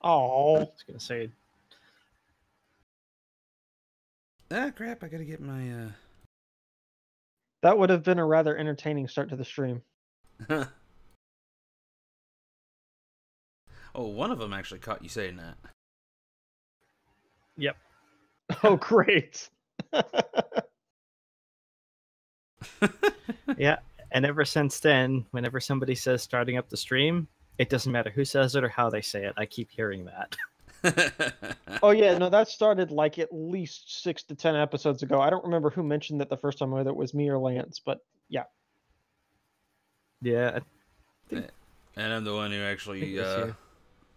Oh, I was gonna say. Ah, crap! I gotta get my. that would have been a rather entertaining start to the stream. Oh, one of them actually caught you saying that. Yep. Oh, great. Yeah. And ever since then, whenever somebody says starting up the stream, it doesn't matter who says it or how they say it. I keep hearing that. Oh yeah, no, that started like at least 6 to 10 episodes ago. I don't remember who mentioned that the first time, whether it was me or Lance, but yeah. Yeah. And I'm the one who actually this year.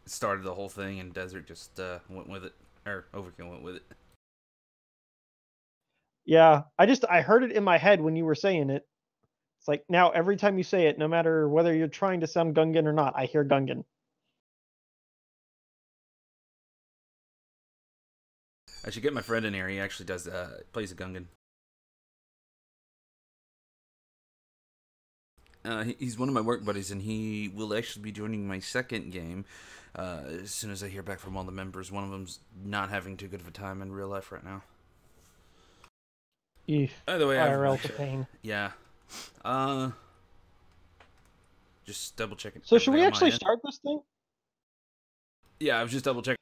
started the whole thing, and Desert just went with it, or Overkill went with it. Yeah, I heard it in my head when you were saying it. It's like now every time you say it, no matter whether you're trying to sound Gungan or not, I hear Gungan. I should get my friend in here. He actually does plays a Gungan. He's one of my work buddies, and he will actually be joining my second game as soon as I hear back from all the members. One of them's not having too good of a time in real life right now. By the way, IRL to pain. Yeah. Just double checking. So should we actually start this thing? Yeah, I was just double checking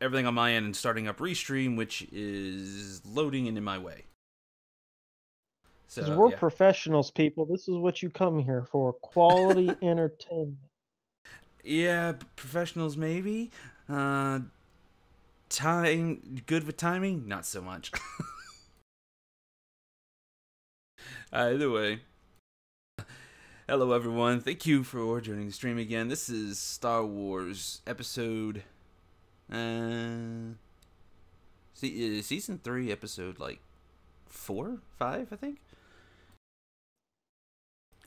everything on my end and starting up Restream, which is loading and in my way. Because we're professionals, people. This is what you come here for. Quality entertainment. Yeah, professionals maybe. Time good with timing? Not so much. Either way. Hello everyone, thank you for joining the stream again. This is Star Wars episode season 3 episode like 4, 5 I think.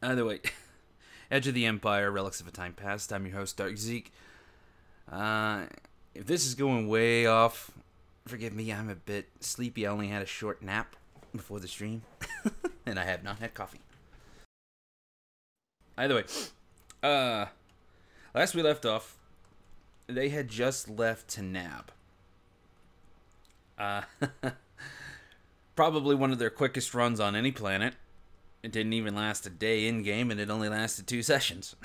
Either way, Edge of the Empire, Relics of a Time Past. I'm your host, Dark Zeke. If this is going way off, forgive me, I'm a bit sleepy. I only had a short nap before the stream, and I have not had coffee. Either way, last we left off, they had just left Tanab. Probably one of their quickest runs on any planet. It didn't even last a day in-game, and it only lasted 2 sessions.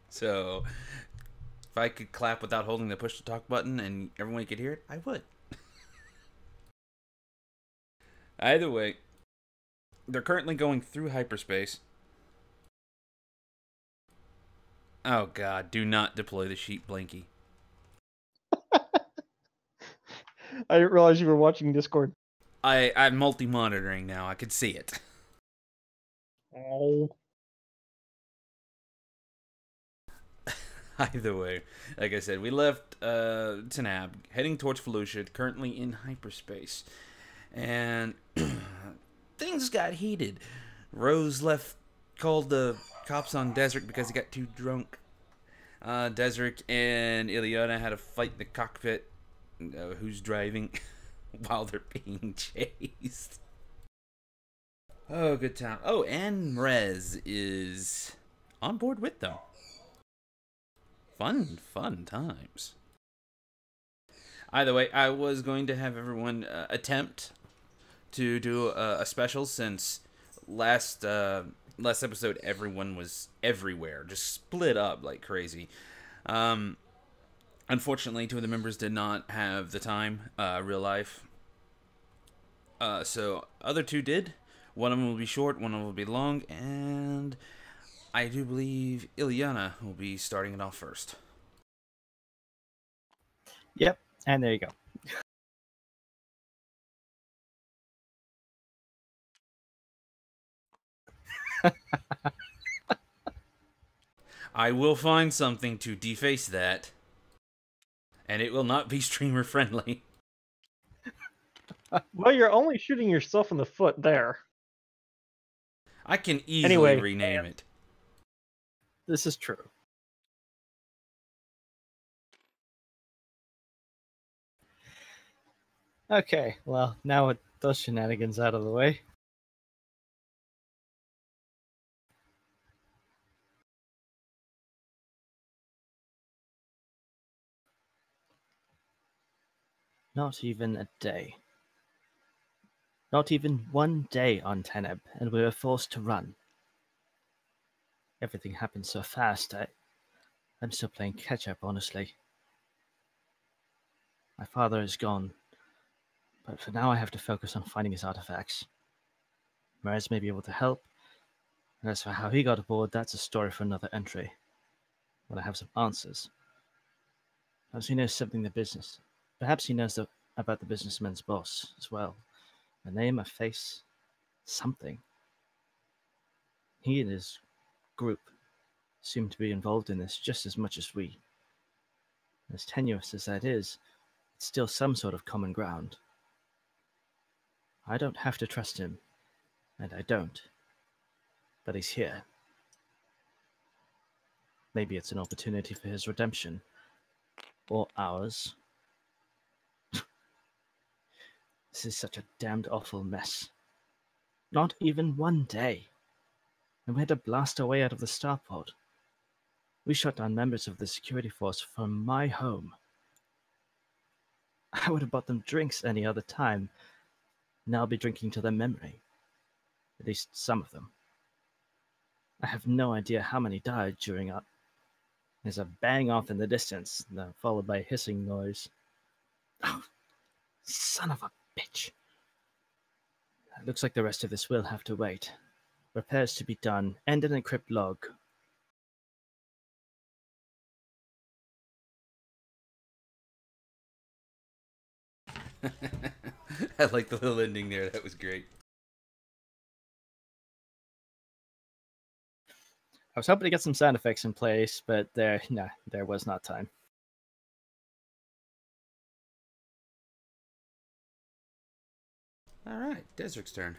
So, if I could clap without holding the push-to-talk button and everyone could hear it, I would. Either way, they're currently going through hyperspace. Oh god, do not deploy the sheep Blinky. I didn't realize you were watching Discord. I'm multi-monitoring now, I could see it. Oh. Either way, like I said, we left Tanab, heading towards Felucia, currently in hyperspace. And things got heated. Rose called the cops on Desert because he got too drunk. Desert and Ileana had a fight in the cockpit. Who's driving while they're being chased. Oh, good time. Oh, and Mrez is on board with them. Fun times. Either way, I was going to have everyone attempt to do a special, since last episode everyone was everywhere, just split up like crazy. Unfortunately, 2 of the members did not have the time, real life. So other 2 did. One of them will be short, one of them will be long, and I do believe Ileana will be starting it off first. Yep, and there you go. I will find something to deface that, and it will not be streamer friendly. Well, you're only shooting yourself in the foot there. I can easily rename it. This is true. Okay, well, now with those shenanigans out of the way, Not even a day. Not even one day on Teneb, and we were forced to run. Everything happened so fast, I'm still playing catch-up, honestly. My father is gone, but for now I have to focus on finding his artifacts. Mares may be able to help, and as for how he got aboard, that's a story for another entry. When I have some answers. Perhaps he knows something the business. Perhaps he knows about the businessman's boss as well. A name, a face, something. He and his group seem to be involved in this just as much as we. As tenuous as that is, it's still some sort of common ground. I don't have to trust him, and I don't. But he's here. Maybe it's an opportunity for his redemption. Or ours. This is such a damned awful mess. Not even one day. And we had to blast our way out of the starport. We shot down members of the security force from my home. I would have bought them drinks any other time. Now I'll be drinking to their memory. At least some of them. I have no idea how many died during our... There's a bang off in the distance, followed by a hissing noise. Oh, son of a bitch. It looks like the rest of this will have to wait. Repairs to be done, and an encrypt log. I like the little ending there. That was great. I was hoping to get some sound effects in place, but there was not time. All right, Desert's turn.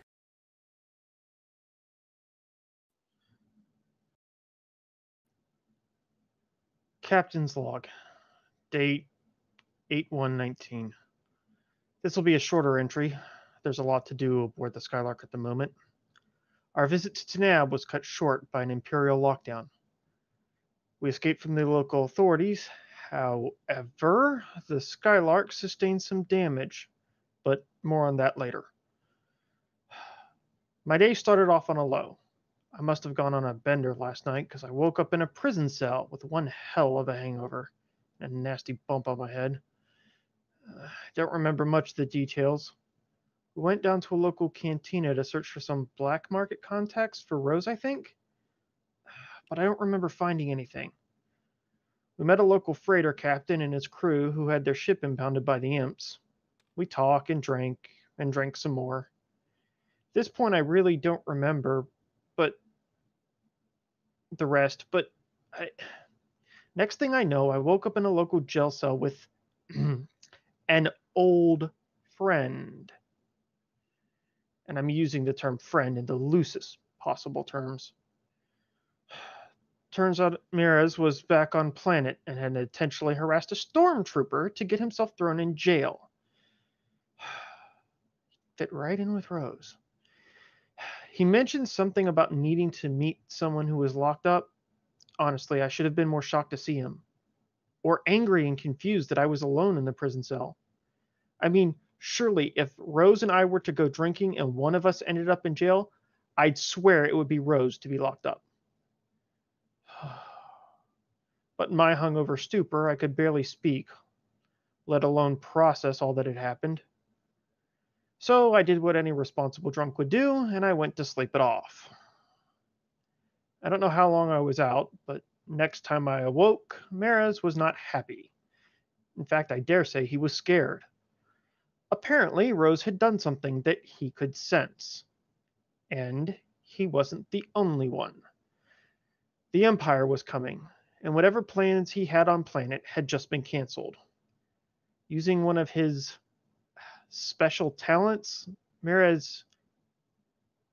Captain's log. Date 8/1/19. This will be a shorter entry. There's a lot to do aboard the Skylark at the moment. Our visit to Tanab was cut short by an Imperial lockdown. We escaped from the local authorities. However, the Skylark sustained some damage, but more on that later. My day started off on a low. I must have gone on a bender last night because I woke up in a prison cell with one hell of a hangover and a nasty bump on my head. I don't remember much of the details. We went down to a local cantina to search for some black market contacts for Rose, I think. But I don't remember finding anything. We met a local freighter captain and his crew who had their ship impounded by the imps. We talked and drank some more. At this point, I really don't remember the rest, but next thing I know, I woke up in a local jail cell with an old friend. And I'm using the term friend in the loosest possible terms. Turns out Mirez was back on planet and had intentionally harassed a stormtrooper to get himself thrown in jail. Fit right in with Rose. He mentioned something about needing to meet someone who was locked up. Honestly, I should have been more shocked to see him. Or angry and confused that I was alone in the prison cell. I mean, surely if Rose and I were to go drinking and one of us ended up in jail, I'd swear it would be Rose to be locked up. But in my hungover stupor, I could barely speak, let alone process all that had happened. So I did what any responsible drunk would do, and I went to sleep it off. I don't know how long I was out, but next time I awoke, Mares was not happy. In fact, I dare say he was scared. Apparently, Rose had done something that he could sense. And he wasn't the only one. The Empire was coming, and whatever plans he had on planet had just been canceled. Using one of his special talents, Mares...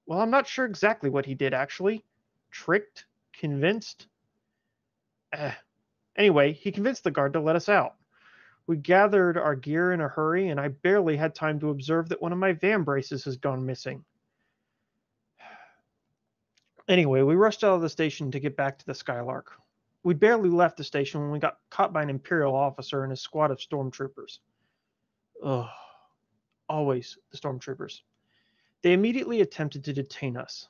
Well, I'm not sure exactly what he did, actually. Tricked? Convinced? Anyway, he convinced the guard to let us out. We gathered our gear in a hurry, and I barely had time to observe that one of my van braces has gone missing. Anyway, we rushed out of the station to get back to the Skylark. We barely left the station when we got caught by an Imperial officer and his squad of stormtroopers. Ugh. Always the stormtroopers. They immediately attempted to detain us.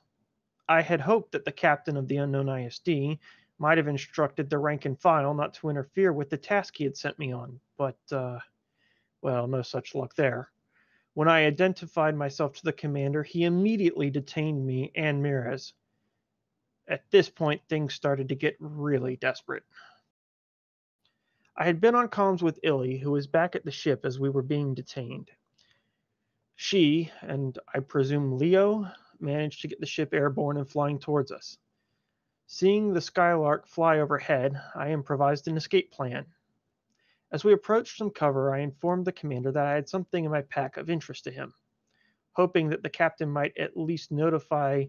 I had hoped that the captain of the unknown ISD might have instructed the rank and file not to interfere with the task he had sent me on, but, well, no such luck there. When I identified myself to the commander, he immediately detained me and Mirez. At this point, things started to get really desperate. I had been on comms with Illy, who was back at the ship as we were being detained. She, and I presume Leo, managed to get the ship airborne and flying towards us. Seeing the Skylark fly overhead, I improvised an escape plan. As we approached some cover, I informed the commander that I had something in my pack of interest to him, hoping that the captain might at least notify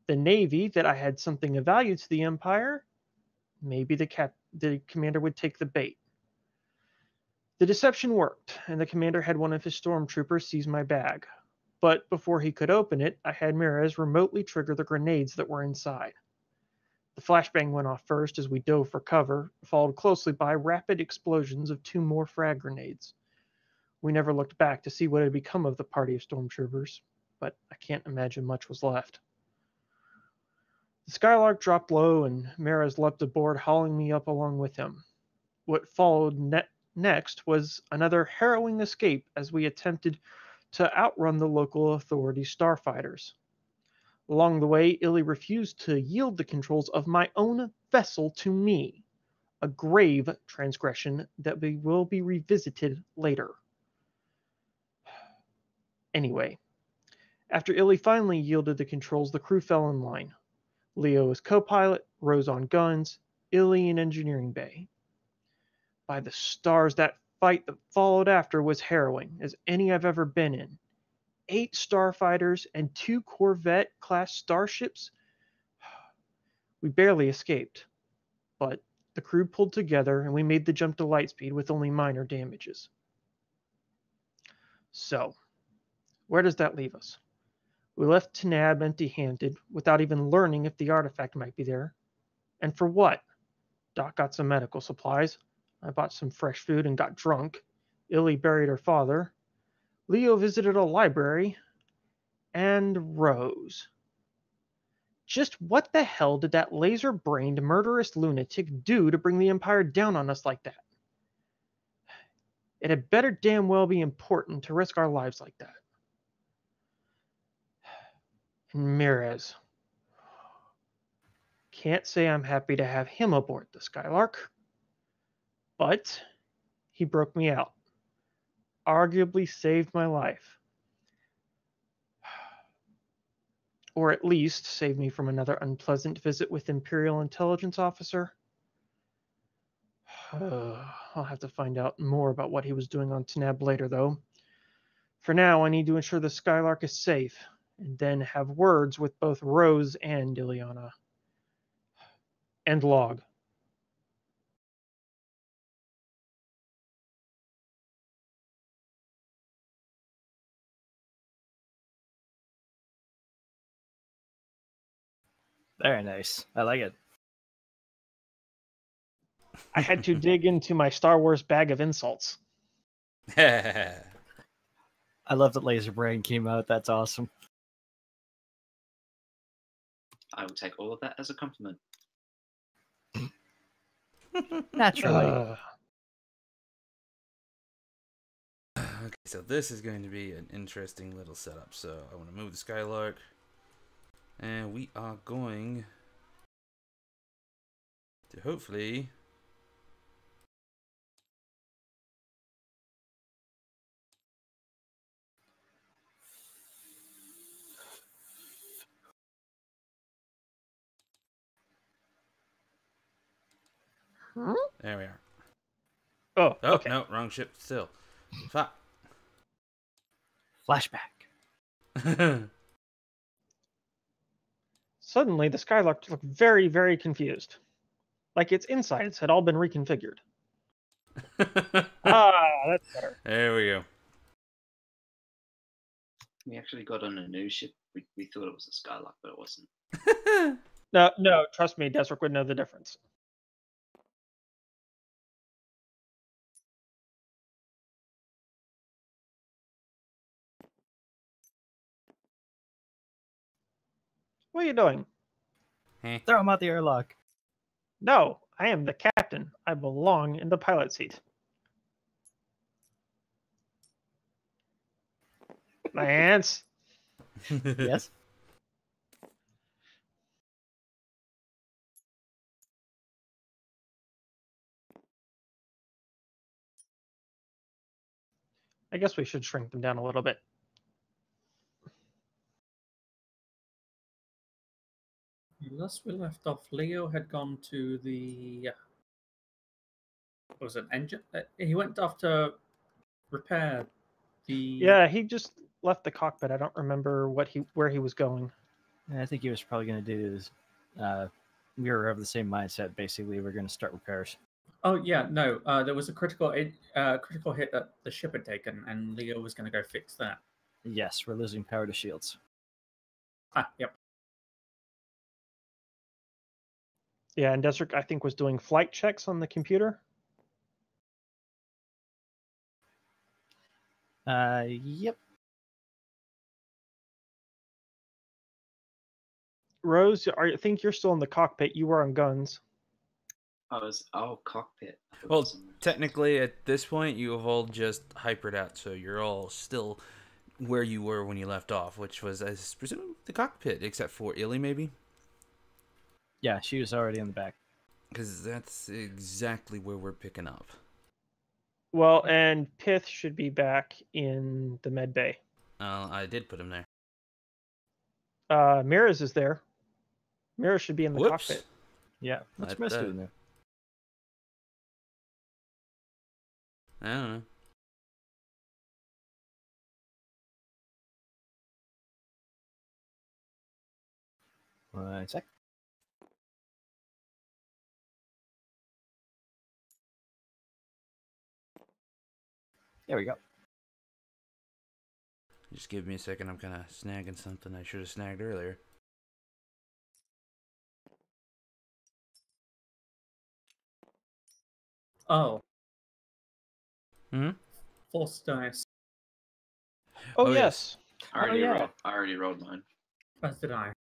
the Navy that I had something of value to the Empire. Maybe the commander would take the bait. The deception worked, and the commander had one of his stormtroopers seize my bag. But before he could open it, I had Mirez remotely trigger the grenades that were inside. The flashbang went off first as we dove for cover, followed closely by rapid explosions of 2 more frag grenades. We never looked back to see what had become of the party of stormtroopers, but I can't imagine much was left. The Skylark dropped low and Mirez leapt aboard, hauling me up along with him. What followed next was another harrowing escape as we attempted to outrun the local authority starfighters. Along the way, Illy refused to yield the controls of my own vessel to me, a grave transgression that will be revisited later. Anyway, after Illy finally yielded the controls, the crew fell in line. Leo as co-pilot, Rose on guns, Illy in engineering bay. By the stars, that fight that followed after was harrowing as any I've ever been in. 8 starfighters and 2 Corvette-class starships. We barely escaped, but the crew pulled together and we made the jump to lightspeed with only minor damages. So, where does that leave us? We left Tanab empty-handed without even learning if the artifact might be there. And for what? Doc got some medical supplies. I bought some fresh food and got drunk. Illy buried her father. Leo visited a library. And Rose. Just what the hell did that laser-brained, murderous lunatic do to bring the Empire down on us like that? It had better damn well be important to risk our lives like that. And Mirez. Can't say I'm happy to have him aboard the Skylark. But he broke me out. Arguably saved my life. Or at least saved me from another unpleasant visit with Imperial intelligence officer. I'll have to find out more about what he was doing on Tanab later, though. For now, I need to ensure the Skylark is safe, and then have words with both Rose and Ileana. End log. Very nice. I like it. I had to dig into my Star Wars bag of insults. I love that Laser Brain came out. That's awesome. I will take all of that as a compliment. Naturally. Okay, so this is going to be an interesting little setup. So I want to move the Skylark. And we are going to hopefully there we are. Oh, Oh, okay. no, wrong ship still. Fuck. Flashback. Suddenly, the Skylark looked very, very confused. Like its insides had all been reconfigured. That's better. There we go. We actually got on a new ship. We thought it was a Skylark, but it wasn't. No, trust me, Desric would know the difference. What are you doing? Heh. Throw him out the airlock. No, I am the captain. I belong in the pilot seat. Lance. Yes. I guess we should shrink them down a little bit. Last we left off, Leo had gone to the what was it, engine? He went off to repair the. Yeah, he just left the cockpit. I don't remember where he was going. I think he was probably going to do is, we were of the same mindset. Basically, we're going to start repairs. Oh yeah, no. There was a critical hit that the ship had taken, and Leo was going to go fix that. Yes, we're losing power to shields. Yep. Yeah, and Desert, I think, was doing flight checks on the computer. Yep. Rose, I think you're still in the cockpit. You were on guns. Cockpit. I thought it Well, was on the- technically, at this point, you have all just hypered out, so you're all still where you were when you left off, which was, I presume, the cockpit, except for Illy, maybe? Yeah, she was already in the back. Because that's exactly where we're picking up. Well, and Pith should be back in the med bay. I did put him there. Miraz is there. Miraz should be in the Whoops. cockpit. Yeah, what's That- Miss that- doing there? I don't know. One sec. There we go. Just give me a second. I'm kind of snagging something I should have snagged earlier. Oh, Hmm? force dice. Oh, Oh, yes. yes. yeah. I already rolled mine. As did I.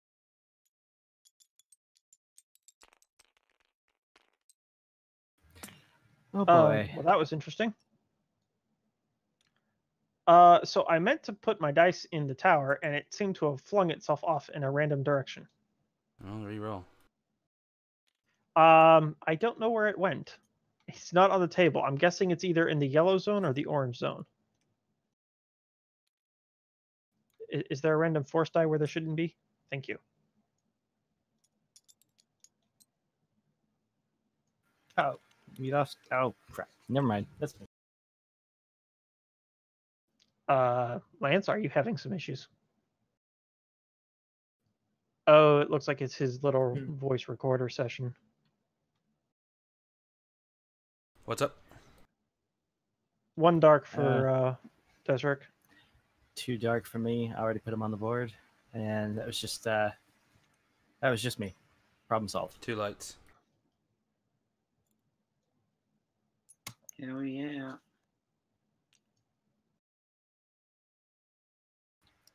Oh boy. Well, that was interesting. So I meant to put my dice in the tower, and it seemed to have flung itself off in a random direction. I'll re-roll. I don't know where it went. It's not on the table. I'm guessing it's either in the yellow zone or the orange zone. Is there a random force die where there shouldn't be? Thank you. Oh, you lost. Oh crap. Never mind. That's Lance, are you having some issues? Oh, it looks like it's his little voice recorder session. What's up? One dark for Desric. too dark for me. I already put him on the board, and that was just me. Problem solved. 2 lights. Hell yeah.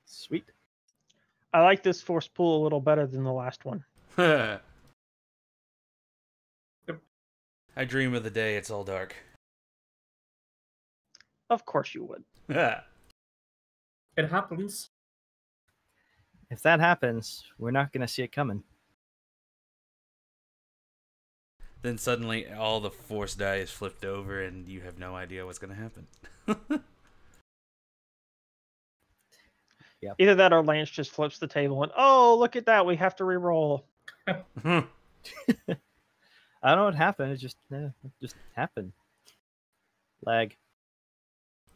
Sweet. I like this force pool a little better than the last one. I dream of the day it's all dark. Of course you would. It happens. If that happens, we're not going to see it coming. Then suddenly all the force die is flipped over and you have no idea what's going to happen. Either that or Lance just flips the table and, oh, look at that. We have to re-roll. I don't know what happened. It just happened. Lag.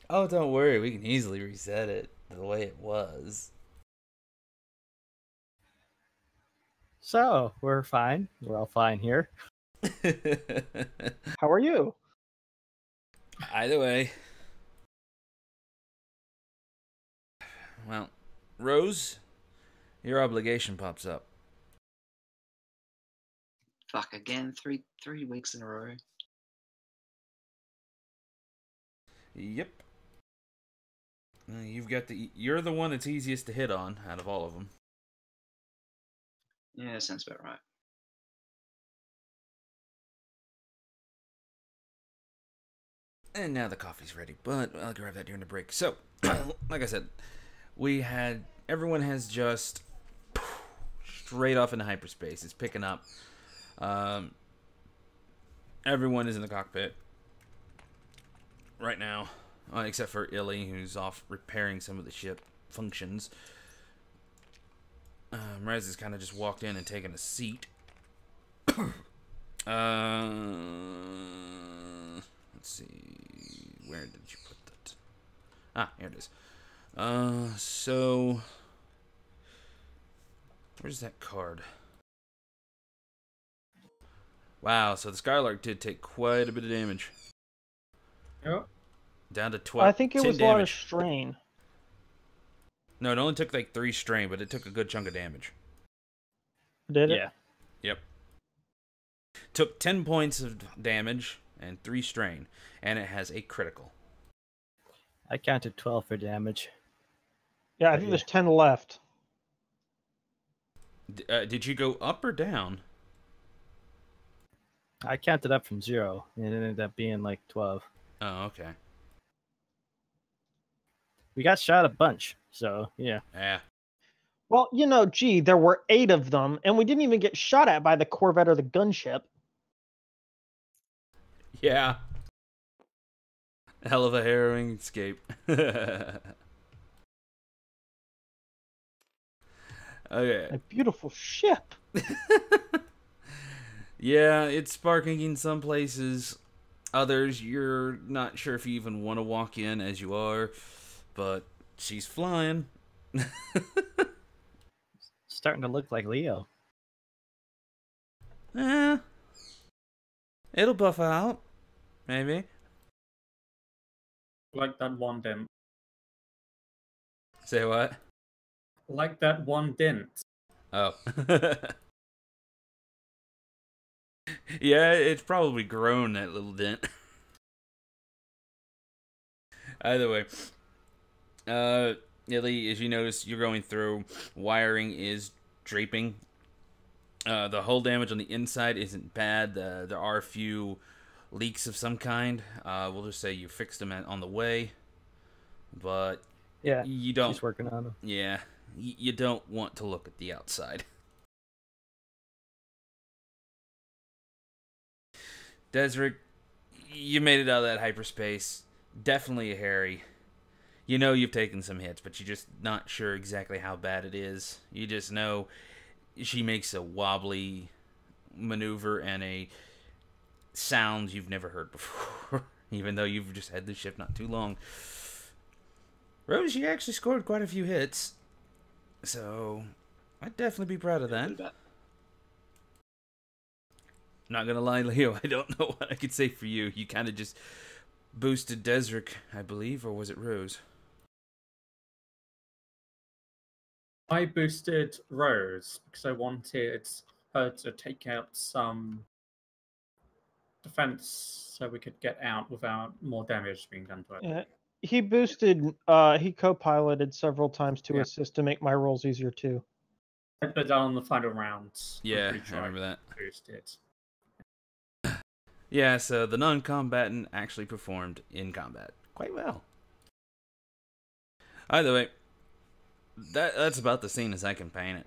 Oh, don't worry. We can easily reset it the way it was. So we're fine. We're all fine here. How are you? Either way. Well, Rose, your obligation pops up. Fuck again. Three weeks in a row. Yep. You're the one that's easiest to hit on out of all of them. Yeah, that sounds about right. And now the coffee's ready, but I'll grab that during the break. So, like I said, everyone has just straight off into hyperspace. It's picking up. Everyone is in the cockpit right now, except for Illy, who's off repairing some of the ship functions. Rez has kind of just walked in and taken a seat. Let's see, where did you put that? Ah, here it is. So where's that card? Wow, so the Skylark did take quite a bit of damage. Yep. Down to 12. I think it 10 was a lot of damage. strain. No, it only took like 3 strain, but it took a good chunk of damage. Did it? Yeah. Yep. Took 10 points of damage and 3 strain, and it has a critical. I counted 12 for damage. Yeah, I think there's 10 left. Did you go up or down? I counted up from 0, and it ended up being like 12. Oh, okay. We got shot a bunch, so yeah. Yeah. Well, you know, gee, there were 8 of them, and we didn't even get shot at by the corvette or the gunship. Yeah. Hell of a harrowing escape. Okay. A beautiful ship. Yeah, it's sparking in some places. Others, you're not sure if you even want to walk in as you are, but she's flying. Starting to look like Leo. It'll buff out. Maybe. Like that one dent. Say what? Like that one dent. Oh. Yeah, it's probably grown, that little dent. Either way. Illy, as you notice, you're going through, wiring is draping. The hull damage on the inside isn't bad. There are a few leaks of some kind. We'll just say you fixed them on the way. But Yeah, you don't. she's working on them. Yeah, you don't want to look at the outside. Desric, you made it out of that hyperspace. Definitely a Harry. You know you've taken some hits, but you're just not sure exactly how bad it is. You just know she makes a wobbly maneuver and a sound you've never heard before, even though you've just had this ship not too long. Rose, you actually scored quite a few hits, so I'd definitely be proud of that. Not gonna lie, Leo, I don't know what I could say for you. You kind of just boosted Desric, I believe, or was it Rose? I boosted Rose because I wanted her to take out some defense so we could get out without more damage being done to it. Yeah. He boosted, he co-piloted several times to assist to make my rolls easier too. But on the final round, Yeah, I remember that. Boosted. Yeah, so the non-combatant actually performed in combat quite well. Either way, that's about the scene as I can paint it.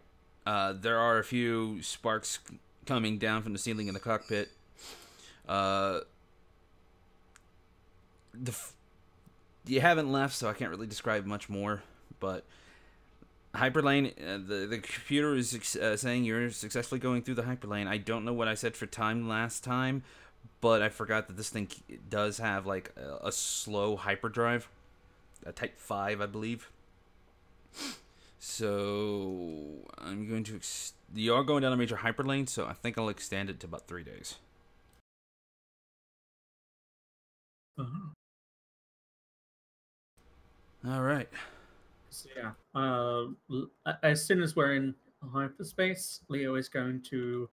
There are a few sparks coming down from the ceiling in the cockpit. You haven't left, so I can't really describe much more, but hyperlane, the computer is saying you're successfully going through the hyperlane. I don't know what I said for time last time, but I forgot that this thing does have like a slow hyperdrive, a Type 5, I believe. So I'm going to you are going down a major hyperlane, so I think I'll extend it to about 3 days. All right. So yeah, as soon as we're in hyperspace, Leo is going to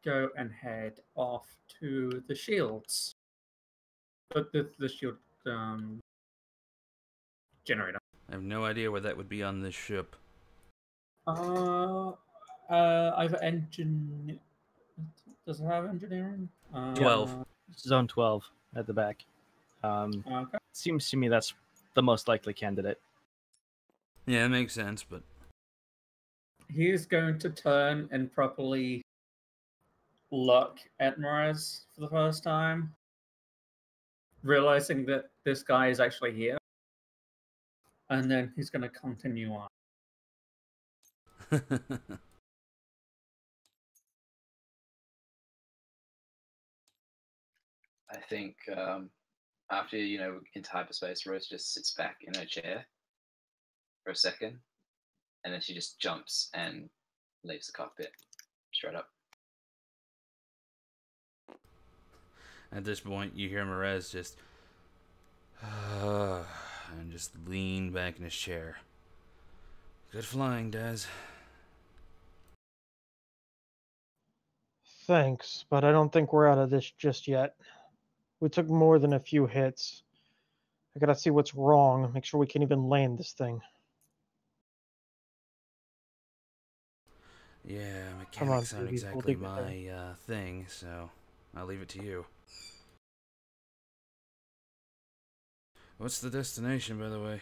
go and head off to the shields. But the shield generator. I have no idea where that would be on this ship. I've engine. Does it have engineering? 12. Zone 12 at the back. Okay. Seems to me that's the most likely candidate. Yeah, it makes sense, but He is going to turn and properly look at Mraz for the first time, realizing that this guy is actually here. And then he's going to continue on. I think after into hyperspace, Rose just sits back in her chair for a second, and then she just jumps and leaves the cockpit straight up. at this point, you hear Merez just and just lean back in his chair. Good flying, Daz. Thanks, but I don't think we're out of this just yet. We took more than a few hits. I gotta see what's wrong, make sure we can even land this thing. Yeah, Come on, mechanics aren't baby, we'll exactly dig it my thing, so I'll leave it to you. What's the destination, by the way?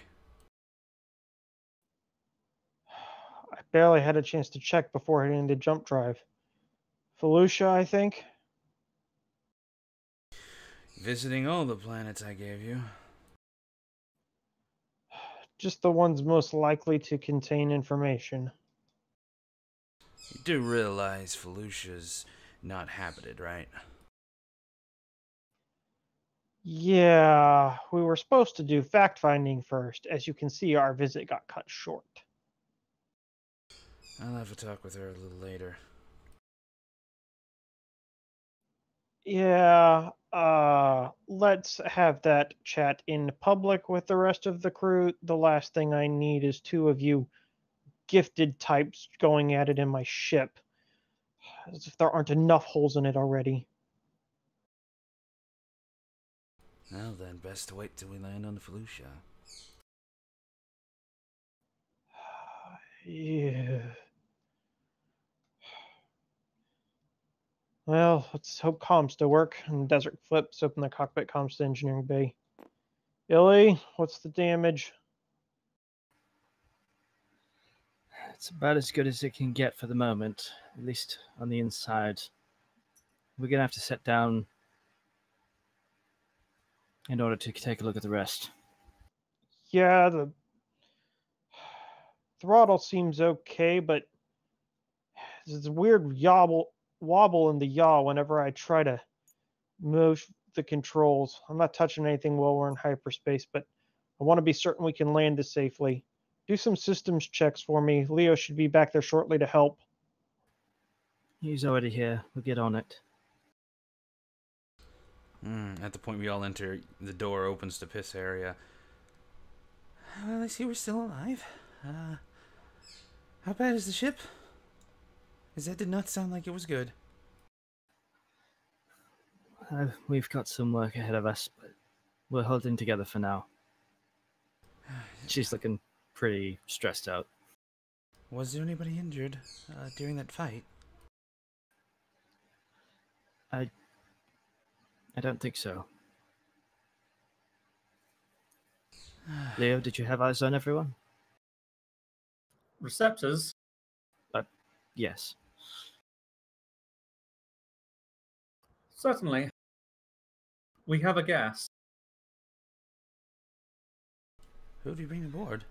I barely had a chance to check before hitting the jump drive. Felucia, I think? Visiting all the planets I gave you. Just the ones most likely to contain information. You do realize Felucia's not habited, right? Yeah, we were supposed to do fact-finding first. As you can see, our visit got cut short. I'll have a talk with her a little later. Yeah, let's have that chat in public with the rest of the crew. The last thing I need is two of you gifted types going at it in my ship. As if there aren't enough holes in it already. Well then, best to wait till we land on the Felucia. Yeah. Well, let's hope comms still work. And Desert flips open the cockpit comms to engineering bay. Illy, what's the damage? It's about as good as it can get for the moment, at least on the inside. We're going to have to sit down in order to take a look at the rest. Yeah, the throttle seems okay, but there's a weird wobble in the yaw whenever I try to move the controls. I'm not touching anything while we're in hyperspace, but I want to be certain we can land this safely. Do some systems checks for me. Leo should be back there shortly to help. He's already here. We'll get on it. At the point we all enter, the door opens to piss area. Well, I see we're still alive. How bad is the ship? Because that did not sound like it was good. We've got some work ahead of us, but we're holding together for now. She's looking pretty stressed out. Was there anybody injured during that fight? I don't think so. Leo, did you have eyes on everyone? Receptors? Yes. Certainly. We have a gas. Who did you bring aboard?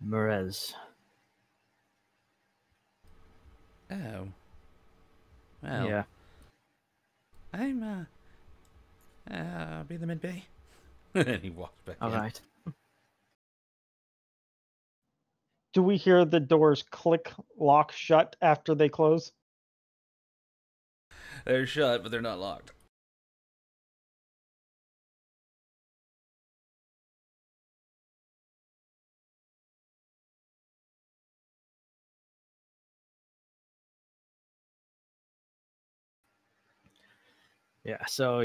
Merez. Oh. Well. Yeah. I'll be the mid-bay. And he walks back All in. right. Do we hear the doors click, lock, shut after they close? They're shut, but they're not locked. Yeah, so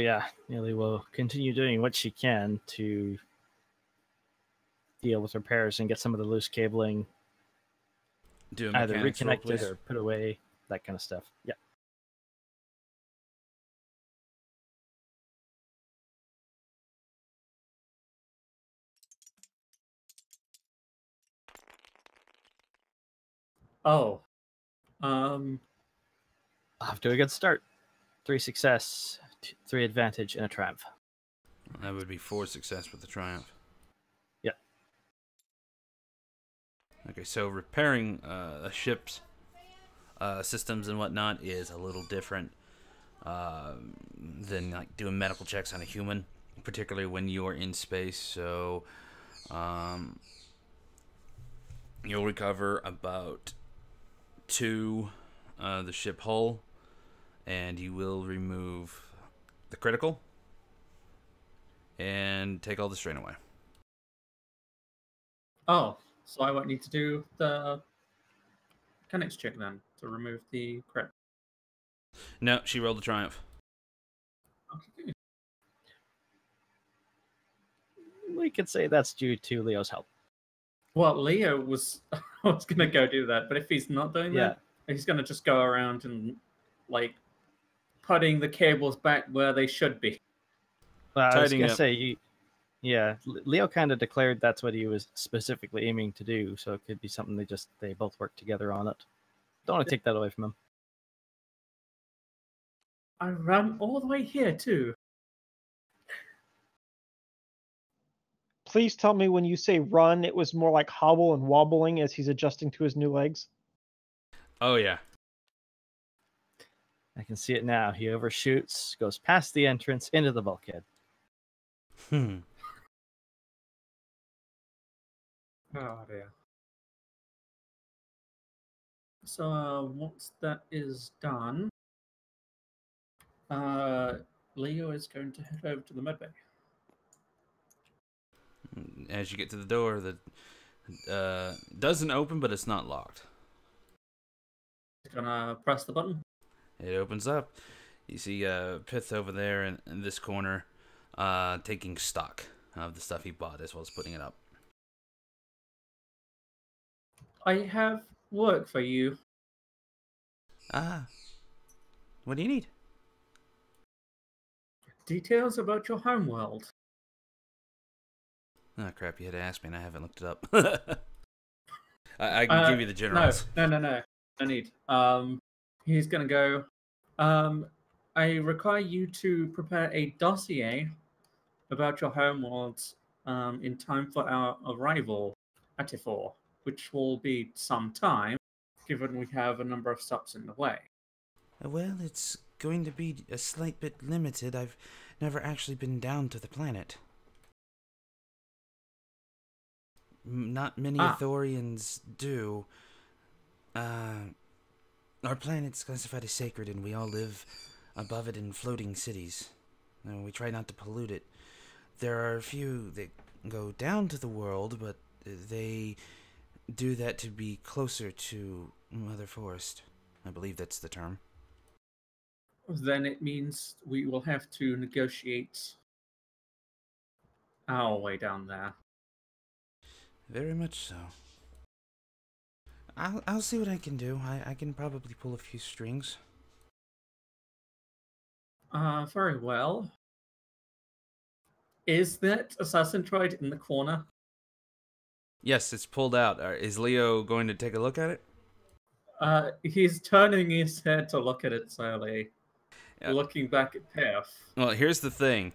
Neely will continue doing what she can to deal with repairs and get some of the loose cabling Do a Either mechanics roll, reconnect please. it or put away, that kind of stuff. Yeah. Oh. Off to a good start. 3 success, 3 advantage, and a triumph. That would be 4 success with the triumph. Yeah. Okay, so repairing a ship's systems and whatnot is a little different than like doing medical checks on a human, particularly when you're in space. So you'll recover about 2 the ship hull, and you will remove the critical and take all the strain away. Oh, so I won't need to do the mechanics check then to remove the crit. No, she rolled a triumph. Okay. We could say that's due to Leo's help. Well, Leo was was gonna go do that, but if he's not doing that, he's gonna just go around and like putting the cables back where they should be. Well, I was Tidying gonna up. say, Leo kind of declared that's what he was specifically aiming to do, so it could be something they both work together on it. Don't want to take that away from him. I ran all the way here too. Please tell me when you say run, it was more like hobble and wobbling as he's adjusting to his new legs. Oh yeah. I can see it now. He overshoots, goes past the entrance into the bulkhead. Hmm. Oh dear. So once that is done, Leo is going to head over to the medbay. As you get to the door, the doesn't open, but it's not locked. He's gonna press the button. It opens up. You see Pith over there in this corner, taking stock of the stuff he bought as well as putting it up. I have work for you. Ah. What do you need? Details about your homeworld. Oh crap! You had to ask me, and I haven't looked it up. I can give you the generals. No. No need. He's gonna go. I require you to prepare a dossier about your homeworld in time for our arrival at Ifor, which will be some time, given we have a number of stops in the way. Well, it's going to be a slight bit limited. I've never actually been down to the planet. Not many Ithorians do. Our planet's classified as sacred, and we all live above it in floating cities. We try not to pollute it. There are a few that go down to the world, but they do that to be closer to Mother Forest. I believe that's the term. Then it means we will have to negotiate our way down there. Very much so. I'll see what I can do. I can probably pull a few strings. Very well. Is that assassin droid in the corner? Yes, it's pulled out. Is Leo going to take a look at it? He's turning his head to look at it slowly, looking back at Piff. Well, here's the thing.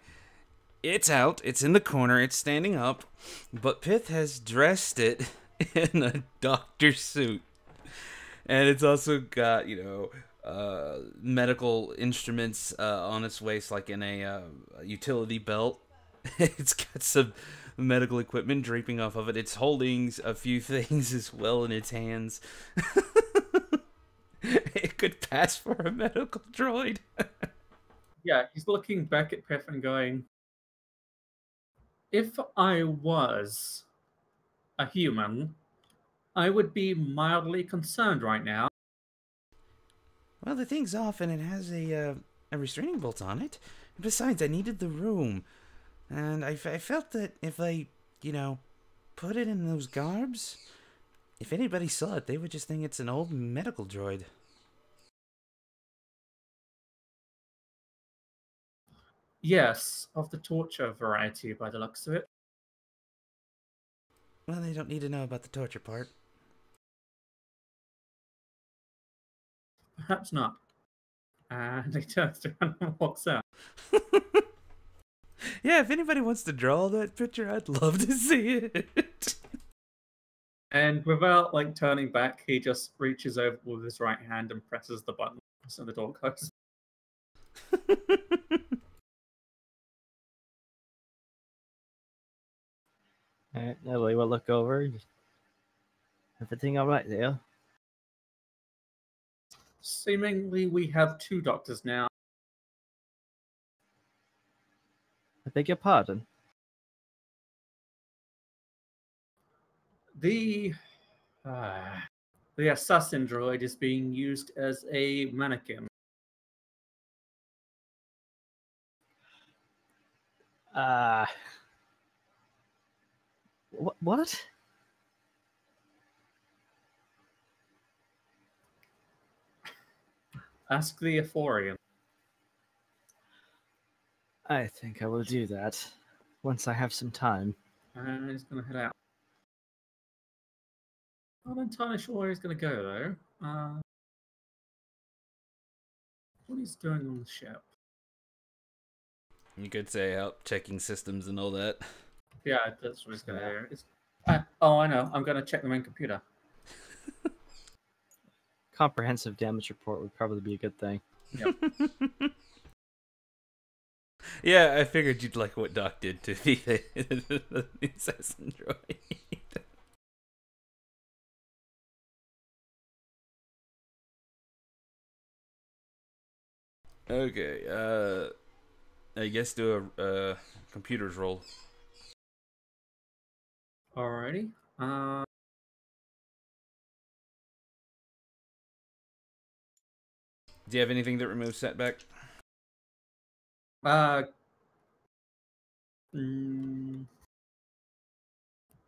It's out. It's in the corner. It's standing up. But Pith has dressed it in a doctor suit. And it's also got, medical instruments on its waist, like in a utility belt. It's got some medical equipment draping off of it. It's holding a few things as well in its hands. It could pass for a medical droid. Yeah, he's looking back at Piff and going, if I was a human, I would be mildly concerned right now. Well, the thing's off and it has a restraining bolt on it. Besides, I needed the room. And I felt that if I, put it in those garbs, If anybody saw it, they would just think it's an old medical droid. Yes, of the torture variety by the looks of it. Well, they don't need to know about the torture part. Perhaps not. And he turns around and walks out. Yeah, if anybody wants to draw that picture, I'd love to see it. And without like turning back, he just reaches over with his right hand and presses the button so the door closes. Alright, Ellie will look over. Everything alright there? Seemingly, we have 2 doctors now. I beg your pardon. The assassin droid is being used as a mannequin. What? Ask the Euphorian. I think I will do that once I have some time. And he's going to head out. Not entirely sure where he's going to go, though. What he's doing on the ship. You could say help checking systems and all that. Yeah, that's what he's going to do. Oh, I know. I'm going to check the main computer. Comprehensive damage report would probably be a good thing. Yep. Yeah, I figured you'd like what Doc did to the assassin droid. Okay, I guess do a computers roll. Alrighty. Do you have anything that removes setback? Nope.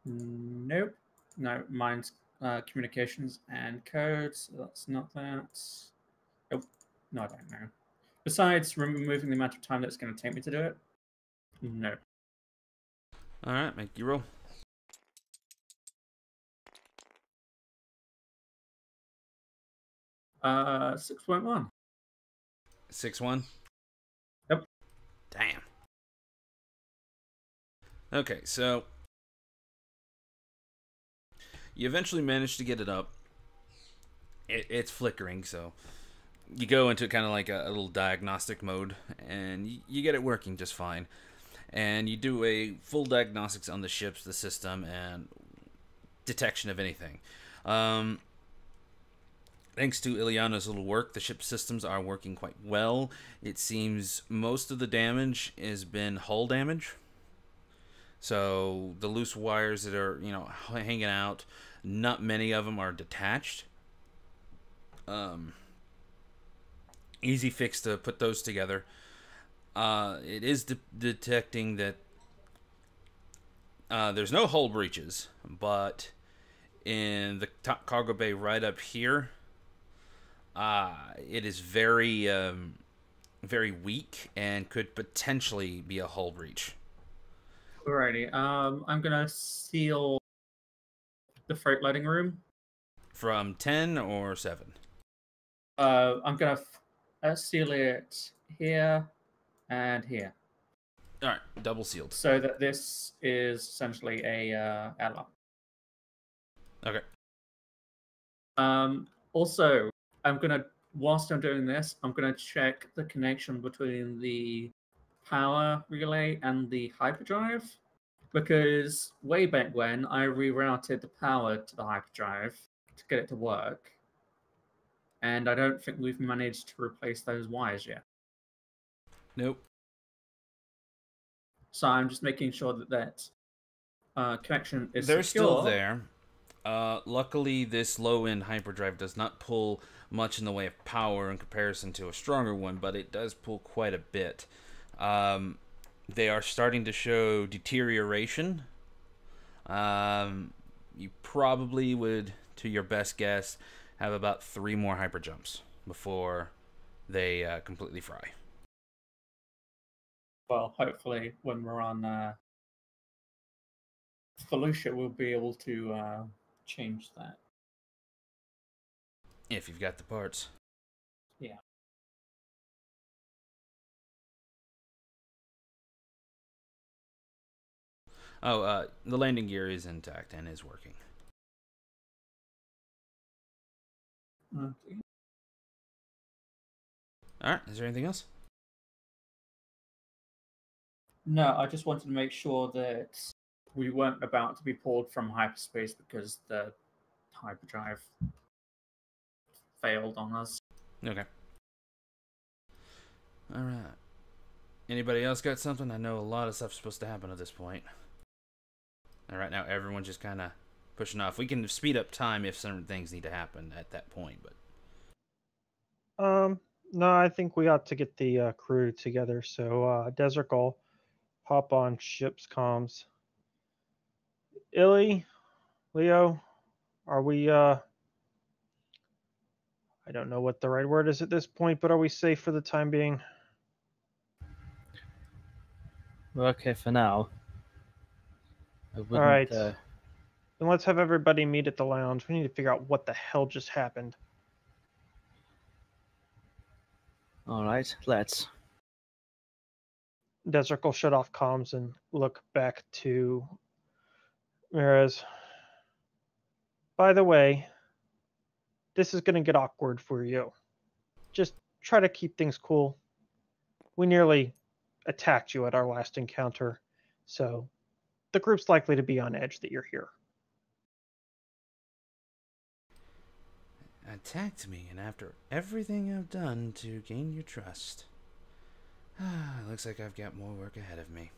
No, mine's communications and codes. So that's not that. Oh, no, I don't know. Besides removing the amount of time that's going to take me to do it, no. All right, make you roll. 6.1. 6-1. Yep. Damn. Okay, so you eventually manage to get it up. It's flickering, so you go into kind of like a little diagnostic mode, and you get it working just fine. And you do a full diagnostics on the ships, the system, and detection of anything. Thanks to Ileana's little work, the ship systems are working quite well. It seems most of the damage has been hull damage. So the loose wires that are, hanging out, not many of them are detached. Easy fix to put those together. It is detecting that there's no hull breaches, but in the top cargo bay right up here, it is very, very weak and could potentially be a hull breach. Alrighty. I'm gonna seal the freight loading room. From 10 or 7? I'm gonna seal it here and here. All right, double sealed. So that this is essentially a airlock. Okay. Also, whilst I'm doing this, I'm gonna check the connection between the power relay and the hyperdrive, because way back when I rerouted the power to the hyperdrive to get it to work, and I don't think we've managed to replace those wires yet. Nope. So I'm just making sure that connection is They're secure. still there. Luckily, this low-end hyperdrive does not pull much in the way of power in comparison to a stronger one, but it does pull quite a bit. They are starting to show deterioration. you probably would, to your best guess, have about 3 more hyper jumps before they completely fry. Well, hopefully when we're on Felucia, we'll be able to change that. If you've got the parts. Yeah. Oh, the landing gear is intact and is working. Okay. Alright, is there anything else? No, I just wanted to make sure that we weren't about to be pulled from hyperspace because the hyperdrive failed on us. Okay. Alright. Anybody else got something? I know a lot of stuff's supposed to happen at this point. And right now, everyone's just kind of pushing off. We can speed up time if certain things need to happen at that point, but... No, I think we ought to get the crew together. So, Desert Gull, hop on ship's comms. Illy, Leo, are we, I don't know what the right word is at this point, but are we safe for the time being? We're okay for now. I wouldn't. All right. Then let's have everybody meet at the lounge. We need to figure out what the hell just happened. All right, let's. Desert will shut off comms and look back to Mirez. By the way, this is going to get awkward for you. Just try to keep things cool. We nearly attacked you at our last encounter, so the group's likely to be on edge that you're here. Attacked me, and after everything I've done to gain your trust. Looks like I've got more work ahead of me.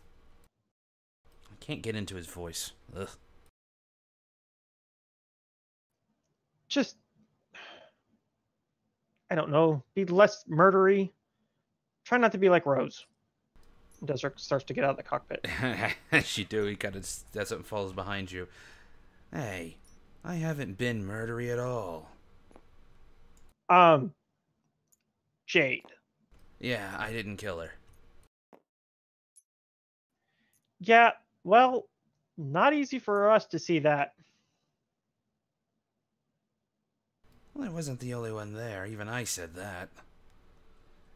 I can't get into his voice. Ugh. Just, I don't know, be less murdery. Try not to be like Rose. Desert starts to get out of the cockpit. As you do, he kind of does something, falls behind you. Hey, I haven't been murdery at all. Jade. Yeah, I didn't kill her. Yeah, well, not easy for us to see that. Well, I wasn't the only one there. Even I said that.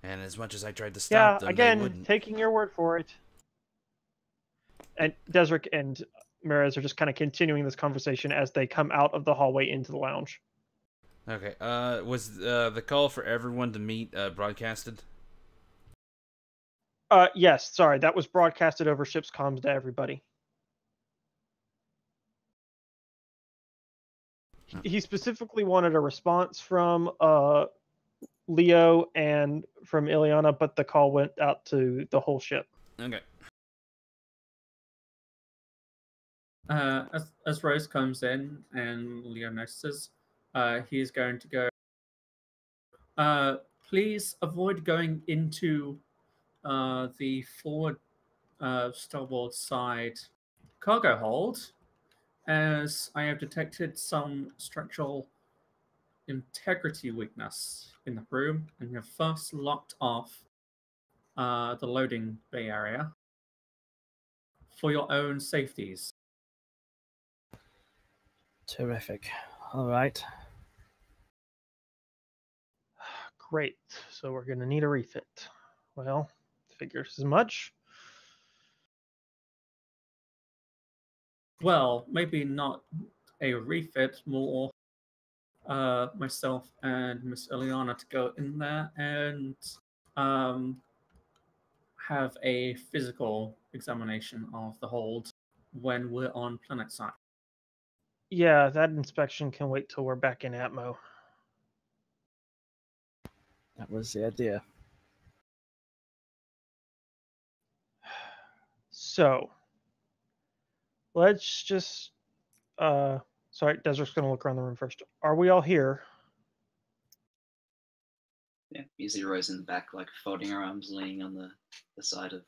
And as much as I tried to stop them, again, they wouldn't. Taking your word for it. And Desric and Mirez are just kind of continuing this conversation as they come out of the hallway into the lounge. Okay. Was the call for everyone to meet broadcasted? Yes, sorry, that was broadcasted over ship's comms to everybody. He specifically wanted a response from Leo and from Ileana, but the call went out to the whole ship. Okay. As Rose comes in and Leo notices, he's going to go, please avoid going into the forward starboard side cargo hold, as I have detected some structural integrity weakness in the room and have first locked off the loading bay area for your own safeties. Terrific. All right. Great. So we're going to need a refit. Well, figures as much. Well, maybe not a refit, more myself and Miss Ileana to go in there and have a physical examination of the hold when we're on planet side. Yeah, that inspection can wait till we're back in Atmo. That was the idea. So, let's just... sorry, Desert's going to look around the room first. Are we all here? Yeah, you see Rose in the back, like folding her arms, leaning on the side of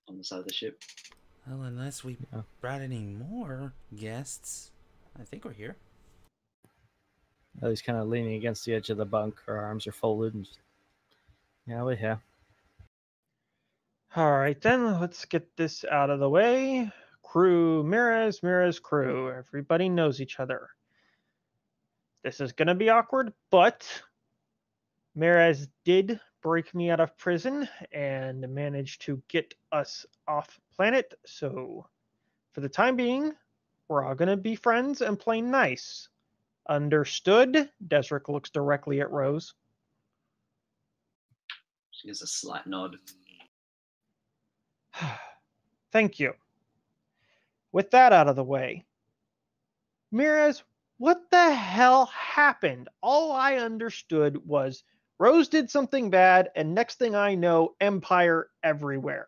the ship. Well, unless we brought any more guests. I think we're here. Oh, he's kind of leaning against the edge of the bunk. Her arms are folded. And yeah, we're here. All right, then let's get this out of the way. Crew, Mirez, crew. Everybody knows each other. This is going to be awkward, but Mirez did break me out of prison and managed to get us off planet. So for the time being, we're all going to be friends and play nice. Understood? Desric looks directly at Rose. She gives a slight nod. Thank you. With that out of the way, Mirez, what the hell happened? All I understood was Rose did something bad, and next thing I know, Empire everywhere.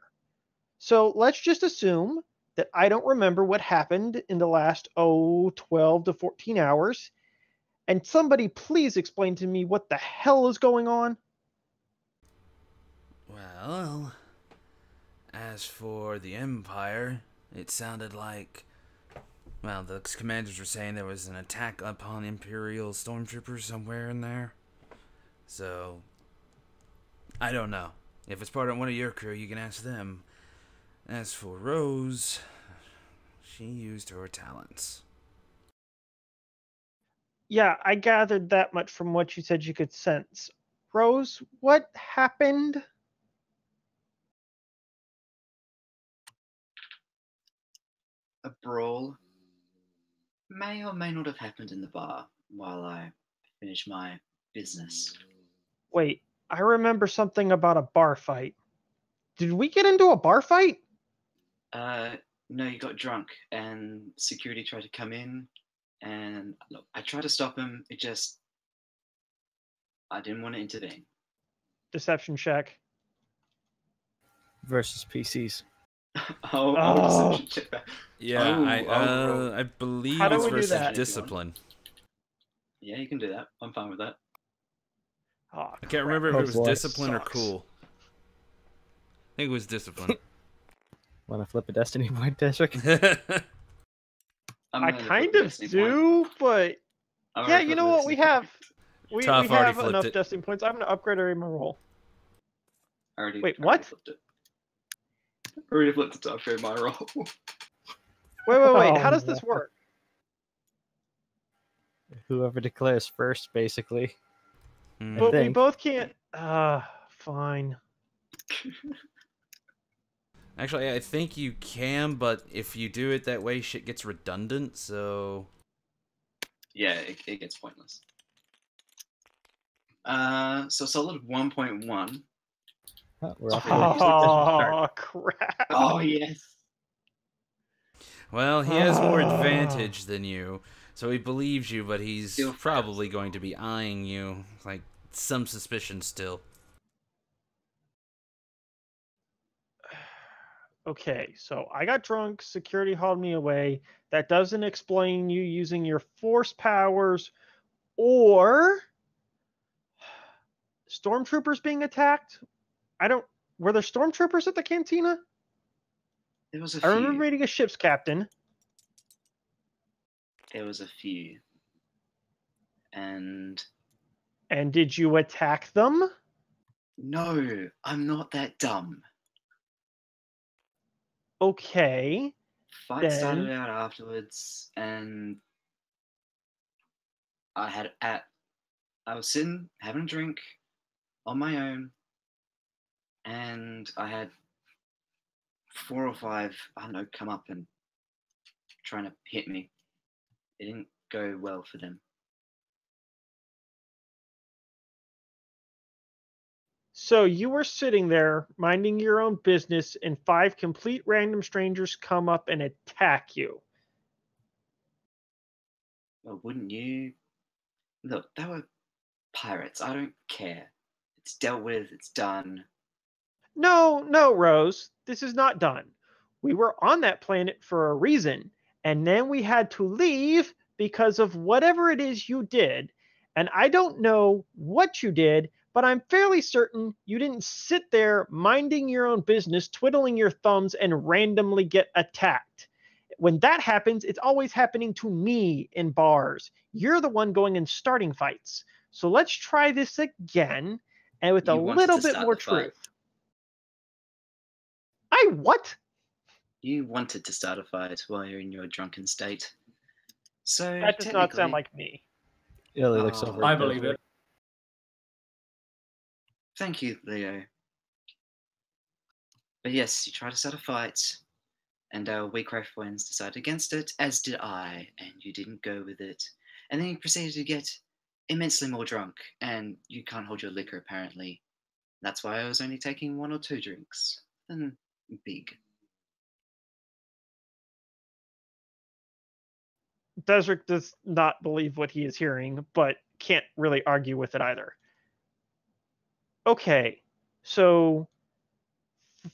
So let's just assume that I don't remember what happened in the last, 12 to 14 hours. And somebody please explain to me what the hell is going on. Well, as for the Empire, it sounded like, well, the commanders were saying there was an attack upon Imperial stormtroopers somewhere in there. So, I don't know. If it's part of one of your crew, you can ask them. As for Rose, she used her talents. Yeah, I gathered that much from what you said you could sense. Rose, what happened? A brawl may or may not have happened in the bar while I finish my business. Wait, I remember something about a bar fight. Did we get into a bar fight? No, you got drunk and security tried to come in, and look, I tried to stop him. I didn't want to intervene. Deception check. Versus PCs. Oh. Deception check that. Yeah, Oh, I believe How do it's we do versus that? discipline. Yeah, you can do that. I'm fine with that. Oh, I can't remember if Oh, it was boy. discipline or Sucks. cool. I think it was discipline. Want to flip a destiny point, Desric? I'm I gonna kind flip the of destiny do, point. but I'm yeah, gonna you flip know the what? We destiny have point. we Tough, have already flipped enough it. destiny points. I'm gonna upgrade my roll. Already Wait, what? flipped it. Already flipped it to upgrade my roll. Wait. Oh, How does this no. work? Whoever declares first, basically. Hmm. But we think. both can't. Fine. Actually, I think you can, but if you do it that way, shit gets redundant, so... Yeah, it gets pointless. So solid 1.1. Oh, we're off to Oh crap! Oh yes. Well, he has more advantage than you, so he believes you, but he's Still probably going to be eyeing you, like, some suspicion still. Okay, so I got drunk, security hauled me away. That doesn't explain you using your force powers or stormtroopers being attacked. Were there stormtroopers at the cantina? There was a I remember few. meeting a ship's captain. There was a few. And And did you attack them? no, I'm not that dumb. Okay. Fight Then- started out afterwards, and I was sitting having a drink on my own, and I had 4 or 5, I don't know, come up and trying to hit me. It didn't go well for them. So you were sitting there minding your own business, and 5 complete random strangers come up and attack you. Well, wouldn't you? Look, they were pirates. I don't care. It's dealt with. It's done. No, Rose. This is not done. We were on that planet for a reason, and then we had to leave because of whatever it is you did. And I don't know what you did, but I'm fairly certain you didn't sit there minding your own business, twiddling your thumbs, and randomly get attacked. when that happens, it's always happening to me in bars. You're the one going and starting fights. So let's try this again, and with a You wanted little to bit start more the fight. truth. I what? You wanted to start a fight while you're in your drunken state. So That does not sound technically- like me. Illy looks Oh. over. I at believe Desiree. it. Thank you, Leo. But yes, you tried to start a fight, and our weak friends decided against it, as did I, and you didn't go with it. And then you proceeded to get immensely more drunk, and you can't hold your liquor apparently. That's why I was only taking 1 or 2 drinks. Then big. Desric does not believe what he is hearing, but can't really argue with it either. Okay, so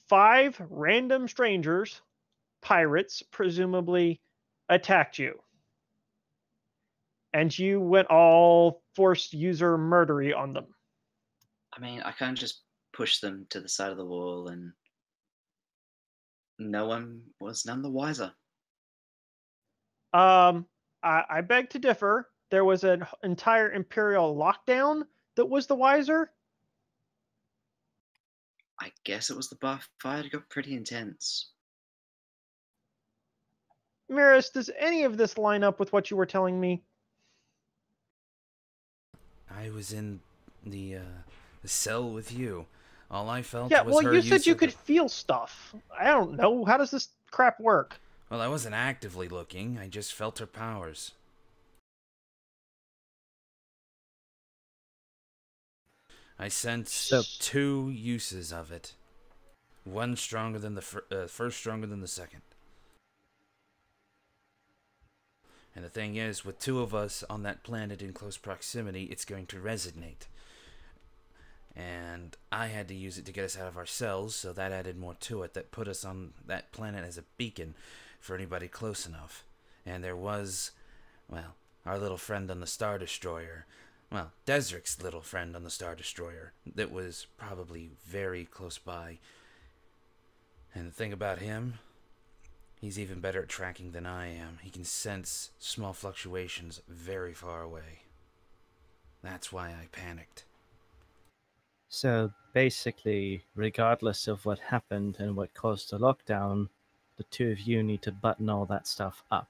5 random strangers, pirates, presumably attacked you. And you went all forced user murdery on them. I mean, I can't just push them to the side of the wall, and no one was none the wiser. I beg to differ. There was an entire Imperial lockdown that was the wiser. I guess it was the bar fight. It got pretty intense. Maris, does any of this line up with what you were telling me? I was in the cell with you. All I felt Yeah, was well, her you said use you of the- could feel stuff. I don't know. How does this crap work? Well, I wasn't actively looking. I just felt her powers. I sensed 2 uses of it. One stronger than the first, stronger than the second. And the thing is, with 2 of us on that planet in close proximity, it's going to resonate. And I had to use it to get us out of our cells, so that added more to it. That put us on that planet as a beacon for anybody close enough. And there was, well, our little friend on the Star Destroyer. Well, Desric's little friend on the Star Destroyer. That was probably very close by. And the thing about him, he's even better at tracking than I am. He can sense small fluctuations very far away. That's why I panicked. So basically, regardless of what happened and what caused the lockdown, the 2 of you need to button all that stuff up.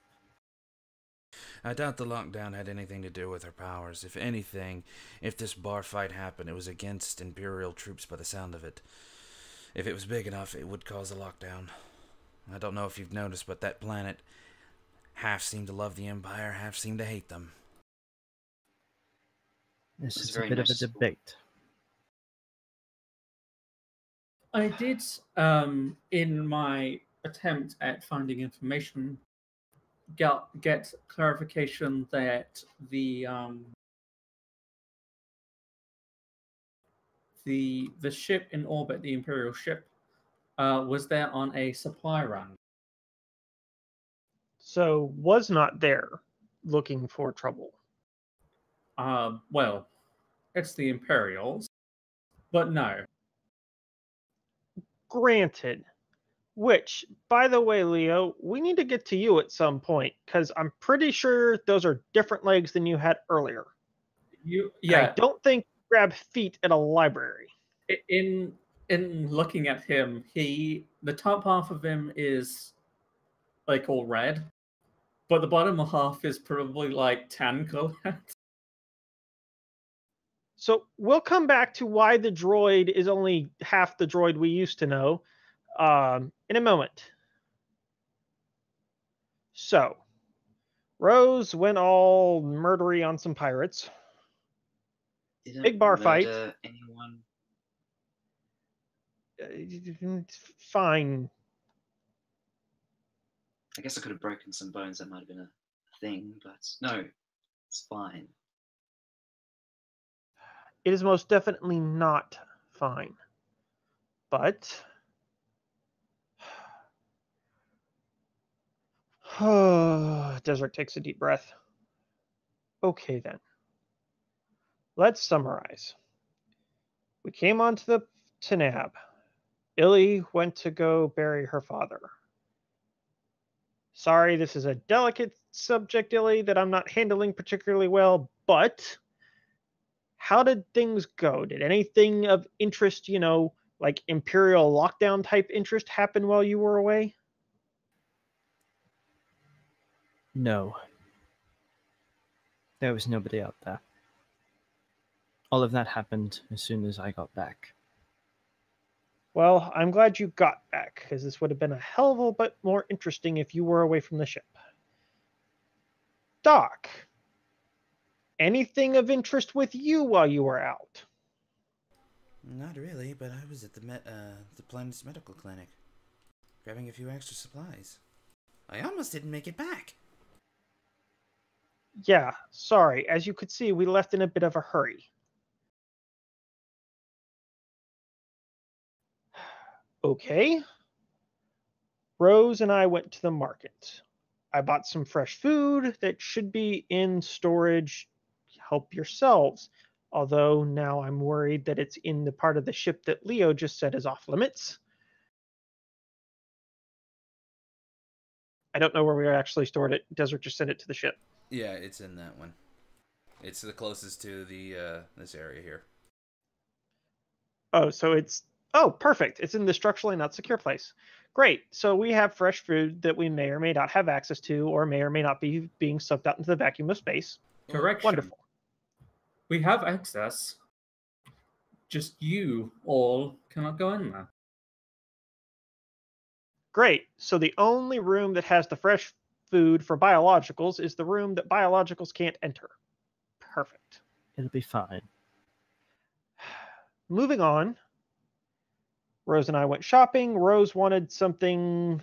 I doubt the lockdown had anything to do with her powers. If anything, if this bar fight happened, it was against Imperial troops by the sound of it. If it was big enough, it would cause a lockdown. I don't know if you've noticed, but that planet half seemed to love the Empire, half seemed to hate them. This It's is a very bit of a noticeable. debate. I did, in my attempt at finding information, get clarification that the ship in orbit, the Imperial ship, was there on a supply run. So, was not there looking for trouble. Well, it's the Imperials, but no. Granted. Which, by the way, Leo, we need to get to you at some point, because I'm pretty sure those are different legs than you had earlier. And I don't think you grab feet at a library. In looking at him, the top half of him is like all red, but the bottom half is probably like tan colored. So we'll come back to why the droid is only half the droid we used to know in a moment. So, Rose went all murdery on some pirates. Didn't Big bar fight. murder anyone. Fine. I guess I could have broken some bones. That might have been a thing, but no, it's fine. It is most definitely not fine. But Desert takes a deep breath. Okay then. Let's summarize. We came onto the Tanab. Illy went to go bury her father. Sorry, this is a delicate subject, Illy, that I'm not handling particularly well, but how did things go? Did anything of interest, like Imperial lockdown type interest happen while you were away? No. There was nobody out there. All of that happened as soon as I got back. Well, I'm glad you got back, because this would have been a hell of a bit more interesting if you were away from the ship. Doc, anything of interest with you while you were out? Not really, but I was at the planet's medical clinic, grabbing a few extra supplies. I almost didn't make it back. Yeah, sorry. As you could see, we left in a bit of a hurry. Okay. Rose and I went to the market. I bought some fresh food that should be in storage. Help yourselves. Although now I'm worried that it's in the part of the ship that Leo just said is off limits. I don't know where we actually stored it. Desert just sent it to the ship. Yeah, it's in that one. It's the closest to the this area here. Oh, so it's... Oh, perfect. It's in the structurally not secure place. Great. So we have fresh food that we may or may not have access to, or may or may not be being sucked out into the vacuum of space. Correction. Wonderful. We have access. Just you all cannot go in there. Great. So the only room that has the fresh food for biologicals is the room that biologicals can't enter. Perfect. It'll be fine. Moving on. Rose and I went shopping. Rose wanted something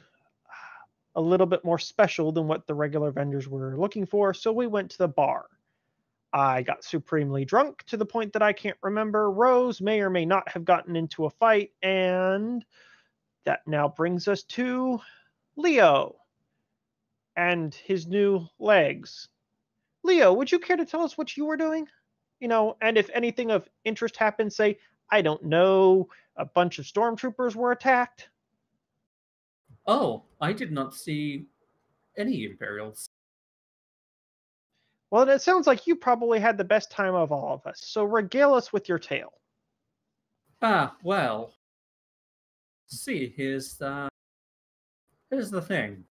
a little bit more special than what the regular vendors were looking for, so we went to the bar. I got supremely drunk to the point that I can't remember. Rose may or may not have gotten into a fight, and that now brings us to Leo and his new legs. Leo, would you care to tell us what you were doing? And if anything of interest happened, say, I don't know, a bunch of stormtroopers were attacked? Oh, I did not see any Imperials. Well, it sounds like you probably had the best time of all of us, so regale us with your tale. Ah, well. See, here's the thing.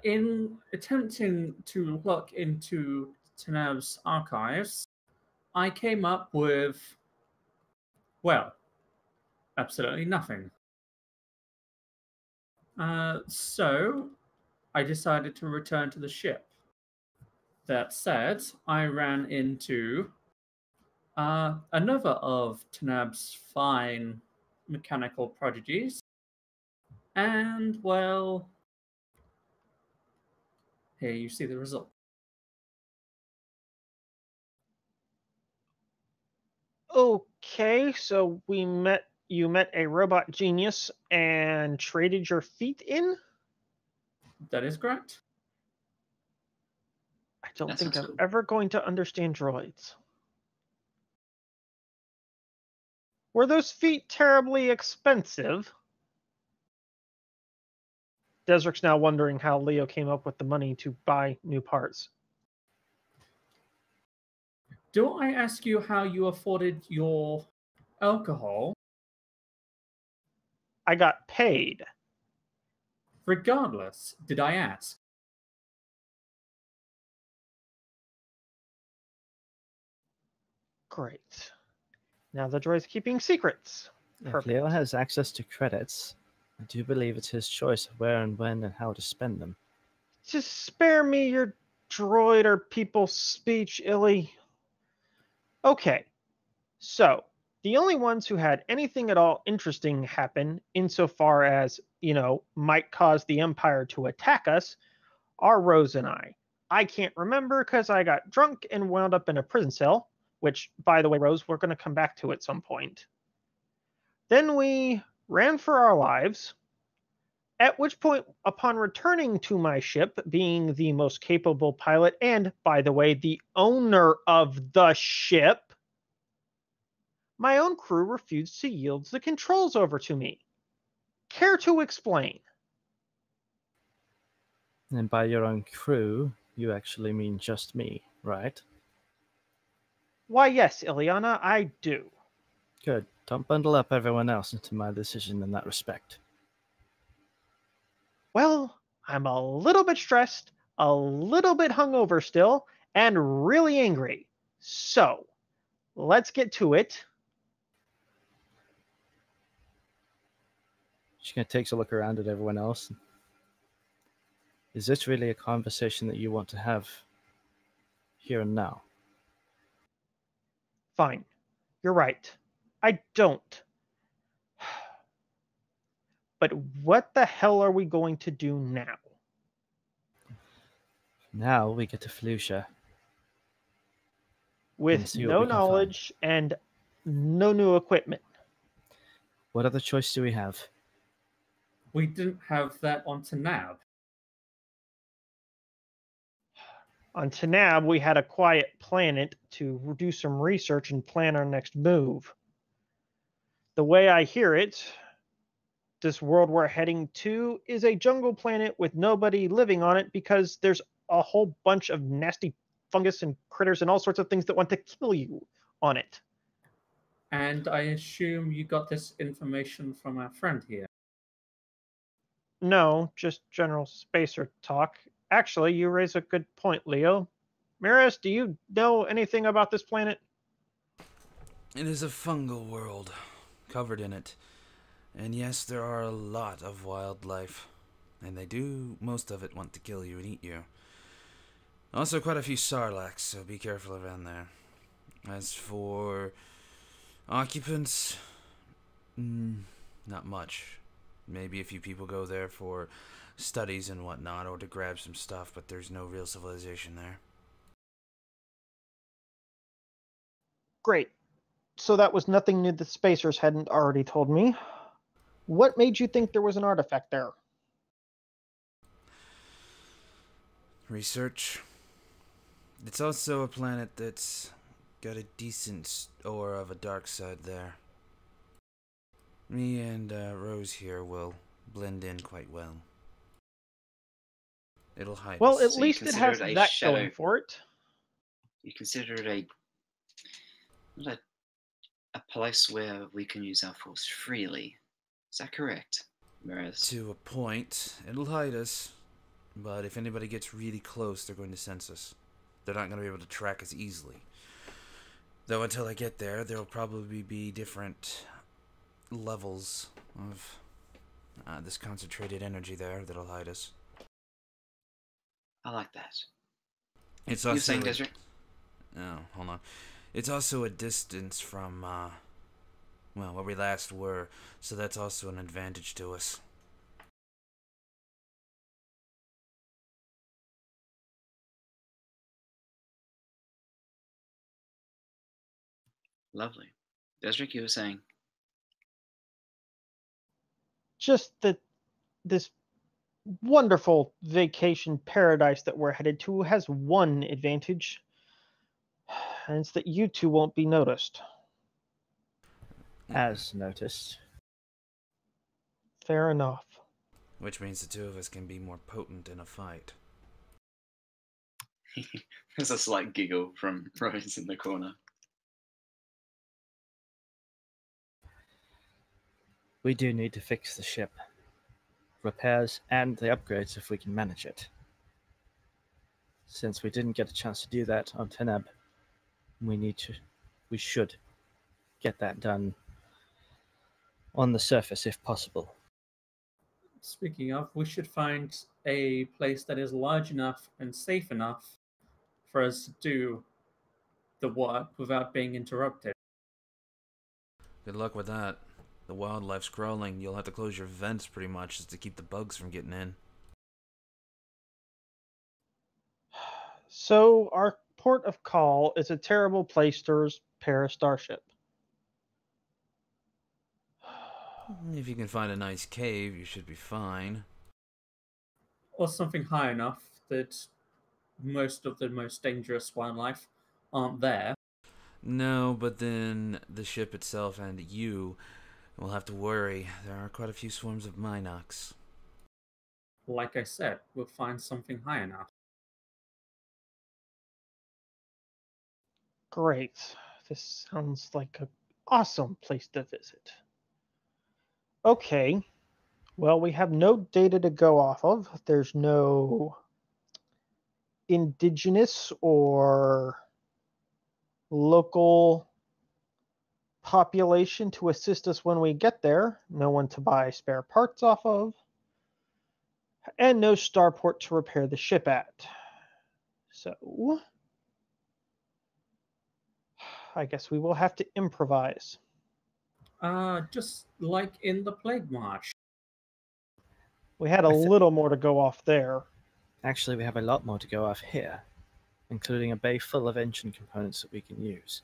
In attempting to look into Tanab's archives, I came up with, well, absolutely nothing. So I decided to return to the ship. That said, I ran into another of Tanab's fine mechanical prodigies, and, well, here you see the result. Okay, so you met a robot genius and traded your feet in? That is correct. I don't That think sounds I'm cool. ever going to understand droids. Were those feet terribly expensive? Desert's now wondering how Leo came up with the money to buy new parts. Do I ask you how you afforded your alcohol? I got paid. Regardless, did I ask? Great. Now the droid's keeping secrets. If Perfect. Leo has access to credits, I do believe it's his choice of where and when and how to spend them. Just spare me your droid or people speech, Illy. Okay, so the only ones who had anything at all interesting happen, insofar as, might cause the Empire to attack us, are Rose and I. I can't remember because I got drunk and wound up in a prison cell, which, by the way, Rose, we're going to come back to at some point. Then we ran for our lives, at which point, upon returning to my ship, being the most capable pilot and, by the way, the owner of the ship, my own crew refused to yield the controls over to me. Care to explain? And by your own crew, you actually mean just me, right? Why, yes, Ileana, I do. Good. Don't bundle up everyone else into my decision in that respect. Well, I'm a little bit stressed, a little bit hungover still, and really angry. So, let's get to it. She kind of takes a look around at everyone else. Is this really a conversation that you want to have here and now? Fine. You're right. I don't. But what the hell are we going to do now? Now we get to Felucia and With see what no we can find. knowledge and no new equipment. What other choice do we have? We didn't have that on Tanab. On Tanab, we had a quiet planet to do some research and plan our next move. The way I hear it, this world we're heading to is a jungle planet with nobody living on it because there's a whole bunch of nasty fungus and critters and all sorts of things that want to kill you on it. And I assume you got this information from our friend here. No, just general spacer talk. Actually, you raise a good point, Leo. Miras, do you know anything about this planet? It is a fungal world, covered in it. And yes, there are a lot of wildlife. And they do, most of it, want to kill you and eat you. Also quite a few sarlaccs, so be careful around there. As for occupants, not much. Maybe a few people go there for studies and whatnot, or to grab some stuff, but there's no real civilization there. Great. So that was nothing new the spacers hadn't already told me. What made you think there was an artifact there? Research. It's also a planet that's got a decent aura of a dark side there. Me and Rose here will blend in quite well. It'll hide Well, us. at So you least it consider has it a that shadow- going for it. You consider it not a place where we can use our force freely. Is that correct, Miraz? To a point, it'll hide us. But if anybody gets really close, they're going to sense us. They're not going to be able to track us easily. Though until I get there, there'll probably be different levels of this concentrated energy there that'll hide us. I like that. It's You're also saying Desert? Oh, hold on. It's also a distance from, well, where we last were, so that's also an advantage to us. Lovely. Desric, you were saying? Just that this wonderful vacation paradise that we're headed to has one advantage, and it's that you two won't be noticed. As noticed. Fair enough. Which means the two of us can be more potent in a fight. There's a slight giggle from Rose in the corner. We do need to fix the ship. Repairs and the upgrades if we can manage it. Since we didn't get a chance to do that on Teneb, we should get that done on the surface if possible. Speaking of, we should find a place that is large enough and safe enough for us to do the work without being interrupted. Good luck with that. The wildlife's crawling. You'll have to close your vents pretty much just to keep the bugs from getting in. So, our port of call is a terrible place to repair a starship. If you can find a nice cave, you should be fine. Or something high enough that most of the most dangerous wildlife aren't there. No, but then the ship itself and you will have to worry. There are quite a few swarms of Minox. like I said, we'll find something high enough. Great. This sounds like an awesome place to visit. Okay. Well, we have no data to go off of. There's no indigenous or local population to assist us when we get there. No one to buy spare parts off of. And no starport to repair the ship at. So, I guess we will have to improvise. Just like in the Plague March. We had a little more to go off there. Actually, we have a lot more to go off here, including a bay full of engine components that we can use.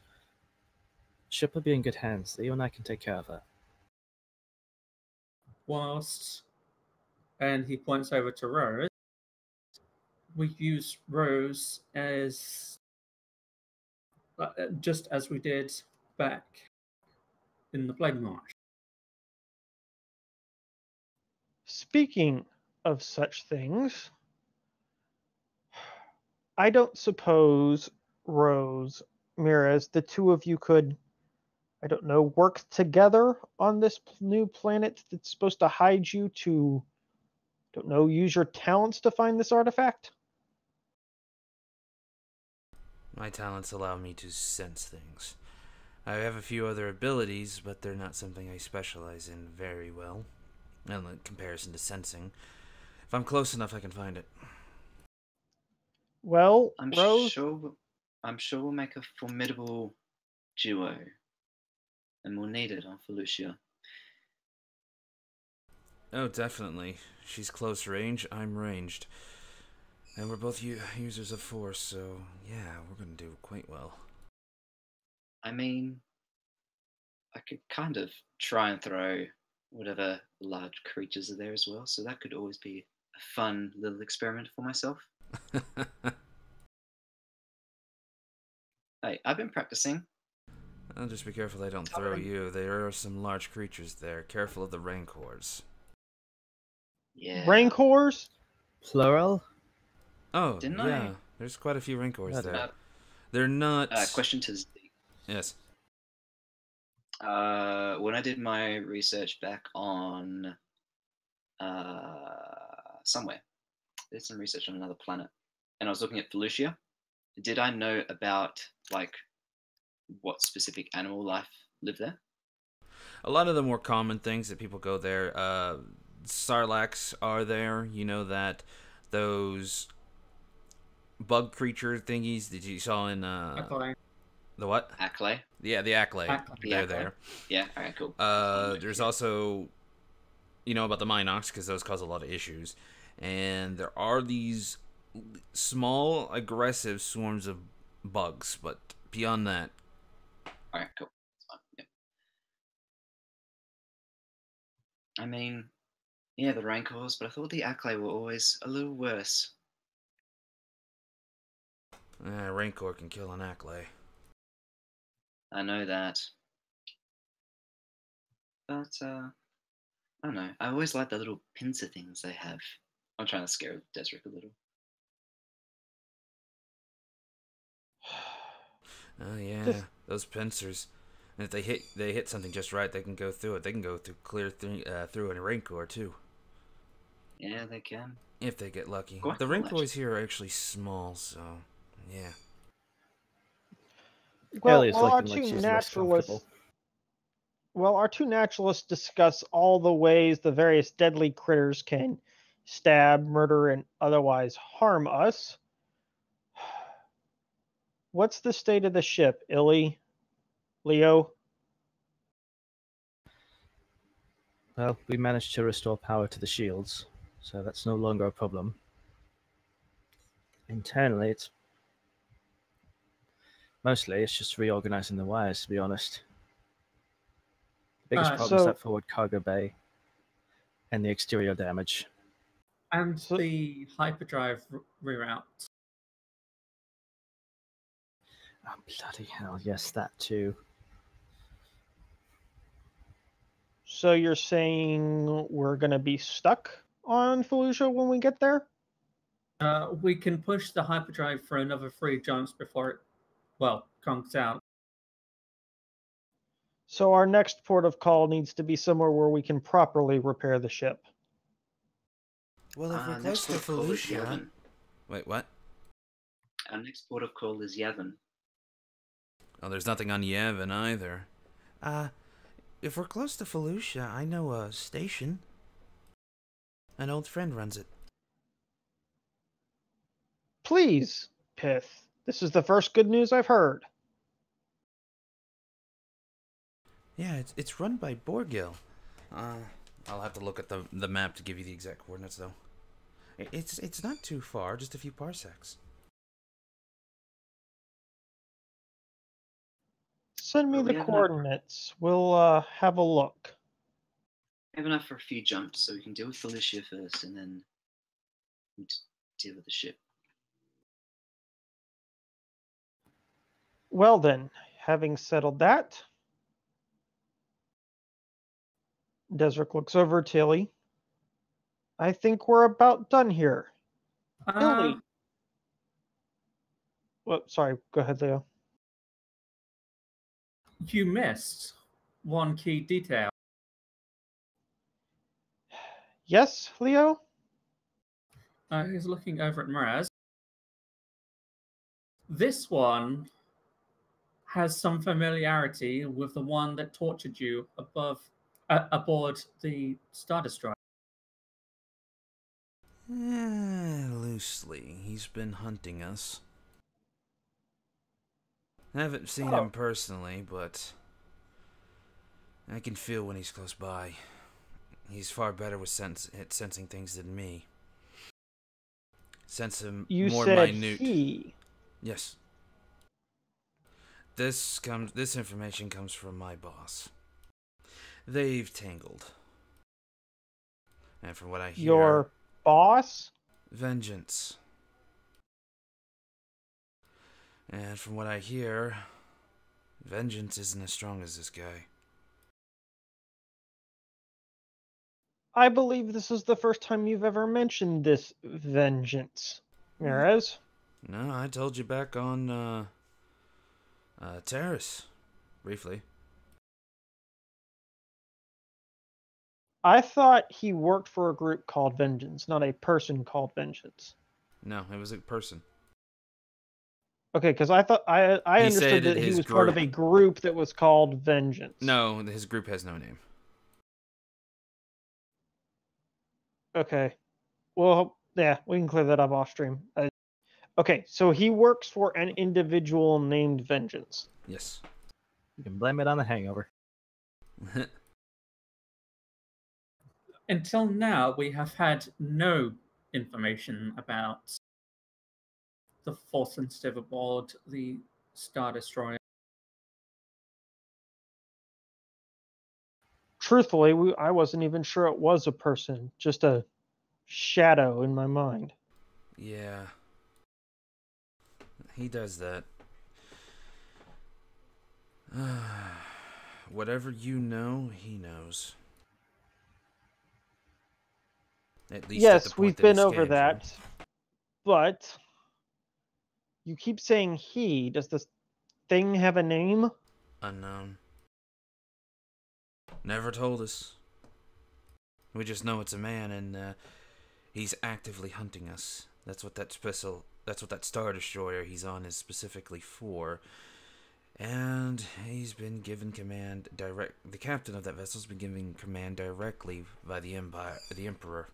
Ship will be in good hands. Leo and I can take care of her. Whilst, and he points over to Rose, we use Rose as just as we did back in the Plague March. Speaking of such things, I don't suppose, Rose, Mirez, the two of you could, I don't know, work together on this new planet that's supposed to hide you to, don't know, use your talents to find this artifact? My talents allow me to sense things. I have a few other abilities, but they're not something I specialize in very well, in comparison to sensing. If I'm close enough, I can find it. Well, I'm Rose, sure we'll make a formidable duo, and we'll need it on Felucia. Oh, definitely. She's close range, I'm ranged. And we're both users of force, so yeah, we're gonna do quite well. I mean, I could kind of try and throw whatever large creatures are there as well, so that could always be a fun little experiment for myself. Hey, I've been practicing. I'll just be careful they don't throw you. There are some large creatures there. Careful of the rancors. Yeah. Rancors? Plural? Oh, Didn't yeah. I? There's quite a few rancors there. Uh, They're not... question to Zeke. Yes. When I did my research back on somewhere, I did some research on another planet, and I was looking at Felucia. Did I know about like what specific animal life lived there? A lot of the more common things that people go there, Sarlaccs are there. You know that those bug creature thingies that you saw in Accolade. the what? Acklay. Yeah, the Acklay. Acklay. The They're Acklay. there. Yeah. All right. Cool. There's also, you know about the Minox because those cause a lot of issues, and there are these small aggressive swarms of bugs, but beyond that, All right. Cool. That's fine. Yeah. I mean, yeah, the rancors, but I thought the Acklay were always a little worse. Rancor can kill an Acklay. I know that. But, I don't know. I always like the little pincer things they have. I'm trying to scare Desric a little. Oh yeah, those pincers. And if they hit something just right, they can go through it. They can go through through a rancor too. Yeah, they can. If they get lucky. Quite The cool, rancors here are actually small, so yeah. Well, Elliot's looking like she's less comfortable. Our two naturalists discuss all the ways the various deadly critters can stab, murder, and otherwise harm us. What's the state of the ship, Illy? Leo? Well, we managed to restore power to the shields, so that's no longer a problem. Internally, it's just reorganizing the wires, to be honest. The biggest problem is that forward cargo bay and the exterior damage. And the hyperdrive reroute. Oh, bloody hell, yes, that too. So you're saying we're going to be stuck on Felicia when we get there? We can push the hyperdrive for another 3 jumps before it, well, conks out. So our next port of call needs to be somewhere where we can properly repair the ship. Well, if we're Next close to port of call is Felicia... Yavin. Wait, what? Our next port of call is Yavin. Oh, there's nothing on Yavin either. If we're close to Felicia, I know a station. An old friend runs it. Please, Pith. This is the first good news I've heard. Yeah, it's run by Borgil. I'll have to look at the map to give you the exact coordinates, though. It's not too far, just a few parsecs. Send me Well, we the have coordinates. We'll have a look. We have enough for a few jumps, so we can deal with Felicia first, and then deal with the ship. Well then, having settled that, Desric looks over at Tilly. I think we're about done here. Tilly. Well, sorry, go ahead, Leo. You missed one key detail. Yes, Leo? He's looking over at Miraz. This one has some familiarity with the one that tortured you aboard the Star Destroyer. Loosely. He's been hunting us. I haven't seen him personally, but I can feel when he's close by. He's far better with sensing things than me. Sense him more minute. He. Yes. This information comes from my boss. They've tangled. And from what I hear... Your boss? Vengeance. And from what I hear, Vengeance isn't as strong as this guy. I believe this is the first time you've ever mentioned this Vengeance. Miraz? No, I told you back on, Terrace. Briefly. I thought he worked for a group called Vengeance, not a person called Vengeance. No, it was a person. Okay, because I thought I understood that he was part of a group that was called Vengeance. No, his group has no name. Okay. Well, yeah, we can clear that up off stream. Okay, so he works for an individual named Vengeance. Yes. You can blame it on the hangover. Until now, we have had no information about the force sensitive aboard the Star Destroyer. Truthfully, I wasn't even sure it was a person, just a shadow in my mind. Yeah. He does that. Whatever you know, he knows. At least yes, we've been over that. But you keep saying he. Does this thing have a name? Unknown. Never told us. We just know it's a man, and he's actively hunting us. That's what that Star Destroyer he's on is specifically for. And he's been given command the captain of that vessel's been given command directly by the Emperor.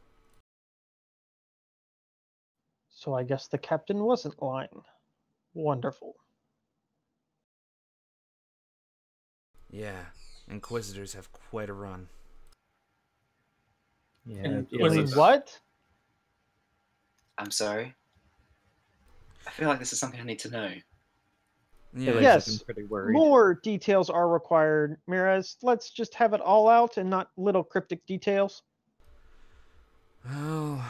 So I guess the captain wasn't lying. Wonderful. Yeah, Inquisitors have quite a run. Yeah. What? I'm sorry. I feel like this is something I need to know. Yeah. Yes, pretty worried. more details are required, Miraz. Let's just have it all out and not little cryptic details. Well,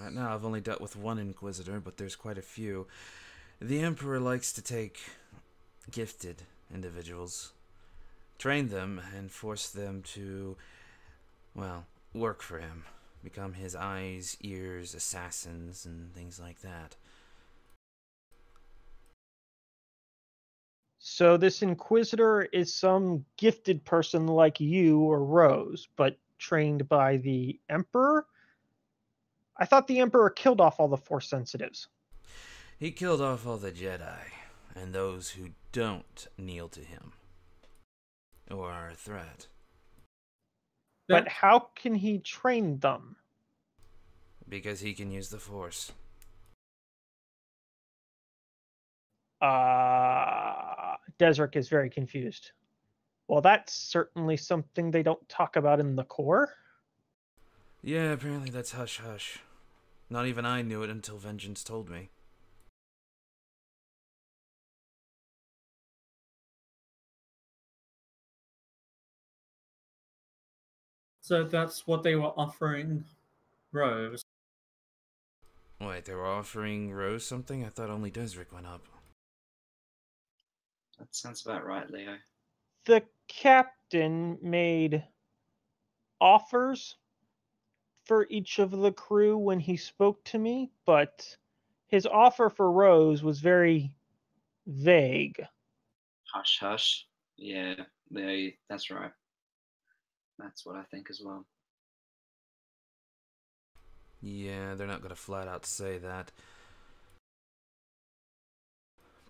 right now I've only dealt with one Inquisitor, but there's quite a few. The Emperor likes to take gifted individuals, train them, and force them to, well, work for him. become his eyes, ears, assassins, and things like that. So this Inquisitor is some gifted person like you or Rose, but trained by the Emperor? I thought the Emperor killed off all the Force sensitives. He killed off all the Jedi, and those who don't kneel to him, or are a threat. But how can he train them? Because he can use the Force. Desric is very confused. Well, that's certainly something they don't talk about in the core. Yeah, apparently that's hush-hush. Not even I knew it until Vengeance told me. So that's what they were offering Rose. Wait, they were offering Rose something? I thought only Desric went up. That sounds about right, Leo. The captain made offers for each of the crew when he spoke to me, but his offer for Rose was very vague. Hush, hush. Yeah, Leo, that's right. That's what I think as well. Yeah, they're not gonna flat out say that.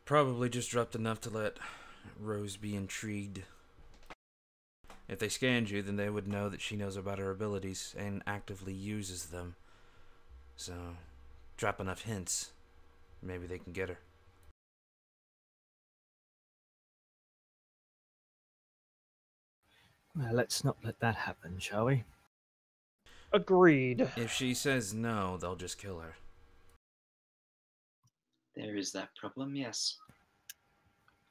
Probably just dropped enough to let Rose be intrigued. If they scanned you, then they would know that she knows about her abilities and actively uses them. So, drop enough hints. Maybe they can get her. Well, let's not let that happen, shall we? Agreed. If she says no, they'll just kill her. There is that problem, yes.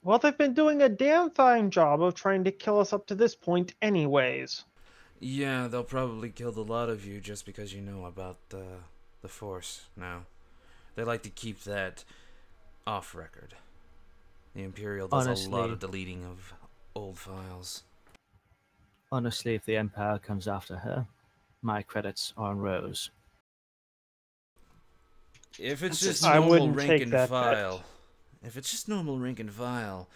Well, they've been doing a damn fine job of trying to kill us up to this point anyways. Yeah, they'll probably kill the lot of you just because you know about the Force now. They like to keep that off record. The Imperial does a lot Honestly- of deleting of old files. Honestly, if the Empire comes after her, my credits are on Rose. If it's That's just just- I normal wouldn't rank take and that file, bet. if it's just normal rank and file,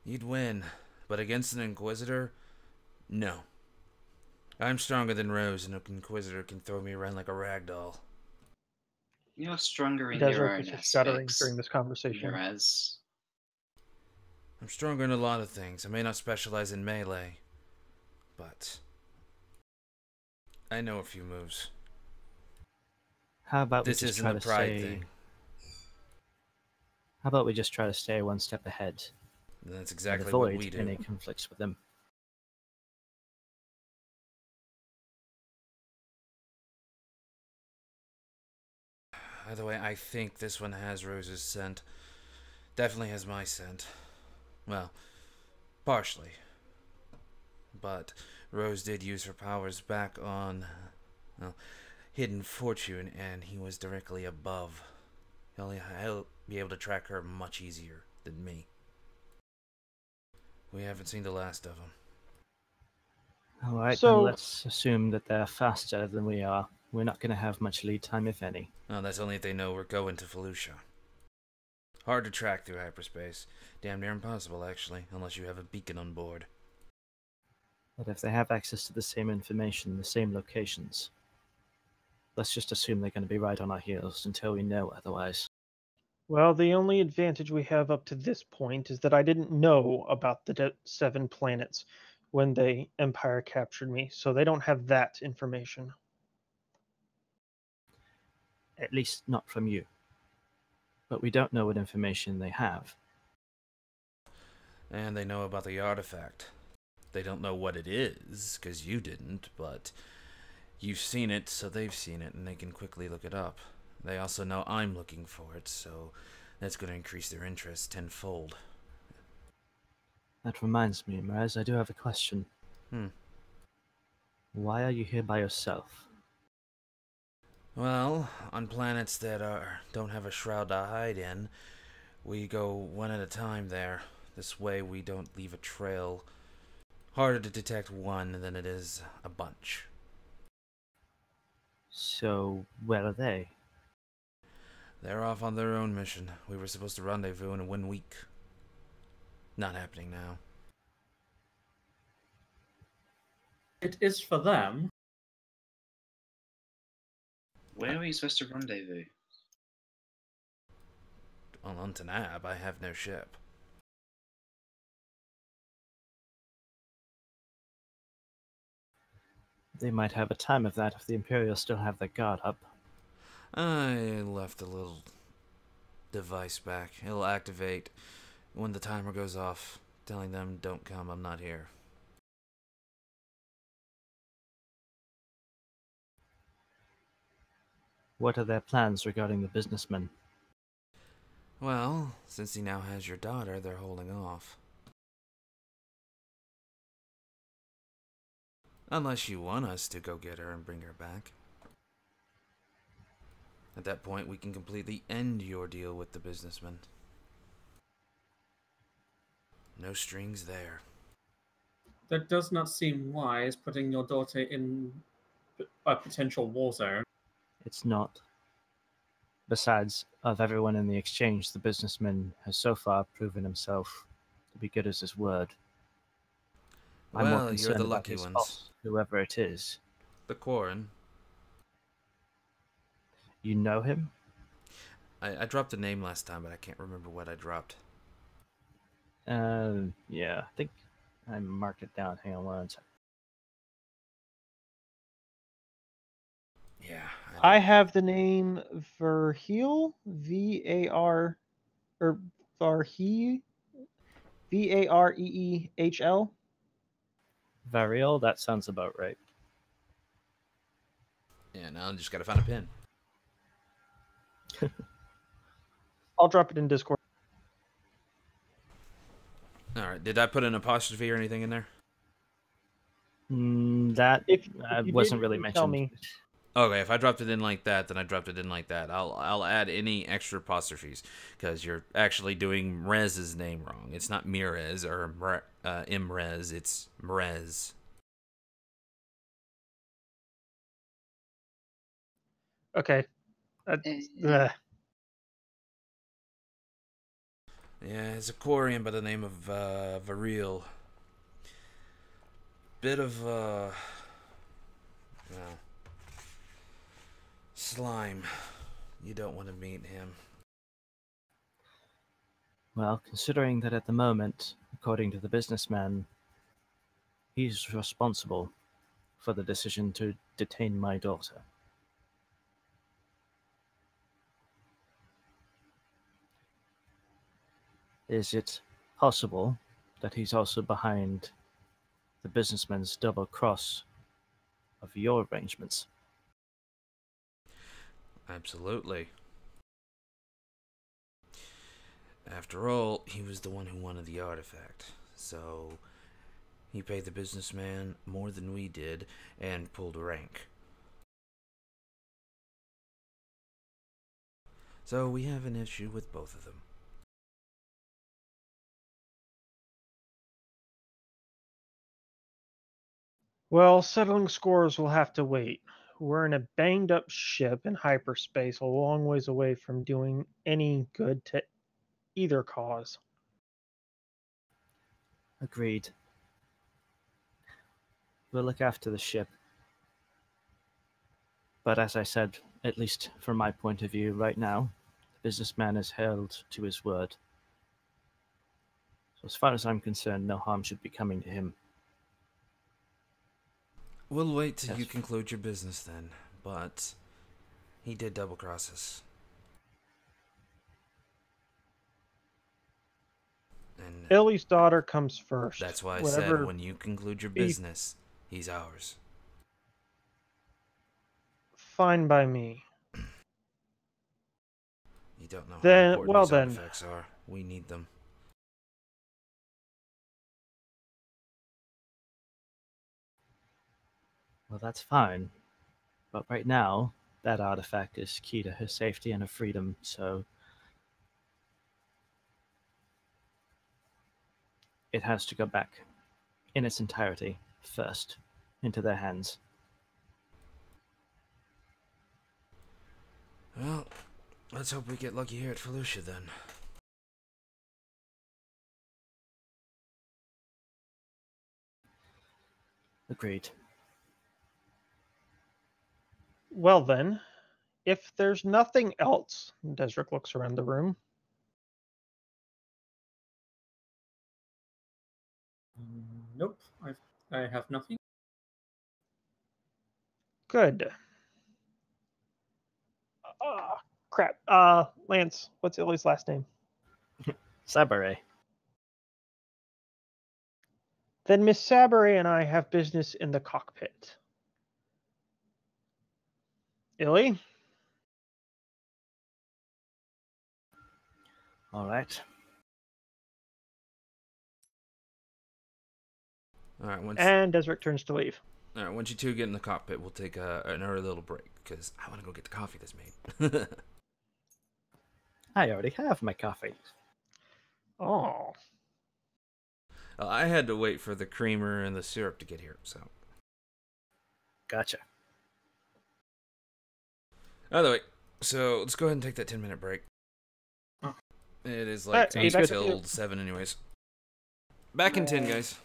you'd win. But against an Inquisitor, no. I'm stronger than Rose, and an Inquisitor can throw me around like a rag doll. You're stronger in your Desric own is just shuddering aspects. during this conversation. Whereas, I'm stronger in a lot of things. I may not specialize in melee, but I know a few moves. How about This we just isn't try a to pride stay... thing. How about we just try to stay one step ahead That's and exactly what avoid we do. any conflicts with them? By the way, I think this one has Rose's scent. Definitely has my scent. Well, partially. But Rose did use her powers back on, well, Hidden Fortune, and he was directly above. He'll be able to track her much easier than me. We haven't seen the last of him. Alright, So- then let's assume that they're faster than we are. We're not going to have much lead time, if any. No, that's only if they know we're going to Felucia. Hard to track through hyperspace. Damn near impossible, actually, unless you have a beacon on board. But if they have access to the same information, the same locations, let's just assume they're going to be right on our heels until we know otherwise. Well, the only advantage we have up to this point is that I didn't know about the 7 planets when the Empire captured me, so they don't have that information. At least not from you. But we don't know what information they have. And they know about the artifact. They don't know what it is, because you didn't, but you've seen it, so they've seen it, and they can quickly look it up. They also know I'm looking for it, so that's going to increase their interest tenfold. That reminds me, Miraz, I do have a question. Why are you here by yourself? Well, on planets that don't have a shroud to hide in, we go one at a time there. This way we don't leave a trail. Harder to detect one than it is a bunch. So, where are they? They're off on their own mission. We were supposed to rendezvous in 1 week. Not happening now. It is for them. Where are we supposed to rendezvous? Well, on Tanab, I have no ship. They might have a time of that if the Imperials still have their guard up. I left a little device back. It'll activate when the timer goes off, telling them, don't come, I'm not here. What are their plans regarding the businessman? Well, since he now has your daughter, they're holding off. Unless you want us to go get her and bring her back. At that point, we can completely end your deal with the businessman. No strings there. That does not seem wise, putting your daughter in a potential war zone. It's not. Besides, of everyone in the exchange, the businessman has so far proven himself to be good as his word. I'm more Well, you're concerned the about lucky his ones. boss, whoever it is. The Quarren. You know him? I dropped a name last time, but I can't remember what I dropped. Yeah, I think I marked it down. Hang on one second. Yeah. I have the name Verheal, V-A-R, or Varhe, Vareehl. Variel, that sounds about right. Yeah, now I just gotta find a pin. I'll drop it in Discord. Alright, did I put an apostrophe or anything in there? That If you wasn't did, really you tell mentioned. me. Okay, if I dropped it in like that, then I dropped it in like that. I'll add any extra apostrophes because you're actually doing Mrez's name wrong. It's not Mirez or Imrez. It's Mrez. Okay. Eh. Yeah, it's a Quarian by the name of Varil. Bit of well, slime. You don't want to meet him. Well, considering that at the moment, according to the businessman, he's responsible for the decision to detain my daughter. Is it possible that he's also behind the businessman's double cross of your arrangements? Absolutely. After all, he was the one who wanted the artifact, so he paid the businessman more than we did and pulled rank. So we have an issue with both of them. Well, settling scores will have to wait. We're in a banged up ship in hyperspace, a long ways away from doing any good to either cause. Agreed. We'll look after the ship. But as I said, at least from my point of view right now, the businessman is held to his word. So as far as I'm concerned, no harm should be coming to him. We'll wait till Yes. you conclude your business then, but he did double cross us. And Ellie's daughter comes first. that's why I Whatever said when you conclude your be- business, he's ours. Fine by me. You don't know Then- how important well these then. artifacts are. We need them. Well, that's fine. But right now, that artifact is key to her safety and her freedom, so it has to go back in its entirety first into their hands. Well, let's hope we get lucky here at Felucia then. Agreed. Well then, if there's nothing else, Desric looks around the room. Nope, I have nothing. Good. Crap. Lance, what's Illy's last name? Sabare. Then Miss Sabare and I have business in the cockpit. Illy? All right. All right, And Desric turns to leave. once you two get in the cockpit, we'll take an early little break because I want to go get the coffee that's made. I already have my coffee. Oh. I had to wait for the creamer and the syrup to get here, so. Gotcha. Either way, so let's go ahead and take that 10-minute break. Oh. It is like Hey, 8 back till to 7 anyways. Back in 10, guys.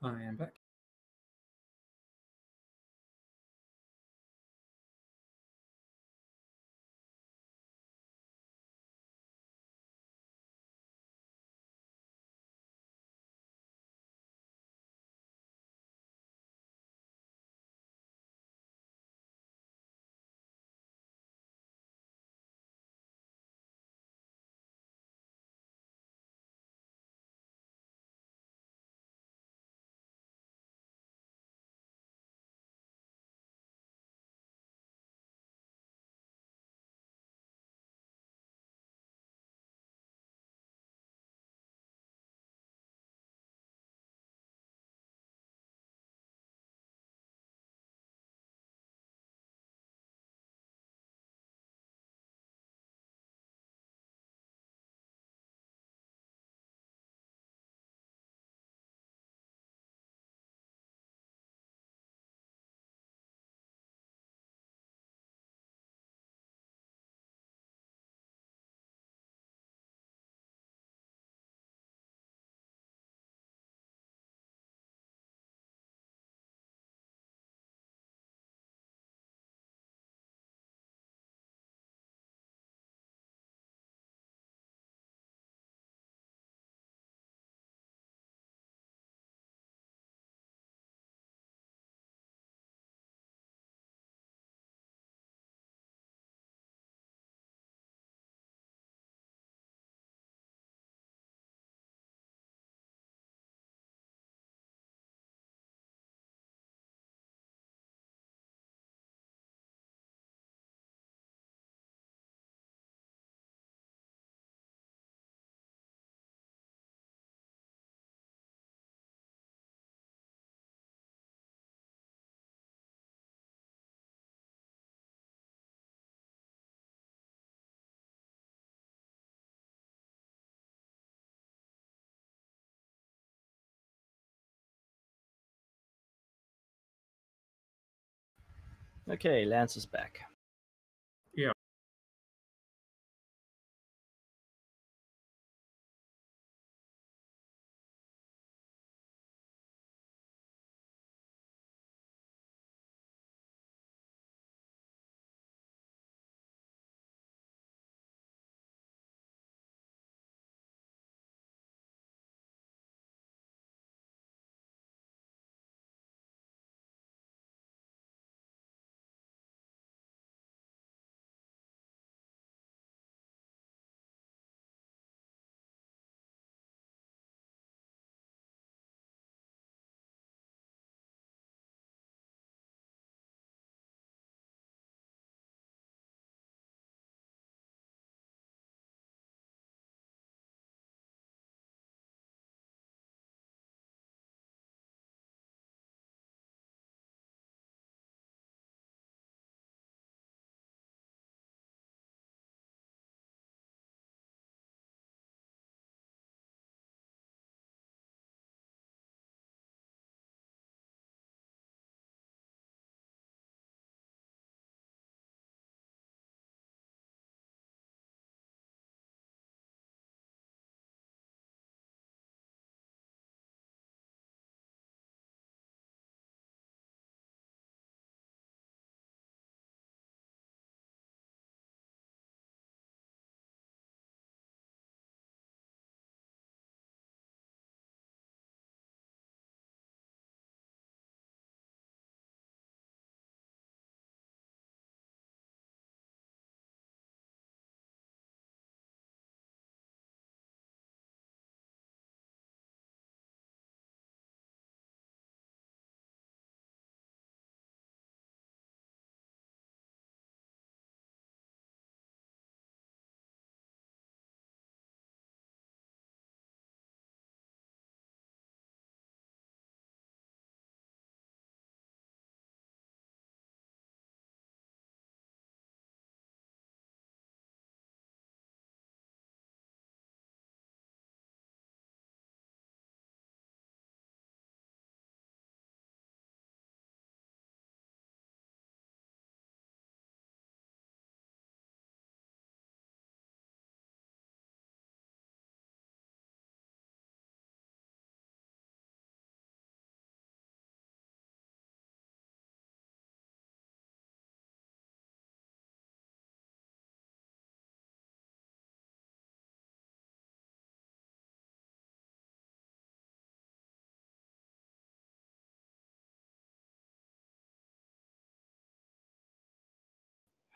I am back. Okay, Lance is back. Yeah.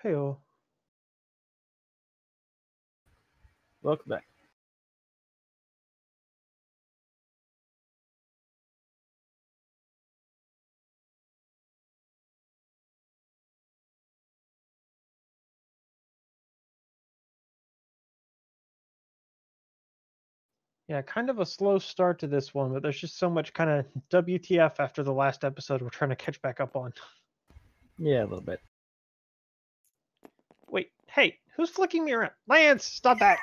Hey-oh. Welcome back. Yeah, kind of a slow start to this one, but there's just so much kind of WTF after the last episode we're trying to catch back up on. Yeah, a little bit. Wait, hey, who's flicking me around? Lance, stop that!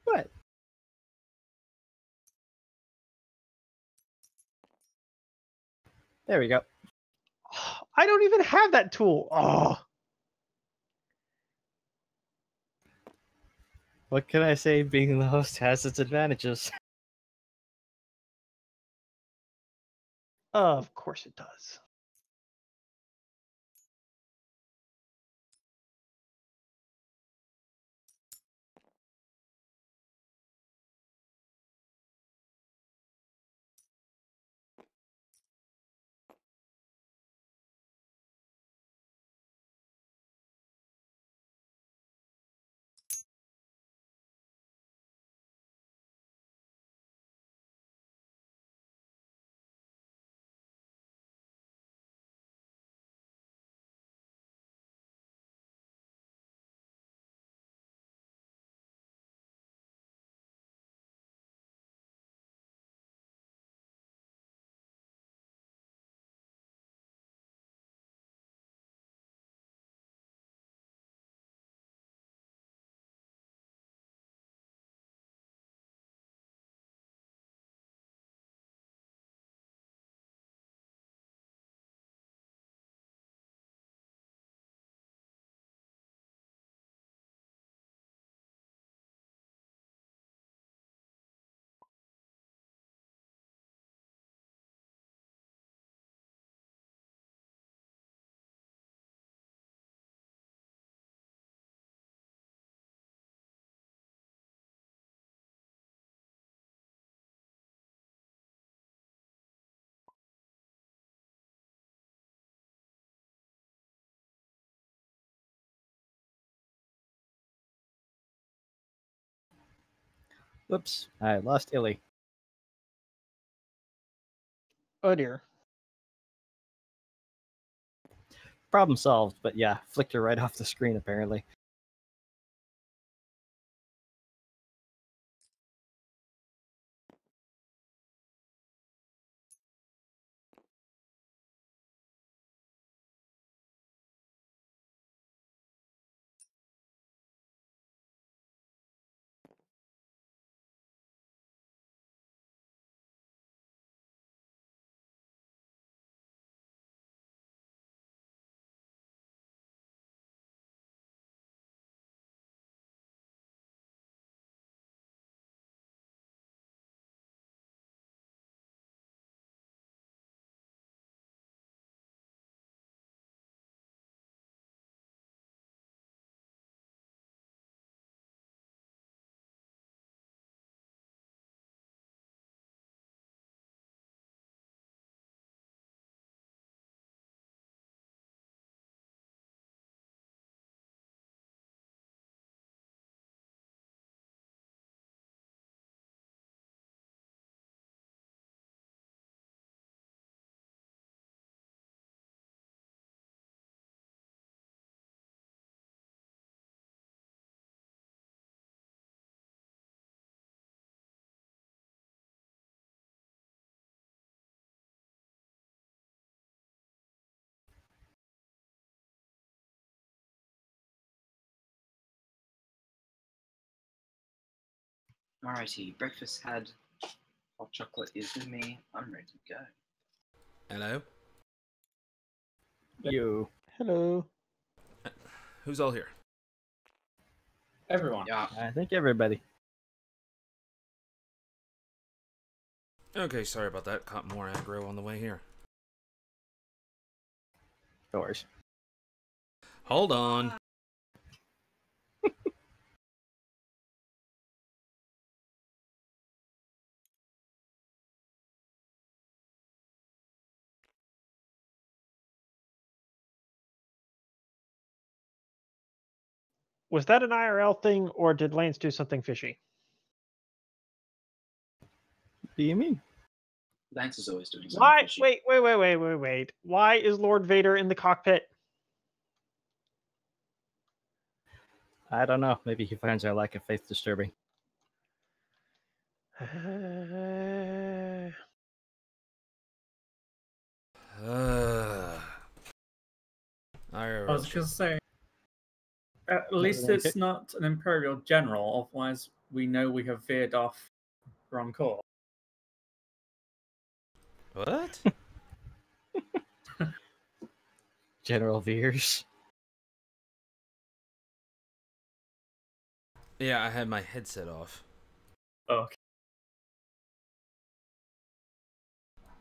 What? There we go. I don't even have that tool. Oh, What can I say? Being the host has its advantages. of course it does. Whoops, I lost Illy. Oh dear. Problem solved, but yeah, flicked her right off the screen apparently. Alrighty, breakfast had, hot chocolate is with me. I'm ready to go. Hello? You. Hello. Who's all here? Everyone. Yeah, I think everybody. Okay, sorry about that. Caught more aggro on the way here. Doors. Hold on. Was that an IRL thing, or did Lance do something fishy? What do you mean? Lance is always doing something Why? fishy. Wait. Why is Lord Vader in the cockpit? I don't know. Maybe he finds our lack of faith disturbing. I was gonna say, at least Okay. it's not an Imperial general, otherwise we know we have veered off wrong course. What? General Veers. Yeah, I had my headset off. Okay.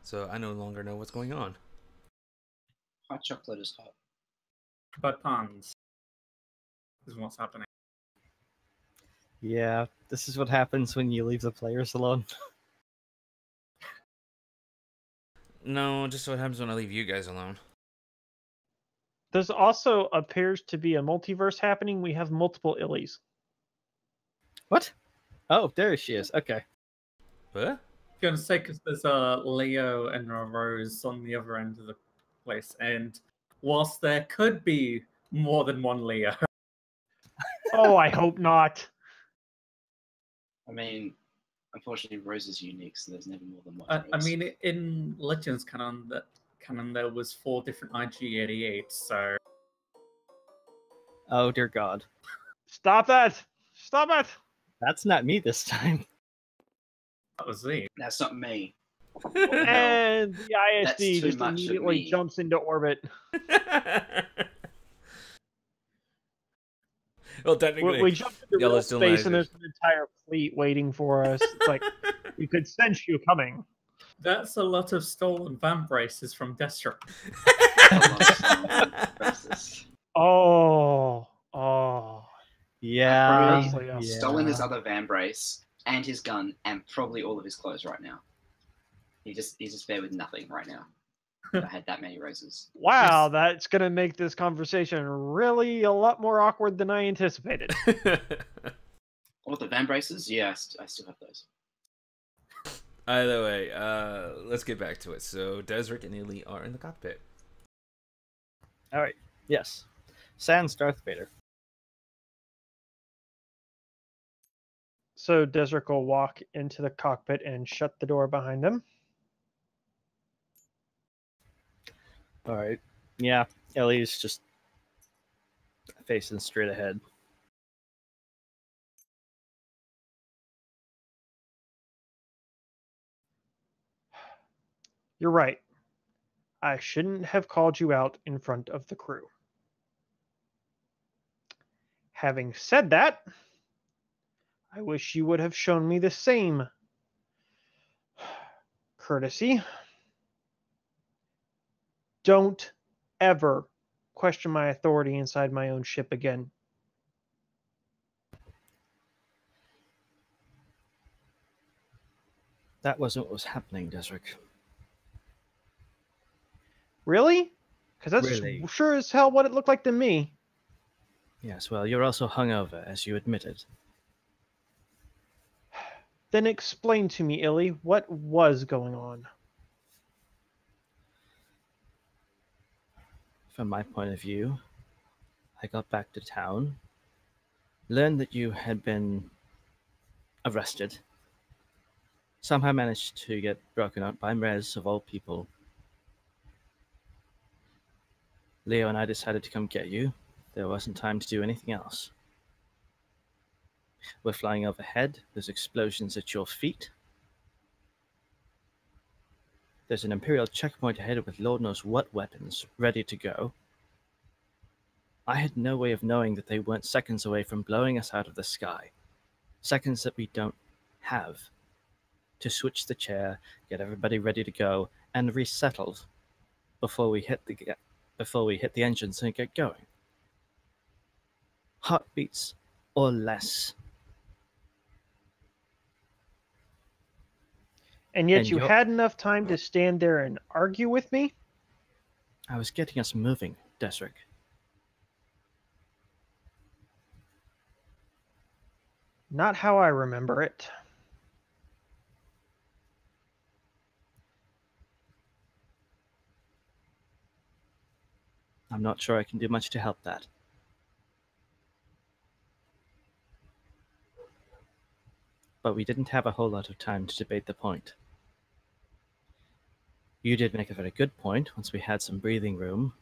So I no longer know what's going on. Hot chocolate is hot. But puns is what's happening. Yeah, this is what happens when you leave the players alone. No, just what happens when I leave you guys alone. There's also appears to be a multiverse happening. We have multiple Illies. What? Oh, there she is. Okay. What? Gonna say because there's a Leo and a Rose on the other end of the place, and whilst there could be more than one Leo, Oh, I hope not. I mean, unfortunately, Rose is unique, so there's never more than one. I Rose. mean, in Legends canon, there was 4 different IG-88, so Oh dear God. Stop that! Stop it! That's not me this time. that was Z. That's not me. And the That's ISD too just much of immediately me. jumps into orbit. Well, technically, We jumped into y'all real are still space, and nice. there's an entire fleet waiting for us. It's like we could sense you coming. That's a lot of stolen van braces from Destro. Oh. Yeah. Probably yeah. stolen his other van brace and his gun and probably all of his clothes right now. He's just there with nothing right now. I had that many roses. Wow, Yes. that's gonna make this conversation really a lot more awkward than I anticipated. What, the van braces? Yeah, I still have those. Either way, let's get back to it. So Desric and Illy are in the cockpit. All right. Yes. Sans Darth Vader. So Desric will walk into the cockpit and shut the door behind them. All right. Yeah. Ellie's just facing straight ahead. You're right. I shouldn't have called you out in front of the crew. Having said that, I wish you would have shown me the same courtesy. Don't ever question my authority inside my own ship again. That wasn't what was happening, Desric. Really? Because that's Really? sure as hell what it looked like to me. Yes, well, you're also hungover, as you admitted. Then explain to me, Illy, what was going on. From my point of view, I got back to town, learned that you had been arrested, somehow managed to get broken up by Mrez of all people. Leo and I decided to come get you. There wasn't time to do anything else. We're flying overhead. There's explosions at your feet. There's an Imperial checkpoint ahead with Lord knows what weapons ready to go. I had no way of knowing that they weren't seconds away from blowing us out of the sky. Seconds that we don't have to switch the chair, get everybody ready to go, and resettled before we hit the engines and get going. Heartbeats or less. And yet And you had enough time to stand there and argue with me? I was getting us moving, Desric. Not how I remember it. I'm not sure I can do much to help that. But we didn't have a whole lot of time to debate the point. You did make a very good point once we had some breathing room,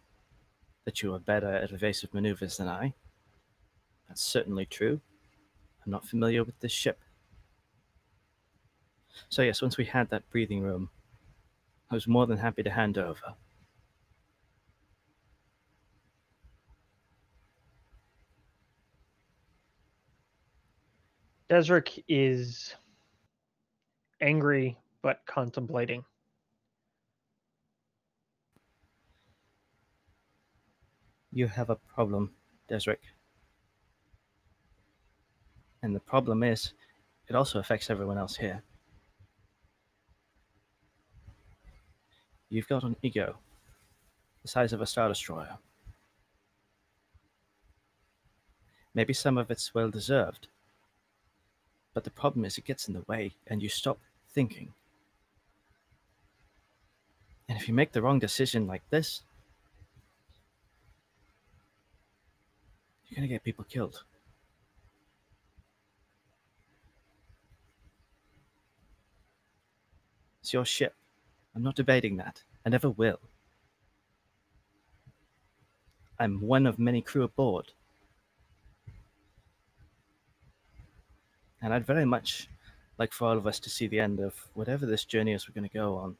that you were better at evasive maneuvers than I. That's certainly true. I'm not familiar with this ship. So yes, once we had that breathing room, I was more than happy to hand over. Desric is angry but contemplating. You have a problem, Desric. And the problem is, it also affects everyone else here. You've got an ego the size of a Star Destroyer. Maybe some of it's well deserved. But the problem is it gets in the way and you stop thinking. And if you make the wrong decision like this, you're going to get people killed. It's your ship. I'm not debating that. I never will. I'm one of many crew aboard. And I'd very much like for all of us to see the end of whatever this journey is we're going to go on.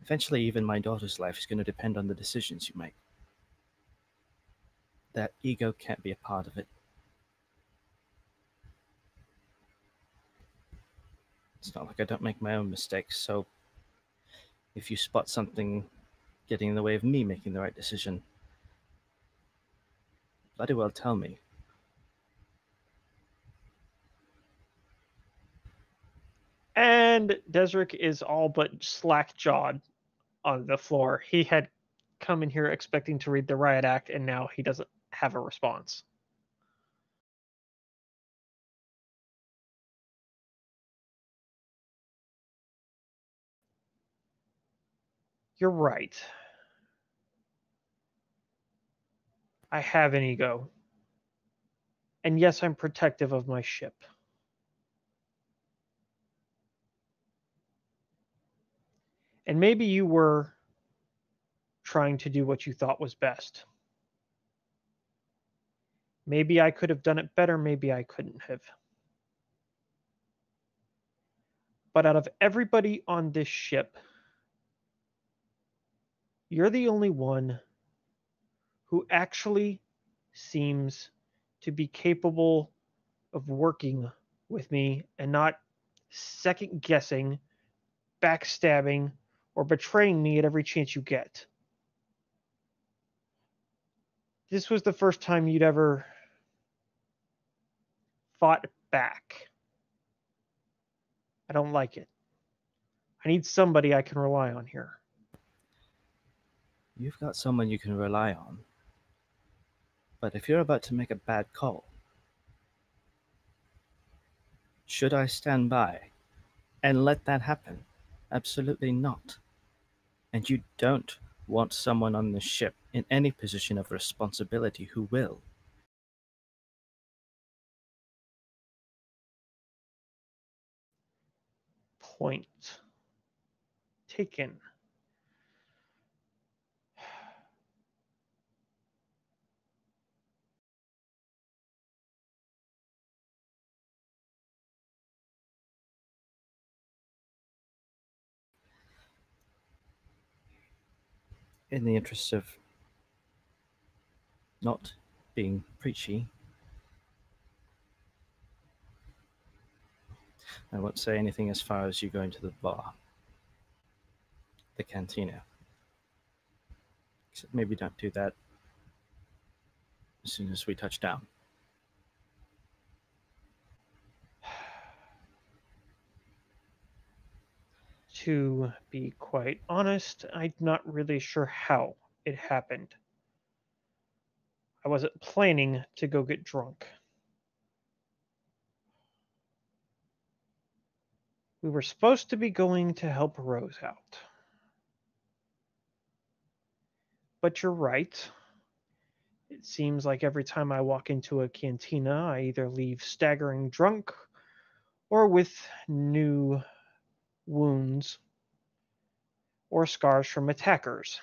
Eventually, even my daughter's life is going to depend on the decisions you make. That ego can't be a part of it. It's not like I don't make my own mistakes, so if you spot something getting in the way of me making the right decision, bloody well tell me. And Desric is all but slack-jawed on the floor. He had come in here expecting to read the riot act, and now he doesn't have a response. You're right. I have an ego. And yes, I'm protective of my ship. And maybe you were trying to do what you thought was best. Maybe I could have done it better, maybe I couldn't have. But out of everybody on this ship, you're the only one who actually seems to be capable of working with me and not second guessing, backstabbing, or betraying me at every chance you get. This was the first time you'd ever fought back. I don't like it. I need somebody I can rely on here. You've got someone you can rely on. But if you're about to make a bad call, should I stand by and let that happen? Absolutely not. And you don't want someone on the ship in any position of responsibility who will. Point taken. In the interest of not being preachy, I won't say anything as far as you going to the bar, the cantina. Except maybe don't do that as soon as we touch down. To be quite honest, I'm not really sure how it happened. I wasn't planning to go get drunk. We were supposed to be going to help Rose out. But you're right. It seems like every time I walk into a cantina, I either leave staggering drunk or with new wounds or scars from attackers.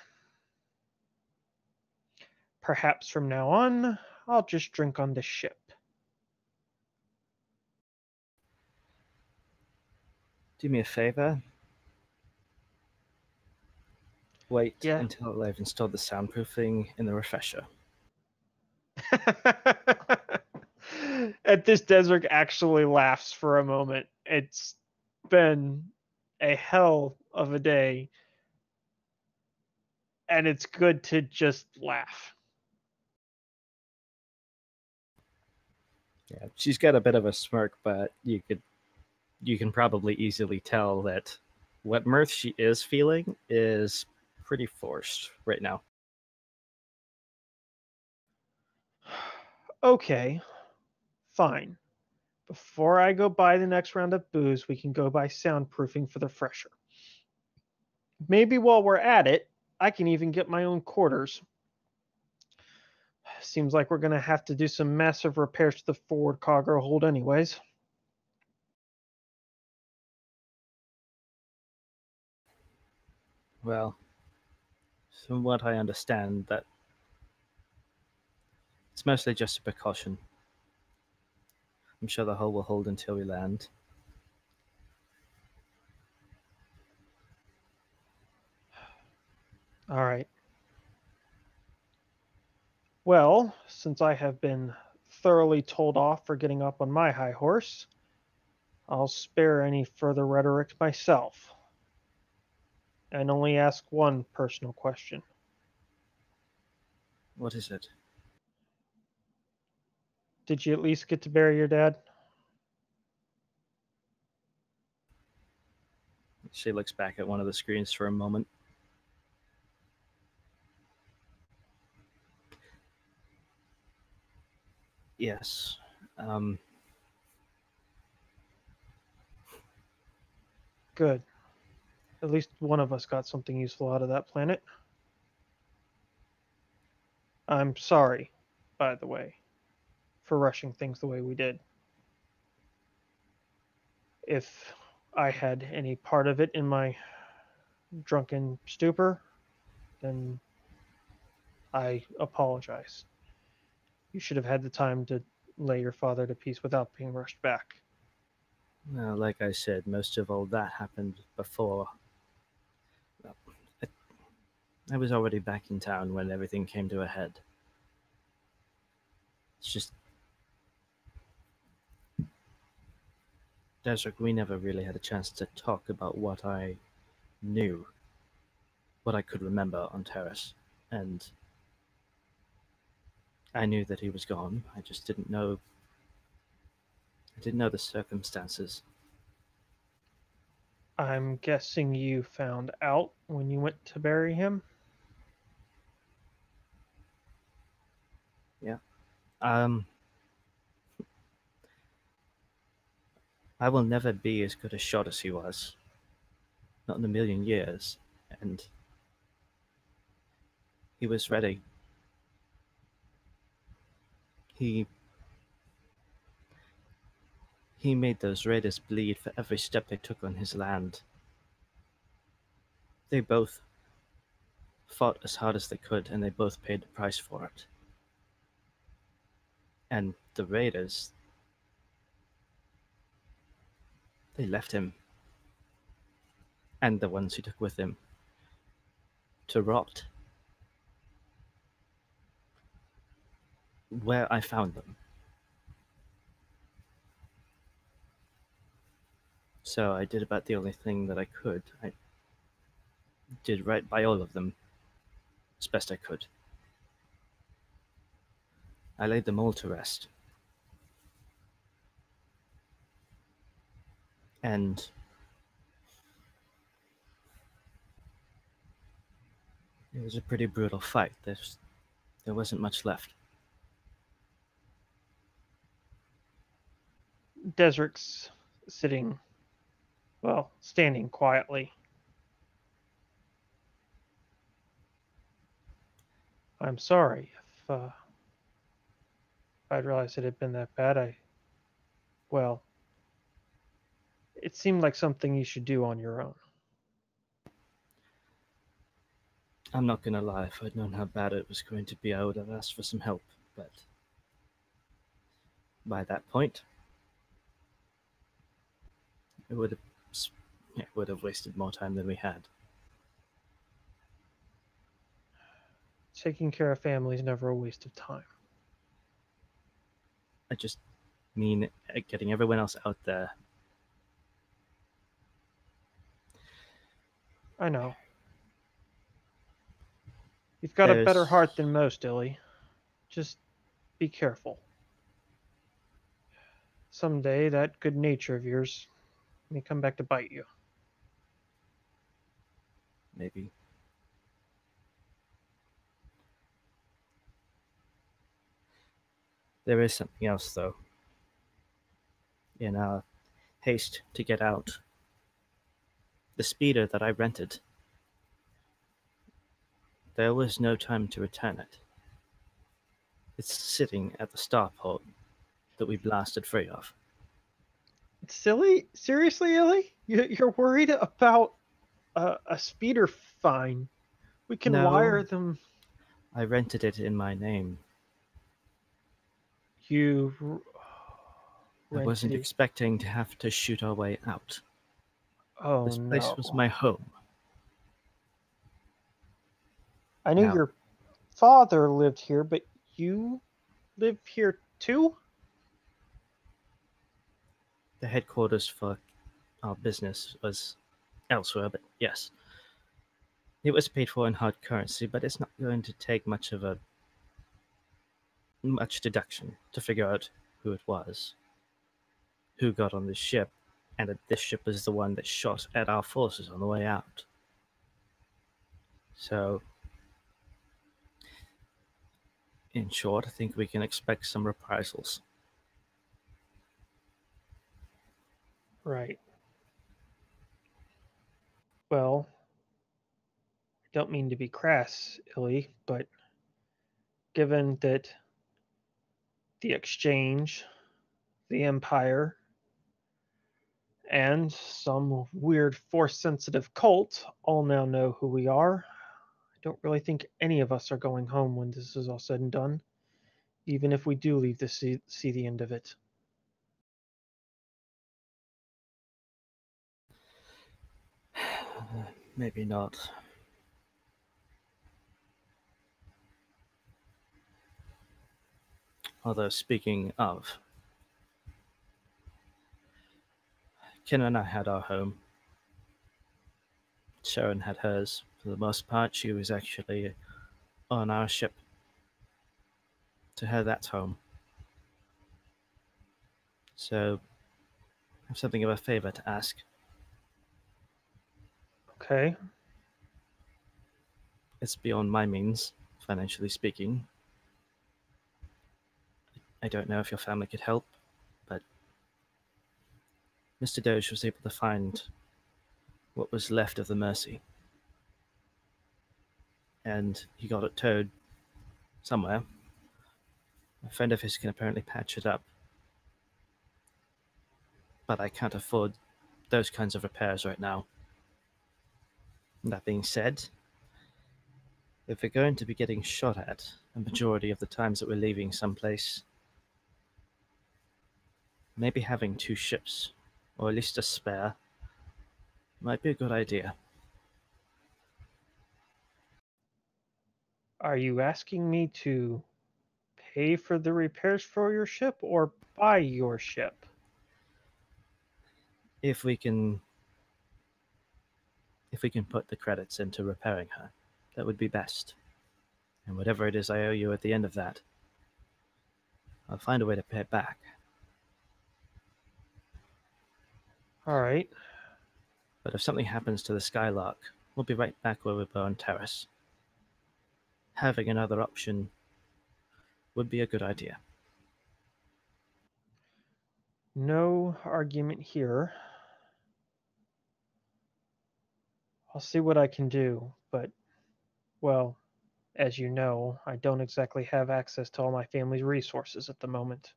Perhaps from now on, I'll just drink on the ship. Do me a favor. Wait Yeah. until I've installed the soundproofing in the refresher. At this, Desert actually laughs for a moment. It's been a hell of a day, and it's good to just laugh. Yeah, she's got a bit of a smirk, but you can probably easily tell that what mirth she is feeling is pretty forced right now. Okay, fine. Before I go buy the next round of booze, we can go buy soundproofing for the fresher. Maybe while we're at it, I can even get my own quarters. Seems like we're going to have to do some massive repairs to the forward cargo hold anyways. Well, from what I understand, that it's mostly just a precaution. I'm sure the hull will hold until we land. All right. Well, since I have been thoroughly told off for getting up on my high horse, I'll spare any further rhetoric myself and only ask one personal question. What is it? Did you at least get to bury your dad? She looks back at one of the screens for a moment. Yes. Good. At least one of us got something useful out of that planet. I'm sorry, by the way, for rushing things the way we did. If I had any part of it in my drunken stupor, then I apologize. You should have had the time to lay your father to peace without being rushed back. Well, like I said, most of all that happened before. Well, I, I was already back in town when everything came to a head. It's just Desert, we never really had a chance to talk about what I knew, what I could remember on Terrace. And I knew that he was gone. I just didn't know. I didn't know the circumstances. I'm guessing you found out when you went to bury him? Yeah. Um, I will never be as good a shot as he was. Not in a million years. And he was ready. He he made those raiders bleed for every step they took on his land. They both fought as hard as they could, and they both paid the price for it. And the raiders, they left him, and the ones he took with him, to rot. Where I found them. So I did about the only thing that I could. I did right by all of them as best I could. I laid them all to rest. And it was a pretty brutal fight. There wasn't much left. Desert's sitting, well, standing quietly. I'm sorry if I'd realized it had been that bad. Well, it seemed like something you should do on your own. I'm not gonna lie, if I'd known how bad it was going to be, I would have asked for some help, but by that point, it would have wasted more time than we had. Taking care of family is never a waste of time. I just mean getting everyone else out there. I know. You've got a better There's heart than most, Illy. Just be careful. Someday that good nature of yours may come back to bite you. maybe. There is something else, though. In our haste to get out, the speeder that I rented, there was no time to return it. It's sitting at the starport that we blasted free of. It's silly? Seriously, Illy? You're worried about a speeder fine? We can wire No, them. I rented it in my name. You I wasn't rented it. expecting to have to shoot our way out. Oh This place no. was my home. I knew Now, your father lived here, but you live here too? the headquarters for our business was elsewhere, but yes. It was paid for in hard currency, but it's not going to take much deduction to figure out who it was, who got on this ship, and that this ship is the one that shot at our forces on the way out. So, in short, I think we can expect some reprisals. Right. Well, I don't mean to be crass, Illy, but given that the Exchange, the Empire, and some weird force-sensitive cult all now know who we are, I don't really think any of us are going home when this is all said and done, even if we do leave to see the end of it. Maybe not. Although, speaking of, Ken and I had our home. Sharon had hers. For the most part, she was actually on our ship. To her, that's home. So, I have something of a favor to ask. Okay. It's beyond my means, financially speaking. I don't know if your family could help, but Mr. Doge was able to find what was left of the Mercy. And he got it towed somewhere. A friend of his can apparently patch it up. But I can't afford those kinds of repairs right now. That being said, if we're going to be getting shot at a majority of the times that we're leaving someplace, maybe having 2 ships, or at least a spare, might be a good idea. Are you asking me to pay for the repairs for your ship or buy your ship? If we can put the credits into repairing her, that would be best. And whatever it is I owe you at the end of that, I'll find a way to pay it back. All right. But if something happens to the Skylark, we'll be right back where we were on Terrace. Having another option would be a good idea. No argument here. I'll see what I can do, but, well, as you know, I don't exactly have access to all my family's resources at the moment.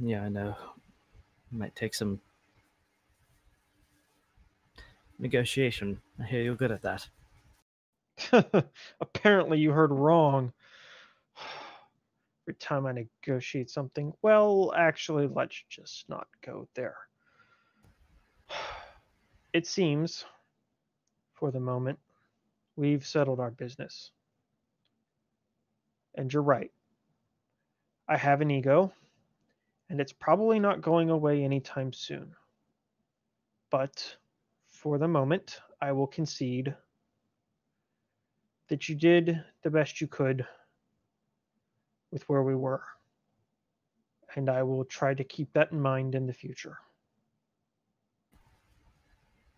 Yeah, I know. Might take some negotiation. I hear you're good at that. Apparently you heard wrong. Every time I negotiate something, well, actually, let's just not go there. It seems, for the moment, we've settled our business. And you're right. I have an ego, and it's probably not going away anytime soon. But for the moment, I will concede that you did the best you could with where we were. And I will try to keep that in mind in the future.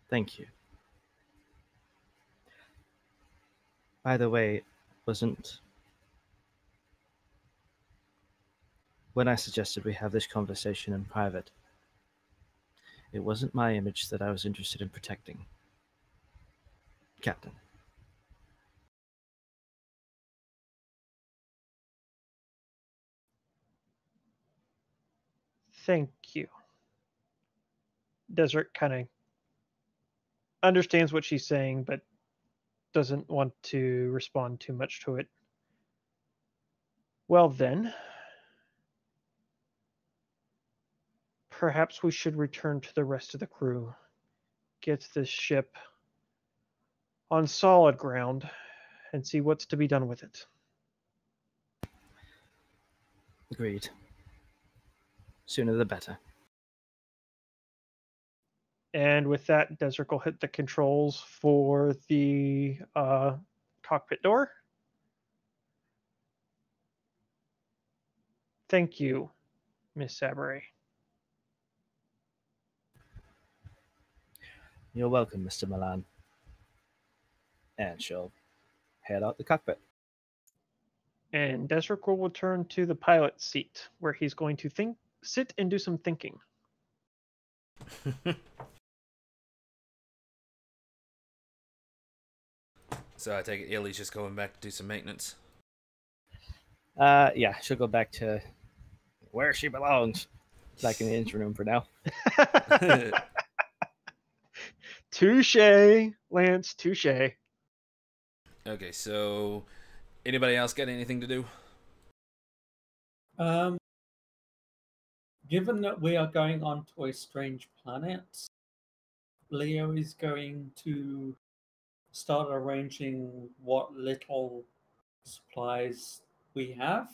Thank you. By the way, wasn't when I suggested we have this conversation in private, it wasn't my image that I was interested in protecting. Captain. Thank you. Desert kind of understands what she's saying, but doesn't want to respond too much to it. Well, then, perhaps we should return to the rest of the crew, get this ship on solid ground, and see what's to be done with it. Agreed. Sooner the better. And with that, Desert will hit the controls for the cockpit door. Thank you, Miss Sabre. You're welcome, Mr. Milan. And she'll head out the cockpit. And Desert will return to the pilot seat, where he's going to sit and do some thinking. So I take it Illy's just going back to do some maintenance. Yeah, she'll go back to where she belongs, back in the engine room for now. Touche, Lance, touche. Okay, so anybody else got anything to do? Given that we are going on to a strange planet, Leo is going to start arranging what little supplies we have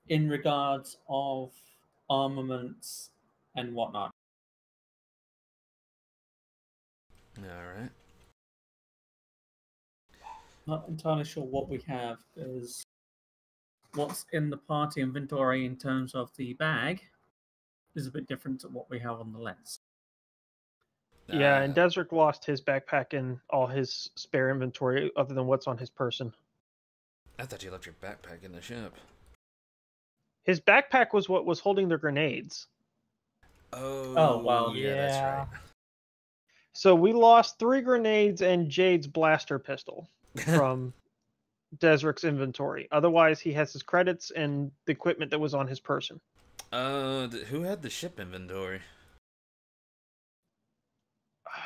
in regards of armaments and whatnot. All right. Not entirely sure what we have, because what's in the party inventory in terms of the bag is a bit different to what we have on the list. Yeah, and Desric lost his backpack and all his spare inventory other than what's on his person. I thought you left your backpack in the ship. His backpack was what was holding the grenades. Oh, well. yeah, that's right. So we lost 3 grenades and Jade's blaster pistol from Desric's inventory. Otherwise, he has his credits and the equipment that was on his person. Who had the ship inventory?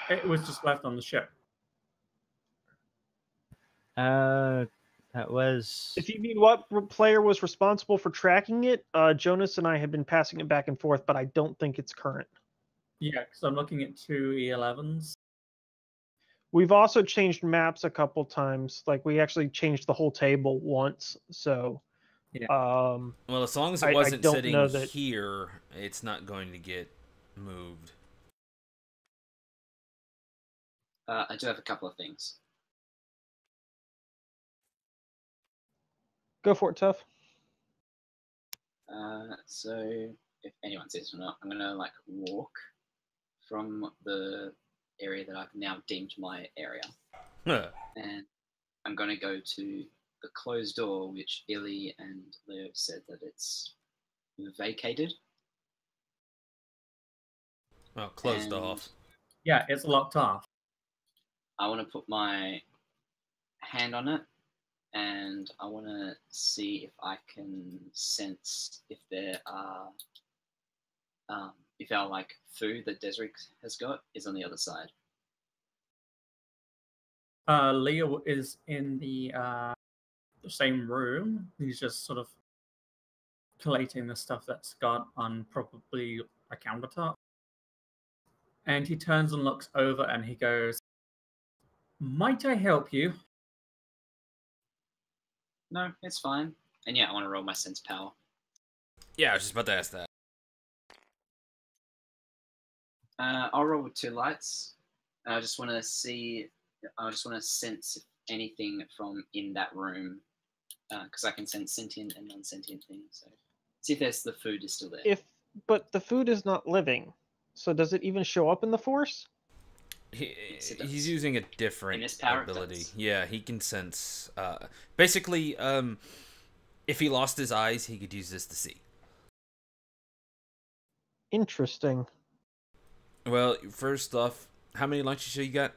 It was just left on the ship. That was. If you mean what player was responsible for tracking it, Jonas and I have been passing it back and forth, but I don't think it's current. Yeah, because I'm looking at 2 E11s. We've also changed maps a couple times. Like we actually changed the whole table once. So, Yeah. Well, as long as it wasn't sitting here, it's not going to get moved. I do have a couple of things. Go for it, Tough. So if anyone says or not, I'm gonna like walk from the area that I've now deemed my area, and I'm gonna go to the closed door, which Illy and Leo said that it's vacated. Well, closed off. Yeah, it's locked off. I want to put my hand on it, and I want to see if I can sense if there are, if our like food that Desric has got is on the other side. Leo is in the same room. He's just sort of collating the stuff that's got on probably a countertop. And he turns and looks over and he goes, "Might I help you?" No, it's fine. And yeah, I want to roll my sense power. Yeah, I was just about to ask that. I'll roll with 2 lights. I just want to see. I just want to sense if anything from in that room, because I can sense sentient and non-sentient things. So see if there's the food is still there. But the food is not living. So does it even show up in the Force? He's using a different ability. Does. Yeah, he can sense. Basically, if he lost his eyes, he could use this to see. Interesting. Well, first off, how many lights you got?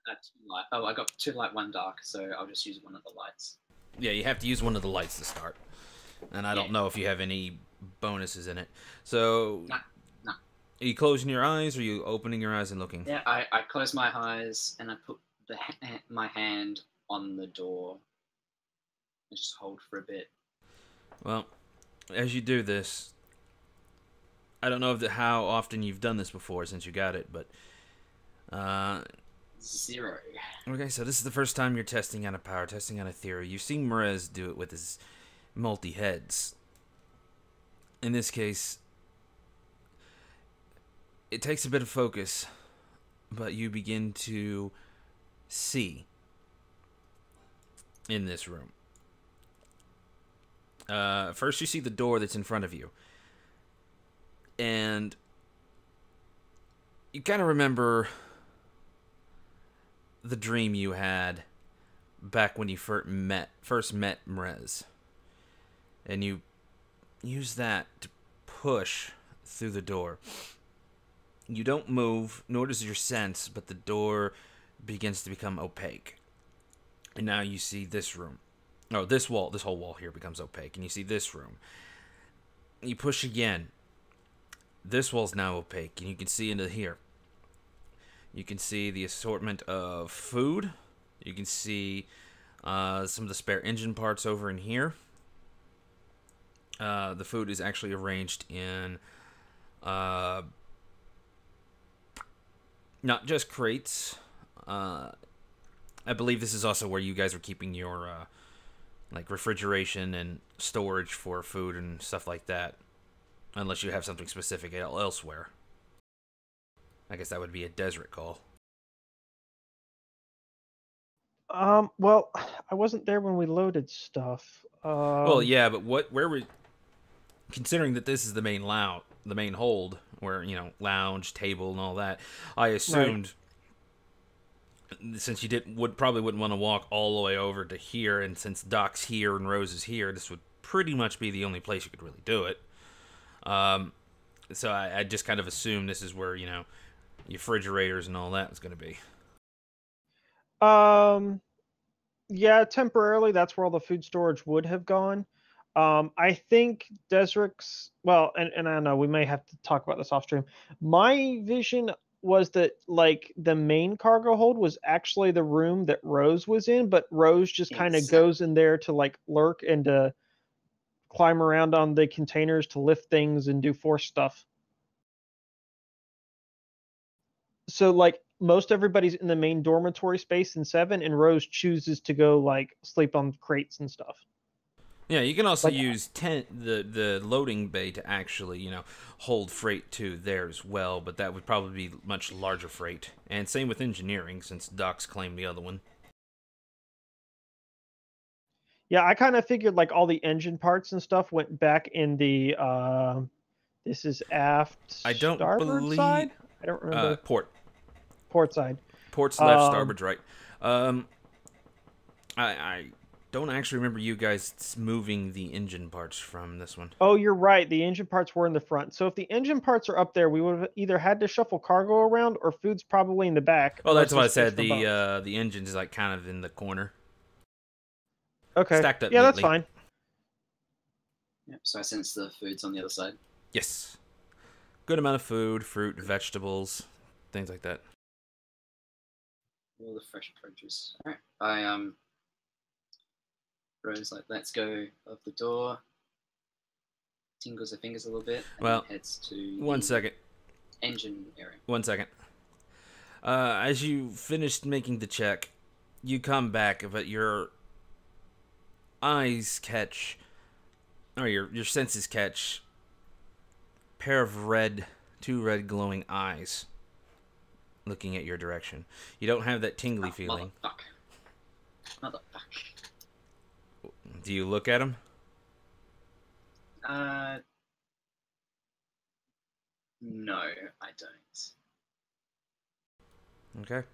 2 light. Oh, I got 2 light, 1 dark, so I'll just use one of the lights. Yeah, you have to use one of the lights to start. And I don't know if you have any bonuses in it. So, No. Are you closing your eyes, or are you opening your eyes and looking? Yeah, I close my eyes and I put my hand on the door and just hold for a bit. Well, as you do this, I don't know how often you've done this before since you got it, but 0. Okay, so this is the first time you're testing out a power, testing out a theory. You've seen Merez do it with his multi-heads. In this case, it takes a bit of focus, but you begin to see in this room. First, you see the door that's in front of you. And you kind of remember the dream you had back when you first met Mrez. And you use that to push through the door. You don't move, nor does your sense, but the door begins to become opaque. And now you see this room. Oh, this wall, this whole wall here becomes opaque. And you see this room. You push again. This wall's now opaque, and you can see into here. You can see the assortment of food. You can see some of the spare engine parts over in here. The food is actually arranged in not just crates. I believe this is also where you guys are keeping your like refrigeration and storage for food and stuff like that. Unless you have something specific elsewhere. I guess that would be a desert call. Well, I wasn't there when we loaded stuff. Well, yeah, but where we, considering that this is the main hold, where, you know, lounge, table, and all that, I assumed, since you probably wouldn't want to walk all the way over to here, and since Doc's here and Rose is here, this would pretty much be the only place you could really do it. So I just kind of assumed this is where, you know, your refrigerators and all that was going to be. Yeah, temporarily that's where all the food storage would have gone. I think Desric's, well, and I don't know, we may have to talk about this off stream. My vision was that, like, the main cargo hold was actually the room that Rose was in, but Rose just kind of goes in there to, like, lurk and to climb around on the containers to lift things and do force stuff. So, like, most everybody's in the main dormitory space in 7, and Rose chooses to go, like, sleep on crates and stuff. Yeah, you can also use the loading bay to actually, you know, hold freight to there as well, but that would probably be much larger freight. And same with engineering, since Doc's claimed the other one. Yeah, I kind of figured, like, all the engine parts and stuff went back in the this is aft starboard side? I don't remember. Port side. Port's left, starboard's right. I don't actually remember you guys moving the engine parts from this one. Oh, you're right. The engine parts were in the front. So if the engine parts are up there, we would have either had to shuffle cargo around, or food's probably in the back. Oh, that's why I said the engine is, like, kind of in the corner. Okay. Stacked up yeah, neatly. That's fine. Yep, so I sense the food's on the other side. Yes. Good amount of food, fruit, vegetables, things like that. All the fresh produce. Alright. Rose, like, let's go of the door. Tingles her fingers a little bit. And heads to one second. Engine area. 1 second. As you finished making the check, you come back, but your eyes catch, or your senses catch, a pair of two red glowing eyes looking at your direction. You don't have that tingly feeling. Motherfuck. Do you look at him? No, I don't. Okay.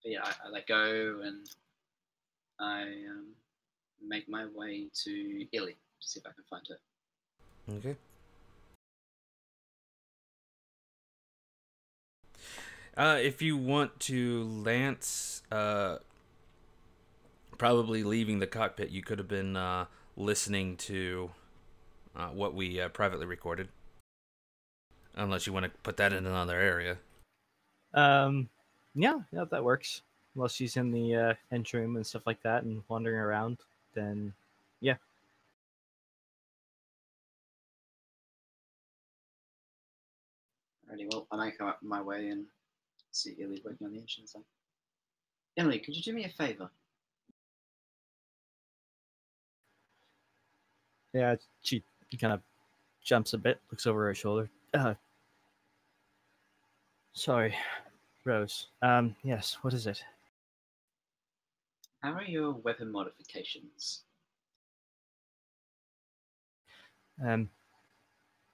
But yeah, I let go and I make my way to Illy to see if I can find her. Okay. If you want to, Lance, probably leaving the cockpit, you could have been listening to what we privately recorded. Unless you want to put that in another area. Yeah, that works. While she's in the entry room and stuff like that and wandering around, then yeah. Alrighty, well, I make my way and see Illy working on the engine. It's like, Emily, could you do me a favor? Yeah, she kind of jumps a bit, looks over her shoulder. Sorry, Rose. Yes, what is it? How are your weapon modifications?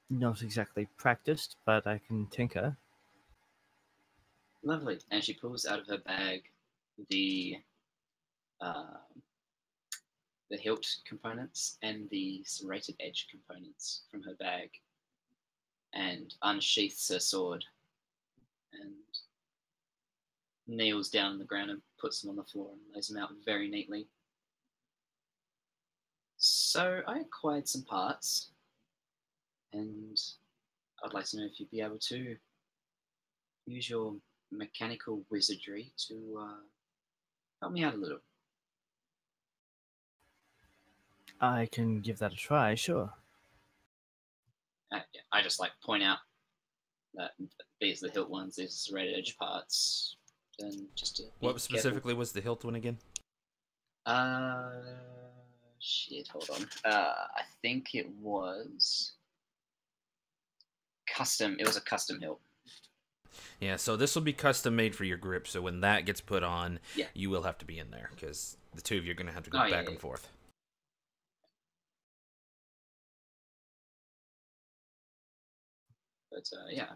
Not exactly practiced, but I can tinker. Lovely. And she pulls out of her bag the hilt components and the serrated edge components from her bag, and unsheaths her sword and kneels down on the ground and puts them on the floor and lays them out very neatly. So I acquired some parts, and I'd like to know if you'd be able to use your mechanical wizardry to help me out a little. I can give that a try, sure. Yeah, I just like point out that these are the hilt ones, these are the red edge parts, and just to be What specifically was the hilt one again? Shit, hold on. I think it was custom. It was a custom hilt. Yeah, so this will be custom made for your grip. So when that gets put on, Yeah. you will have to be in there because the two of you are going to have to go Oh, back yeah. and forth. But yeah,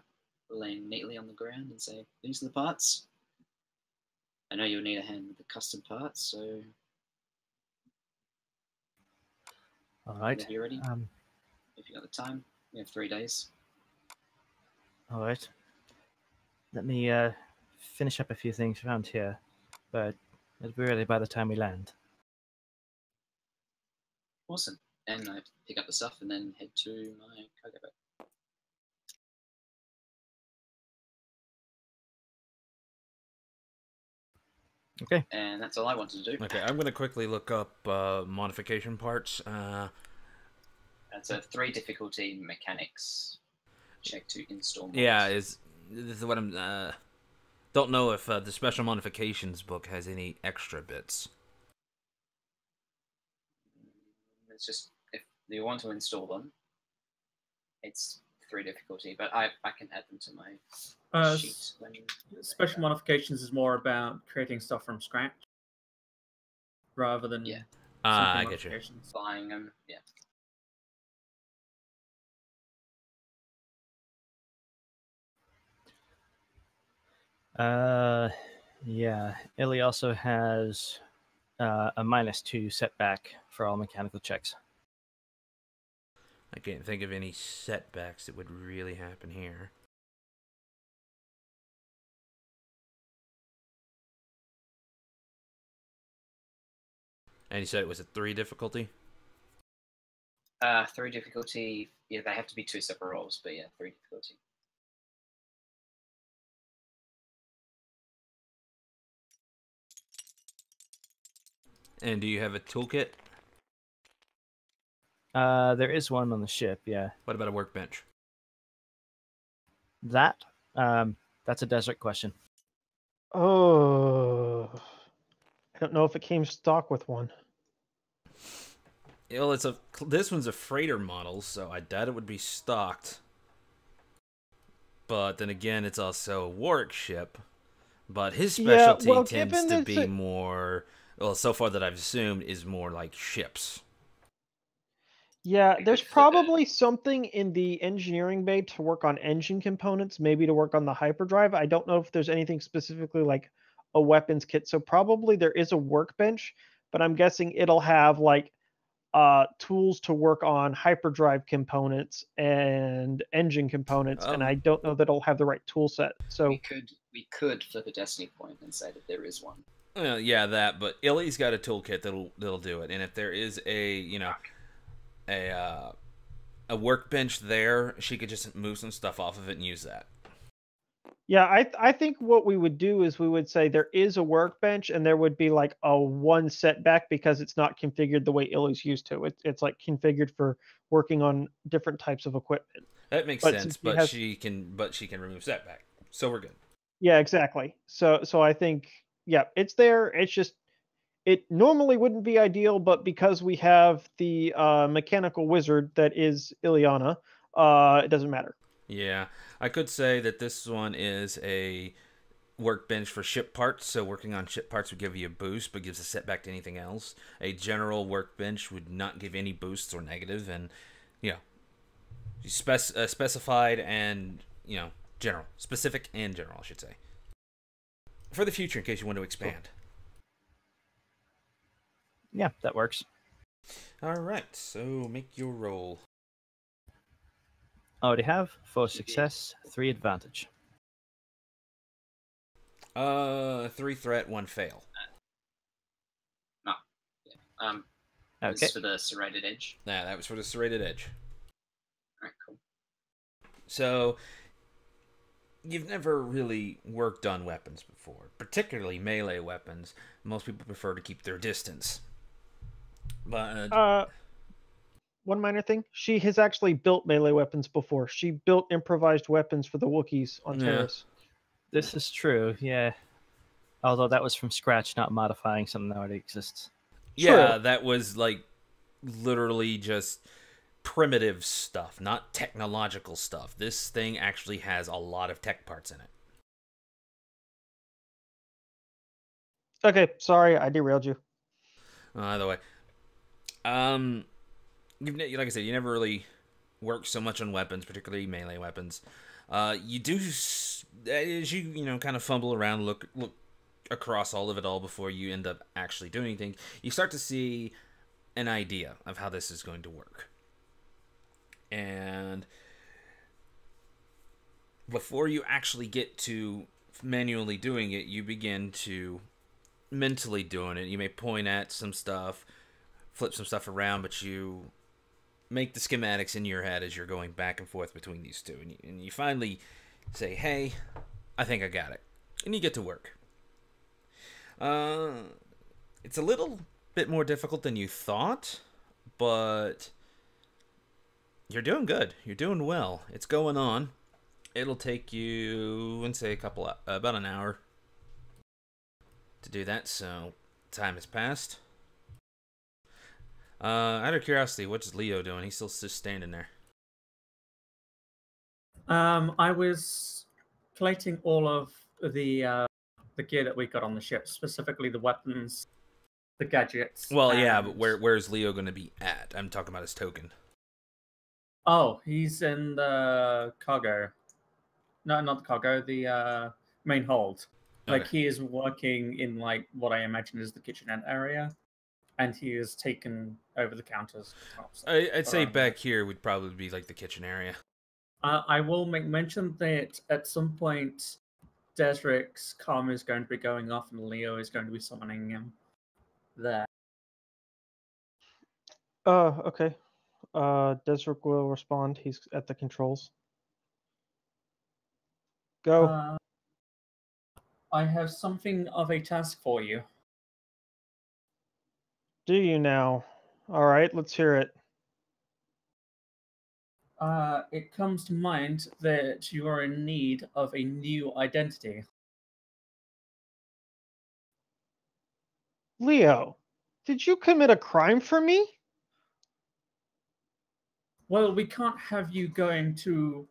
laying neatly on the ground and say, these are the parts. I know you'll need a hand with the custom parts, so All right. whenever you're ready, if you got the time, we have 3 days. All right. Let me finish up a few things around here, but it'll be ready by the time we land. Awesome. And I pick up the stuff and then head to my cargo boat. Okay. And that's all I wanted to do. Okay, I'm going to quickly look up modification parts. That's a 3 difficulty mechanics check to install mods. Yeah, this is what I'm. Don't know if the special modifications book has any extra bits. It's just if you want to install them, it's 3 difficulty, but I can add them to my sheet. Special modifications is more about creating stuff from scratch rather than I get you. Buying them, yeah. Yeah. Illy also has a -2 setback for all mechanical checks. I can't think of any setbacks that would really happen here. And you said it was a 3 difficulty? 3 difficulty, yeah, they have to be 2 separate rolls, but yeah, 3 difficulty. And do you have a toolkit? There is one on the ship, yeah. What about a workbench? That's a desert question. Oh, I don't know if it came stock with one. Well, this one's a freighter model, so I doubt it would be stocked. But then again, it's also a warwick ship. But his specialty tends to be more, well, so far that I've assumed, is more like ships. Yeah, there's probably something in the engineering bay to work on engine components, maybe to work on the hyperdrive. I don't know if there's anything specifically like a weapons kit. So probably there is a workbench, but I'm guessing it'll have like tools to work on hyperdrive components and engine components, and I don't know that it'll have the right tool set. So we could flip a destiny point and say that there is one. Yeah, that. But Illy's got a toolkit that'll do it, and if there is a workbench there, she could just move some stuff off of it and use that. Yeah, I think what we would do is we would say there is a workbench and there would be like a 1 setback because it's not configured the way Illy's used to. It's like configured for working on different types of equipment. That makes sense, but she can remove setback. So we're good. Yeah, exactly. So I think it's there. It's just it normally wouldn't be ideal, but because we have the mechanical wizard that is Ileana, it doesn't matter. Yeah, I could say that this one is a workbench for ship parts, so working on ship parts would give you a boost, but gives a setback to anything else. A general workbench would not give any boosts or negative, and specified and general, specific and general, I should say. For the future, in case you want to expand. Yeah, that works. All right, so make your roll. Already have 4 success, 3 advantage. 3 threat, 1 fail. No. Yeah. Okay. This is for the serrated edge. Yeah, that was for the serrated edge. Alright, cool. So, you've never really worked on weapons before, particularly melee weapons. Most people prefer to keep their distance. But One minor thing. She has actually built melee weapons before. She built improvised weapons for the Wookiees on Yeah. Terrace. This is true, yeah. Although that was from scratch, not modifying something that already exists. yeah, True. that was like literally just primitive stuff, not technological stuff. This thing actually has a lot of tech parts in it. Okay, sorry, I derailed you. Either way, like I said, you never really worked so much on weapons, particularly melee weapons. You do, as you kind of fumble around, look across all of it all before you end up actually doing anything. You start to see an idea of how this is going to work, and before you actually get to manually doing it, you begin to mentally doing it. You may point at some stuff, flip some stuff around, but you make the schematics in your head as you're going back and forth between these two. And you finally say, hey, I think I got it. And you get to work. It's a little bit more difficult than you thought, but you're doing good. You're doing well. It's going on. It'll take you, I'd say, about an hour to do that, so time has passed. Out of curiosity, what's Leo doing? He's still just standing there. I was collating all of the gear that we got on the ship, specifically the weapons, the gadgets. Well, yeah, and- but where's Leo going to be at? I'm talking about his token. Oh, he's in the cargo. No, not the cargo. The main hold. Like Okay. he is working in like what I imagine is the kitchenette area, and he has taken over the counters. I'd say around back here would probably be like the kitchen area. I will make mention that at some point, Desric's karma is going to be going off, and Leo is going to be summoning him there. Okay. Desric will respond. He's at the controls. Go. I have something of a task for you. Do you now? All right, let's hear it. It comes to mind that you are in need of a new identity. Leo, did you commit a crime for me? Well, we can't have you going to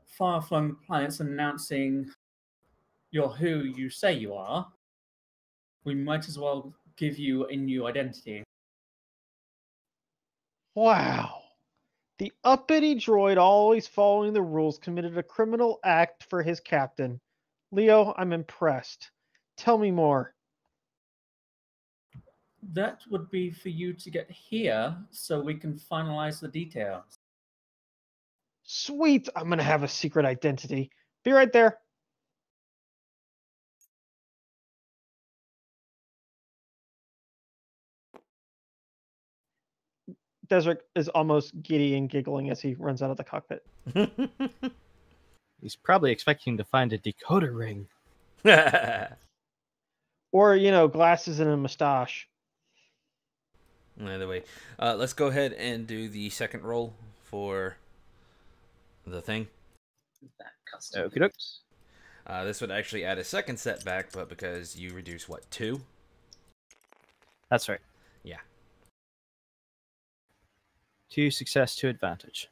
far-flung planets announcing you're who you say you are. We might as well give you a new identity. Wow. The uppity droid, always following the rules, committed a criminal act for his captain. Leo, I'm impressed. Tell me more. That would be for you to get here so we can finalize the details. Sweet, I'm gonna have a secret identity. Be right there. Desric is almost giddy and giggling as he runs out of the cockpit. He's probably expecting to find a decoder ring. Or, glasses and a mustache. Either way, let's go ahead and do the second roll for the thing. That custom. Okey-doke. This would actually add a second setback, but because you reduce, 2? That's right. Yeah. 2 success, 2 advantage.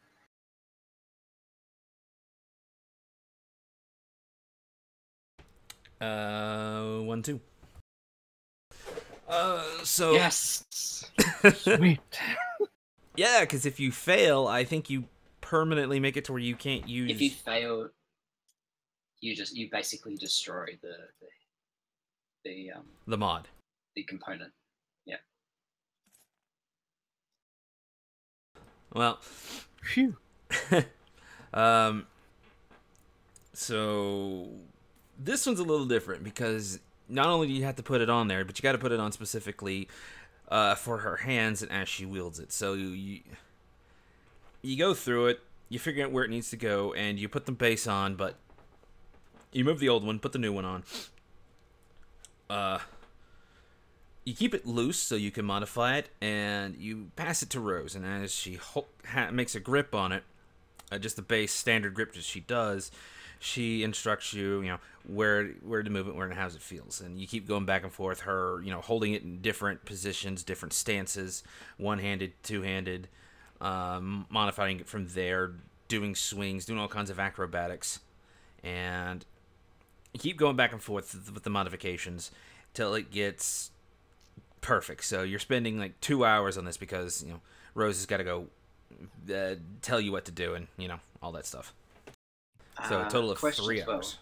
One, 2. So Yes. Sweet. yeah, because if you fail, I think you permanently make it to where you can't use. If you fail, you basically destroy the mod. the component. Yeah. Well, Phew. so This one's a little different because not only do you have to put it on there, but you got to put it on specifically for her hands and as she wields it. So you go through it, you figure out where it needs to go, and you put the base on, but you move the old one, put the new one on. You keep it loose so you can modify it, and you pass it to Rose. And as she makes a grip on it, just the base standard grip that she does, she instructs you, where to move it, where and how it feels, and you keep going back and forth. Her, holding it in different positions, different stances, one-handed, two-handed, modifying it from there, doing swings, doing all kinds of acrobatics, and you keep going back and forth with the modifications till it gets perfect. So you're spending like 2 hours on this because Rose has got to go tell you what to do and all that stuff. So a total of 3 hours.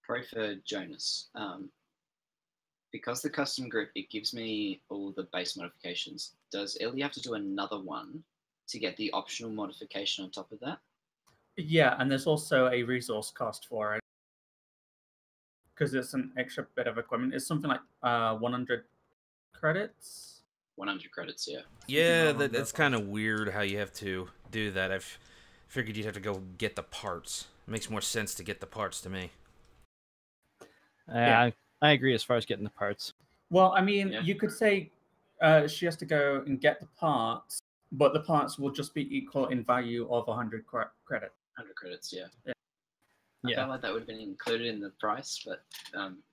Probably for Jonas. Because the custom grip, it gives me all the base modifications. Does Ellie have to do another one to get the optional modification on top of that? Yeah, and there's also a resource cost for it. Because it's an extra bit of equipment. It's something like 100 credits. 100 credits, yeah. Yeah, that's kind of weird how you have to do that. I've figured you'd have to go get the parts. It makes more sense to get the parts to me. Yeah, I agree as far as getting the parts. Well, I mean, you could say she has to go and get the parts, but the parts will just be equal in value of 100 credit. 100 credits, yeah. Yeah. I felt like that would have been included in the price, but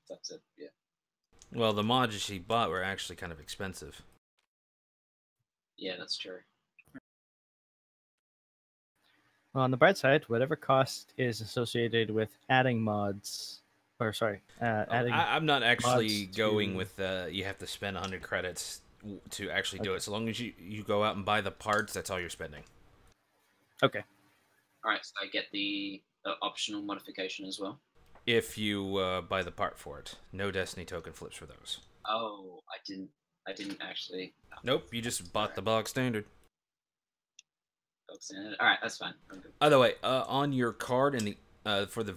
that's it, yeah. Well, the mods she bought were actually kind of expensive. Yeah, that's true. Well, on the bright side, whatever cost is associated with adding mods, adding. I'm not actually mods going to- with you have to spend 100 credits to actually do it. So long as you go out and buy the parts, that's all you're spending. Okay. All right, so I get the optional modification as well. If you buy the part for it, no Destiny token flips for those. Oh, I didn't actually. Nope, you just bought the bog standard. All right, that's fine. I'm good. By the way, on your card in the for the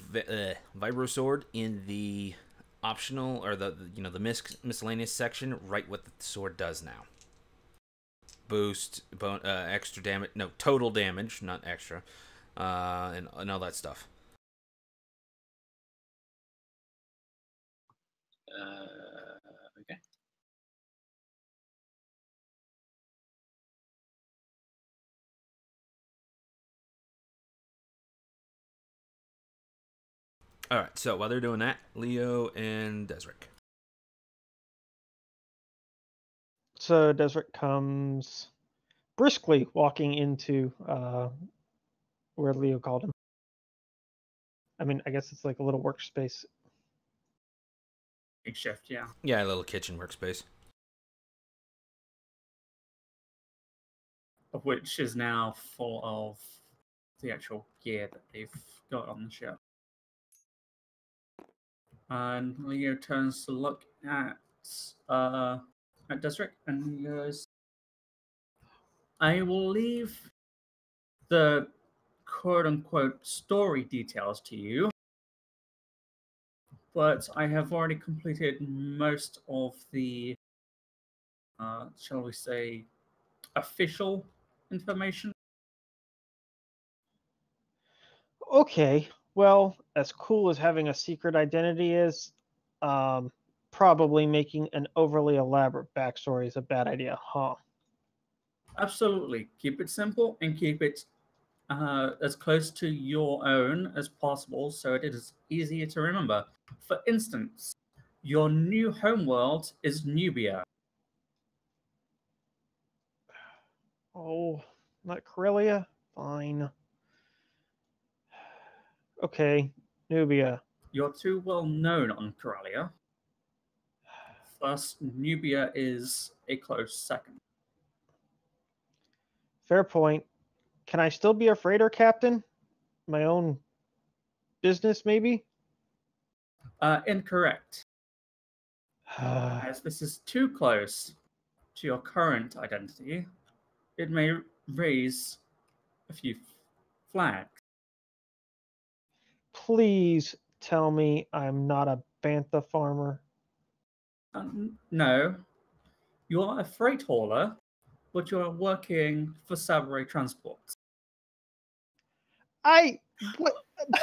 vibro sword in the optional or the miscellaneous section, write what the sword does now. Boost, extra damage, no, total damage, not extra, and all that stuff. Okay. All right, so while they're doing that, Leo and Desric. So Desert comes briskly walking into where Leo called him. I mean, I guess it's like a little workspace. Makeshift, yeah. Yeah, a little kitchen workspace. Of which is now full of the actual gear that they've got on the ship. And Leo turns to look at Desric and he goes, I will leave the quote-unquote story details to you, but I have already completed most of the, shall we say, official information. Okay, well, as cool as having a secret identity is, probably making an overly elaborate backstory is a bad idea, huh? Absolutely. Keep it simple and keep it as close to your own as possible so it is easier to remember. For instance, your new homeworld is Nubia. Oh, not Corellia? Fine. Okay, Nubia. You're too well known on Corellia. Thus, Nubia is a close second. Fair point. Can I still be a freighter captain? My own business, maybe? Incorrect, as this is too close to your current identity. It may raise a few flags. Please tell me I'm not a bantha farmer? No, you are a freight hauler, but you are working for Sabre Transport. What?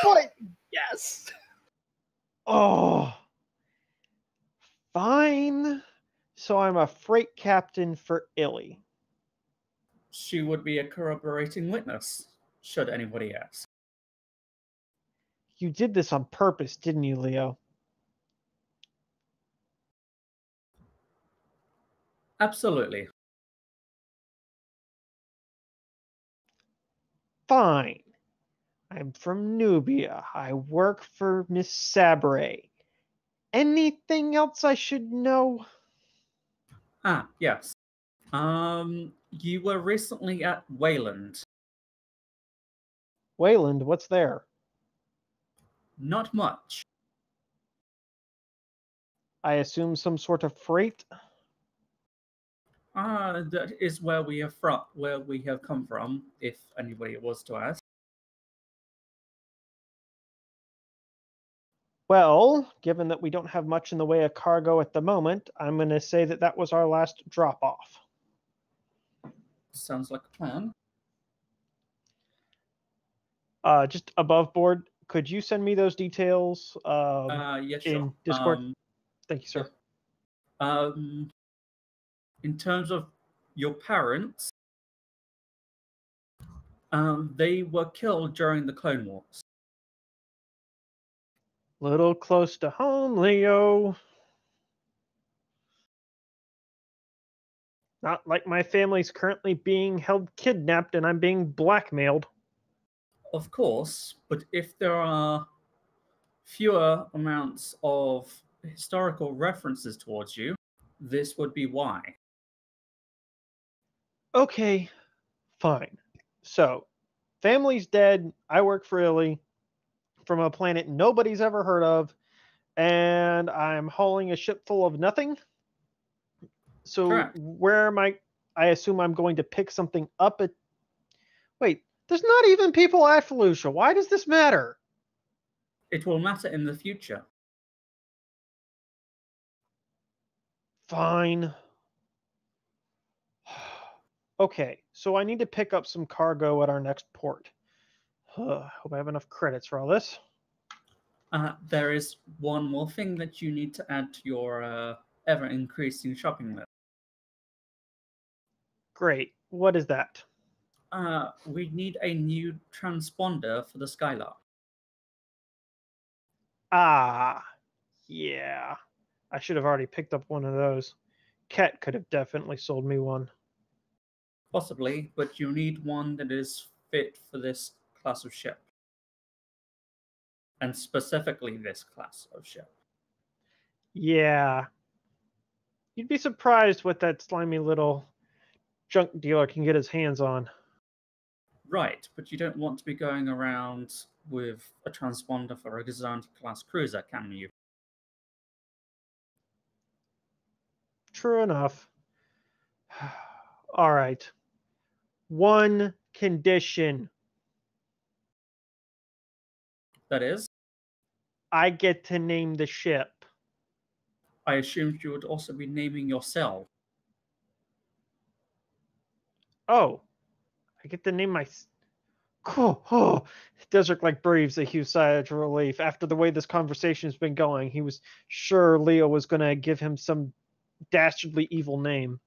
But, Yes. oh, fine. So I'm a freight captain for Illy. She would be a corroborating witness, should anybody ask. You did this on purpose, didn't you, Leo? Absolutely. Fine. I'm from Nubia. I work for Miss Sabre. Anything else I should know? Ah, yes. You were recently at Wayland. Wayland, what's there? Not much. I assume some sort of freight? That is where we have come from, if anybody was to ask. Well, given that we don't have much in the way of cargo at the moment, I'm going to say that was our last drop-off. Sounds like a plan. Just above board, could you send me those details Yeah, sure. in Discord? Thank you, sir. Yep. In terms of your parents, they were killed during the Clone Wars. Little close to home, Leo. Not like my family's currently being held kidnapped and I'm being blackmailed. Of course, but if there are fewer amounts of historical references towards you, this would be why. Okay, fine. So, family's dead. I work for Illy from a planet nobody's ever heard of, and I'm hauling a ship full of nothing. So, Correct. where am I? I assume I'm going to pick something up at. Wait, there's not even people at Felucia. Why does this matter? It will matter in the future. Fine. Okay, so I need to pick up some cargo at our next port. Hope I have enough credits for all this. There is one more thing that you need to add to your ever-increasing shopping list. Great. What is that? We need a new transponder for the Skylark. Ah, yeah. I should have already picked up one of those. Ket could have definitely sold me one. Possibly, but you need one that is fit for this class of ship. And specifically this class of ship. Yeah. You'd be surprised what that slimy little junk dealer can get his hands on. Right, but you don't want to be going around with a transponder for a Gazanti-class cruiser, can you? True enough. All right. One condition. That is, I get to name the ship. I assumed you would also be naming yourself. Oh, I get to name my. Oh, Desert like breathes a huge sigh of relief. After the way this conversation's been going, he was sure Leo was going to give him some dastardly evil name.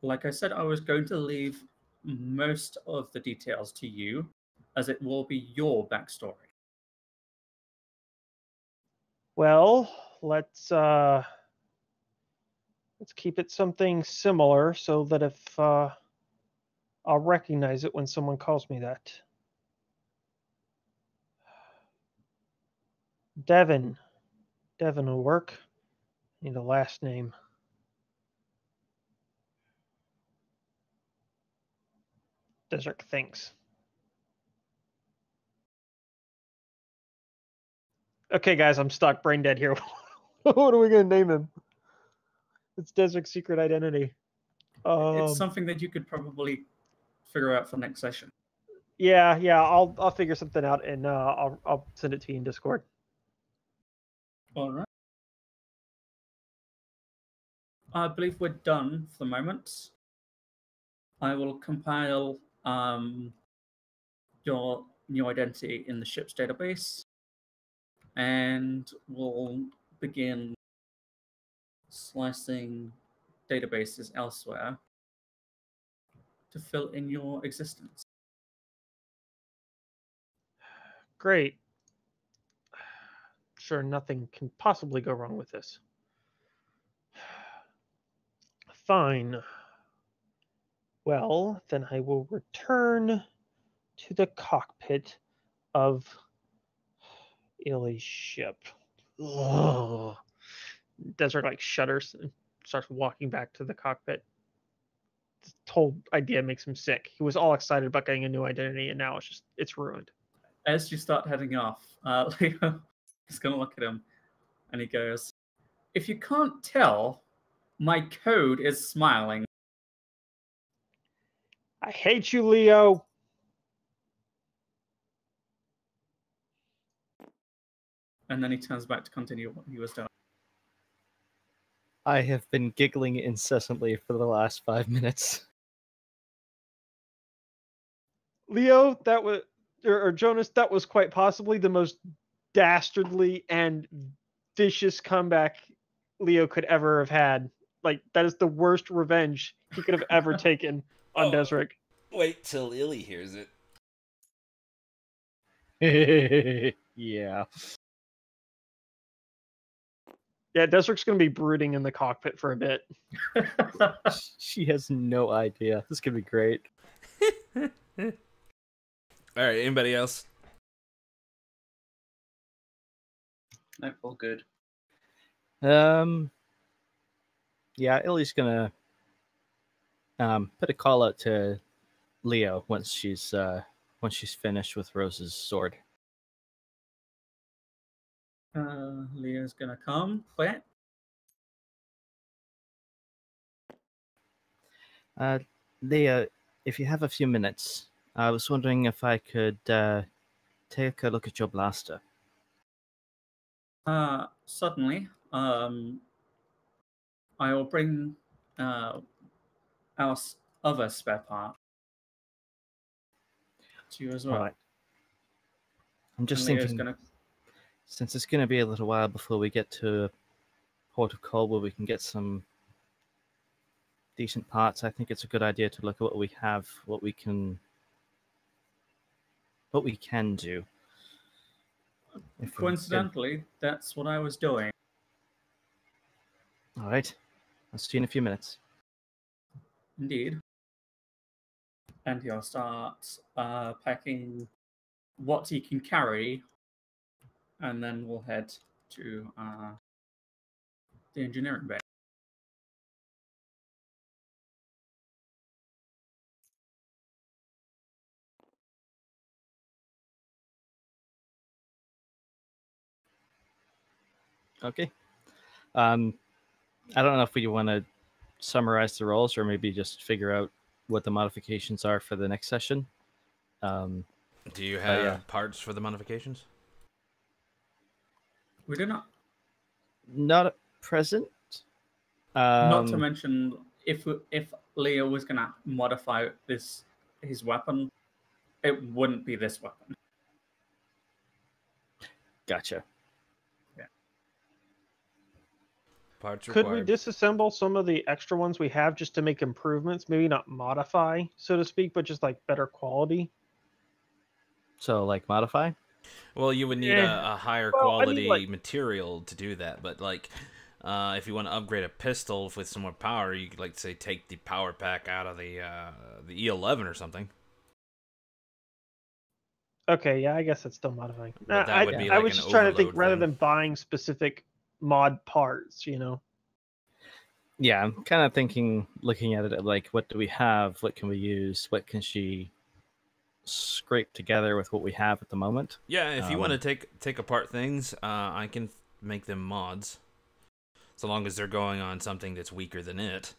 Like I said, I was going to leave most of the details to you, as it will be your backstory. Well, let's keep it something similar so that if I'll recognize it when someone calls me that. Devin. Devin will work. Need a last name. Desert thinks. Okay, guys, I'm stuck. Brain dead here. What are we going to name him? It's Desert's secret identity. It's something that you could probably figure out for next session. Yeah. I'll figure something out and I'll send it to you in Discord. All right. I believe we're done for the moment. I will compile your new identity in the ship's database, and we'll begin slicing databases elsewhere to fill in your existence. Great. Sure, nothing can possibly go wrong with this. Fine. Well, then I will return to the cockpit of Illy's ship. Ugh. Desert like shudders and starts walking back to the cockpit. This whole idea makes him sick. He was all excited about getting a new identity, and now it's ruined. As you start heading off, Leo is going to look at him, and he goes, "If you can't tell, my code is smiling." I hate you, Leo. And then he turns back to continue what he was doing. I have been giggling incessantly for the last 5 minutes. Leo, that was or Jonas, that was quite possibly the most dastardly and vicious comeback Leo could ever have had. Like, that is the worst revenge he could have ever taken on Oh. Desric. Wait till Illy hears it. Yeah. Yeah, Desric's going to be brooding in the cockpit for a bit. She has no idea. This could be great. All right, anybody else? Nope, all good. Yeah, Illy's gonna put a call out to Leo once she's finished with Rose's sword. Leo's going to come. Wait. Leo, if you have a few minutes, I was wondering if I could take a look at your blaster. Suddenly, I will bring our other spare part to you as well. All right. I'm just And Leo's thinking, gonna... since it's going to be a little while before we get to Port of Call where we can get some decent parts, I think it's a good idea to look at what we have, what we can do. Coincidentally, that's what I was doing. All right. I'll see you in a few minutes. Indeed. And he'll start packing what he can carry, and then we'll head to the engineering bay. Okay. I don't know if we want to summarize the roles or maybe just figure out what the modifications are for the next session. Do you have parts for the modifications? We do not. Not at present. Not to mention, if Leo was gonna modify his weapon, it wouldn't be this weapon. Gotcha. Yeah. Parts Could required. we disassemble some of the extra ones we have just to make improvements? Maybe not modify, so to speak, but just like better quality. So, like, modify? Well, you would need Yeah. a higher Well, I mean, quality like- material to do that, but like, if you want to upgrade a pistol with some more power, you could, like, say, take the power pack out of the E11 or something. Okay, yeah, I guess that's still modifying. But that would be I like was an just trying to think overload rather thing. than buying specific mod parts, you know. Yeah, I'm kind of thinking, looking at it, like, what do we have? What can we use? What can she scrape together with what we have at the moment? Yeah, if you want to take apart things, I can make them mods, so long as they're going on something that's weaker than it.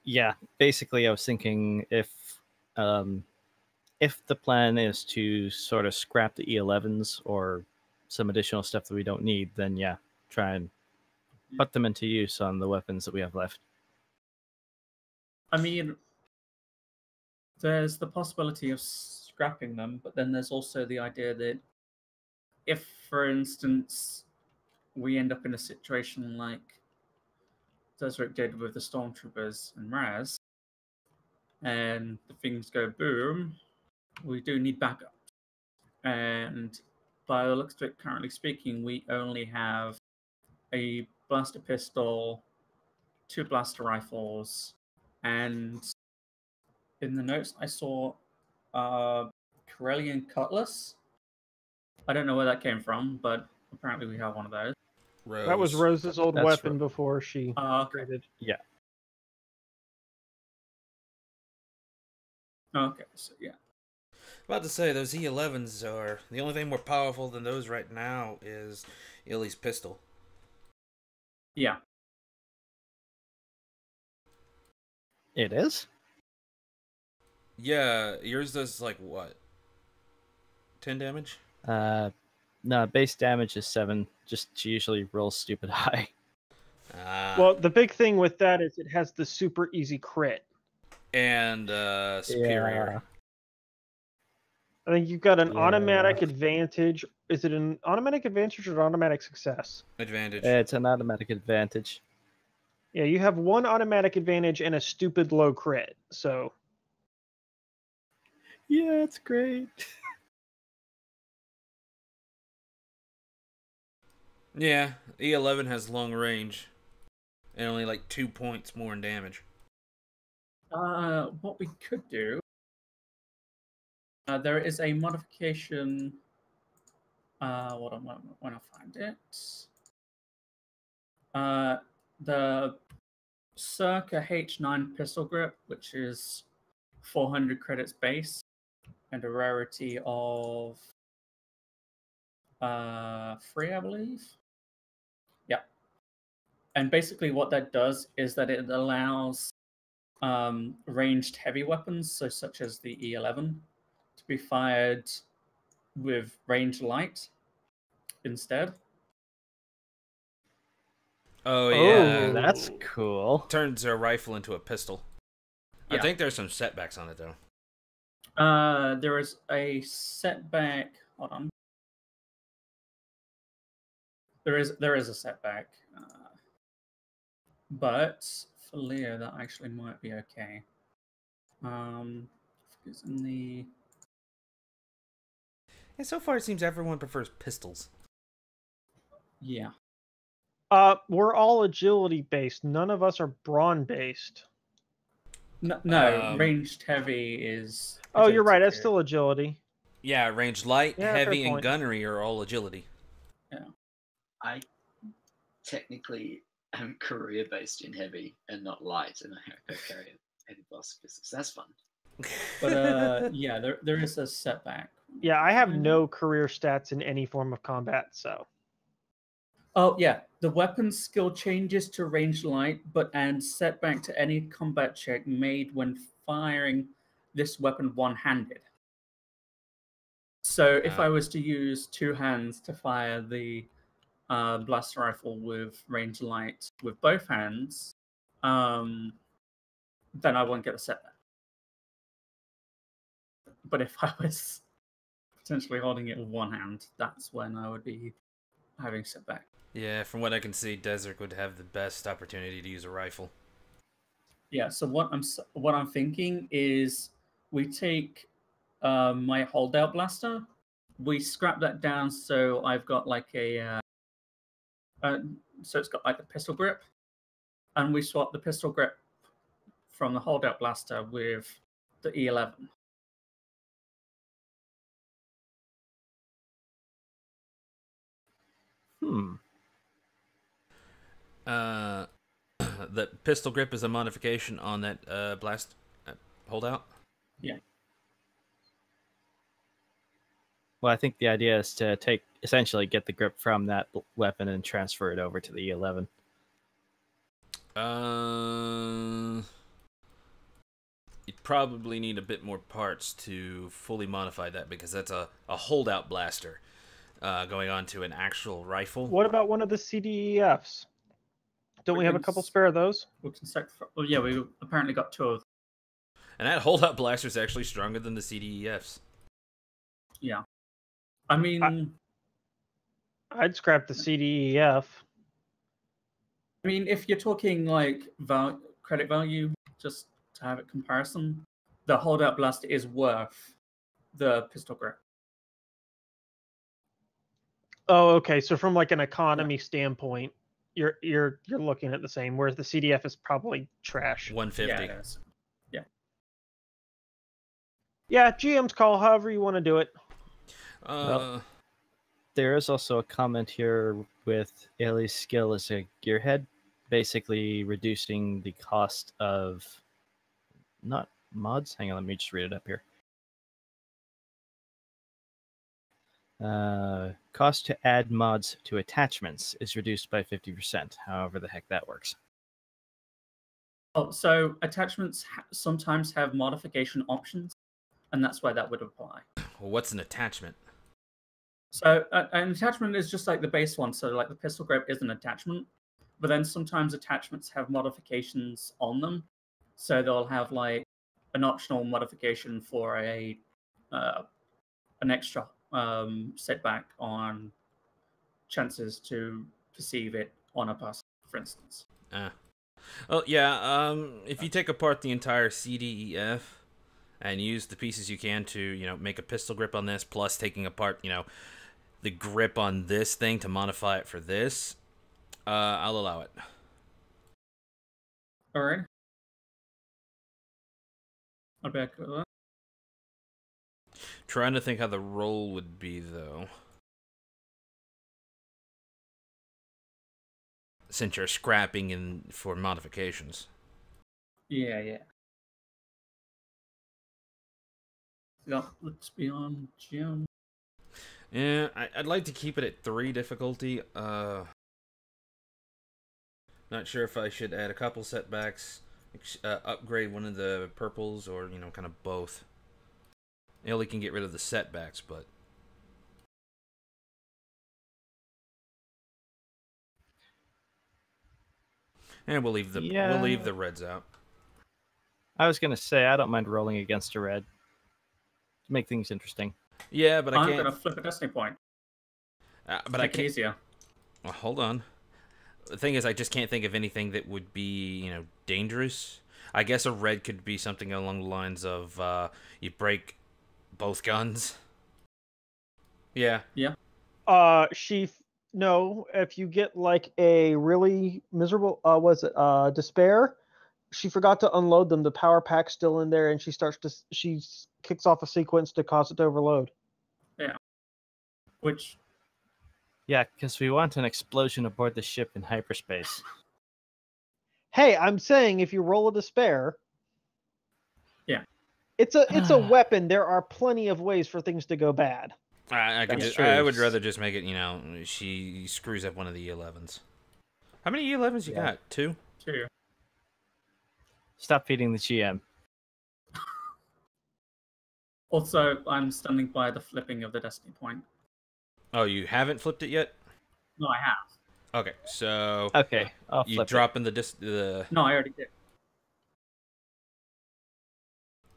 Yeah, basically, I was thinking if If the plan is to sort of scrap the E11s or some additional stuff that we don't need, then yeah, try and put them into use on the weapons that we have left. I mean, there's the possibility of scrapping them, but then there's also the idea that if, for instance, we end up in a situation like Desert did with the Stormtroopers and Raz, and the things go boom, we do need backup. And by the looks of it, currently speaking, we only have a blaster pistol, 2 blaster rifles, and in the notes I saw Corellian Cutlass. I don't know where that came from, but apparently we have one of those. Rose. That was Rose's old That's weapon before she Okay. upgraded. Yeah. Okay, so yeah. About to say, those E11s are... The only thing more powerful than those right now is Illy's pistol. Yeah. It is? Yeah, yours does, like, what? 10 damage? No, base damage is 7. Just she usually rolls stupid high. Well, the big thing with that is it has the super easy crit. And superior. I think you've got an Yeah. automatic advantage. Is it an automatic advantage or an automatic success? Advantage. It's an automatic advantage. Yeah, you have one automatic advantage and a stupid low crit. So Yeah, it's great. Yeah, E11 has long range. And only like 2 points more in damage. What we could do, there is a modification. What when I find it, the Circa H9 pistol grip, which is 400 credits base, and a rarity of 3, I believe. Yeah, and basically what that does is that it allows ranged heavy weapons, so such as the E11, to be fired with range light instead. Oh, yeah. Oh. That's cool. Turns a rifle into a pistol. I Yeah. think there's some setbacks on it, though. There is a setback. Hold on. There is a setback, but for Leo that actually might be okay. It's in the And so far, it seems everyone prefers pistols. yeah. we're all agility based. None of us are brawn based. No, ranged heavy is. Oh, you're right. agility That's tier. still agility. Yeah, ranged light, Yeah, fair heavy, and point. gunnery are all agility. I technically am career based in heavy and not light, and I carry a heavy blaster pistol, so that's fun. But yeah, there is a setback. Yeah, I have no career stats in any form of combat, so. Oh yeah, the weapon skill changes to range light, but and setback to any combat check made when firing this weapon one-handed. So if I was to use 2 hands to fire the blaster rifle with range light with both hands, then I won't get a setback. But if I was potentially holding it with one hand, that's when I would be having setback. Yeah, from what I can see, Desert would have the best opportunity to use a rifle. Yeah. So what I'm thinking is we take my holdout blaster, we scrap that down, so I've got like a so it's got like the pistol grip, and we swap the pistol grip from the holdout blaster with the E11. The pistol grip is a modification on that blast holdout. Yeah. Well, I think the idea is to essentially get the grip from that weapon and transfer it over to the E11. you'd probably need a bit more parts to fully modify that, because that's a holdout blaster going on to an actual rifle. What about one of the CDEFs? Don't we have a couple spare of those? We can well, yeah, we apparently got 2 of them. And that holdout blaster is actually stronger than the CDEFs. Yeah. I mean... I'd scrap the CDEF. I mean, if you're talking like credit value, just to have a comparison, the holdout blaster is worth the pistol grip. Oh, okay. So from like an economy standpoint, you're looking at the same, whereas the CDF is probably trash. 150. Yeah. Yeah, GM's call, however you want to do it. Well, there is also a comment here with Ailey's skill as a gearhead, basically reducing the cost of not mods. Hang on, let me just read it up here. Cost to add mods to attachments is reduced by 50%, however the heck that works. Oh, so attachments sometimes have modification options, and that's why that would apply. Well, what's an attachment? So an attachment is just like the base one. So like the pistol grip is an attachment, but then sometimes attachments have modifications on them. So they'll have like an optional modification for an extra setback on chances to perceive it on a person, for instance. Well, yeah. If you take apart the entire CDEF and use the pieces you can to, make a pistol grip on this, plus taking apart, the grip on this thing to modify it for this, I'll allow it. All right. I'll back to that. Trying to think how the roll would be, though. Since you're scrapping for modifications. Yeah. Let's be on Jim. Yeah, I'd like to keep it at 3 difficulty. Not sure if I should add a couple setbacks, upgrade one of the purples, or, kind of both. Ellie can get rid of the setbacks, but... And we'll leave the reds out. I was gonna say I don't mind rolling against a red to make things interesting. Yeah, but I'm gonna flip a destiny point. But I can't. Easier. Well, hold on. The thing is, I just can't think of anything that would be, dangerous. I guess a red could be something along the lines of you break both guns. Yeah. No, if you get like a really miserable, despair, she forgot to unload them. The power pack's still in there, and she kicks off a sequence to cause it to overload. Yeah. Which... Yeah, because we want an explosion aboard the ship in hyperspace. Hey, I'm saying if you roll a despair... Yeah. It's a weapon. There are plenty of ways for things to go bad. I would rather just make it, she screws up one of the E11s. How many E11s you got? 2? 2. Stop feeding the GM. Also, I'm standing by the flipping of the destiny point. Oh, you haven't flipped it yet? No, I have. Okay, so... Okay, I'll you flip drop in the... No, I already did.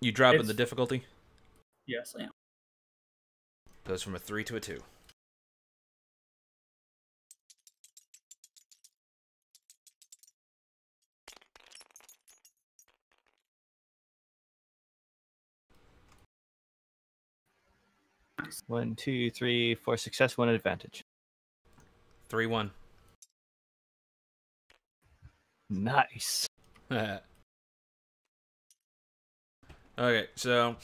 You drop in the difficulty? Yes, I am. Goes from a 3 to a 2. Nice. 1, 2, 3, 4 success, 1 advantage. 3-1. Nice. Okay, so...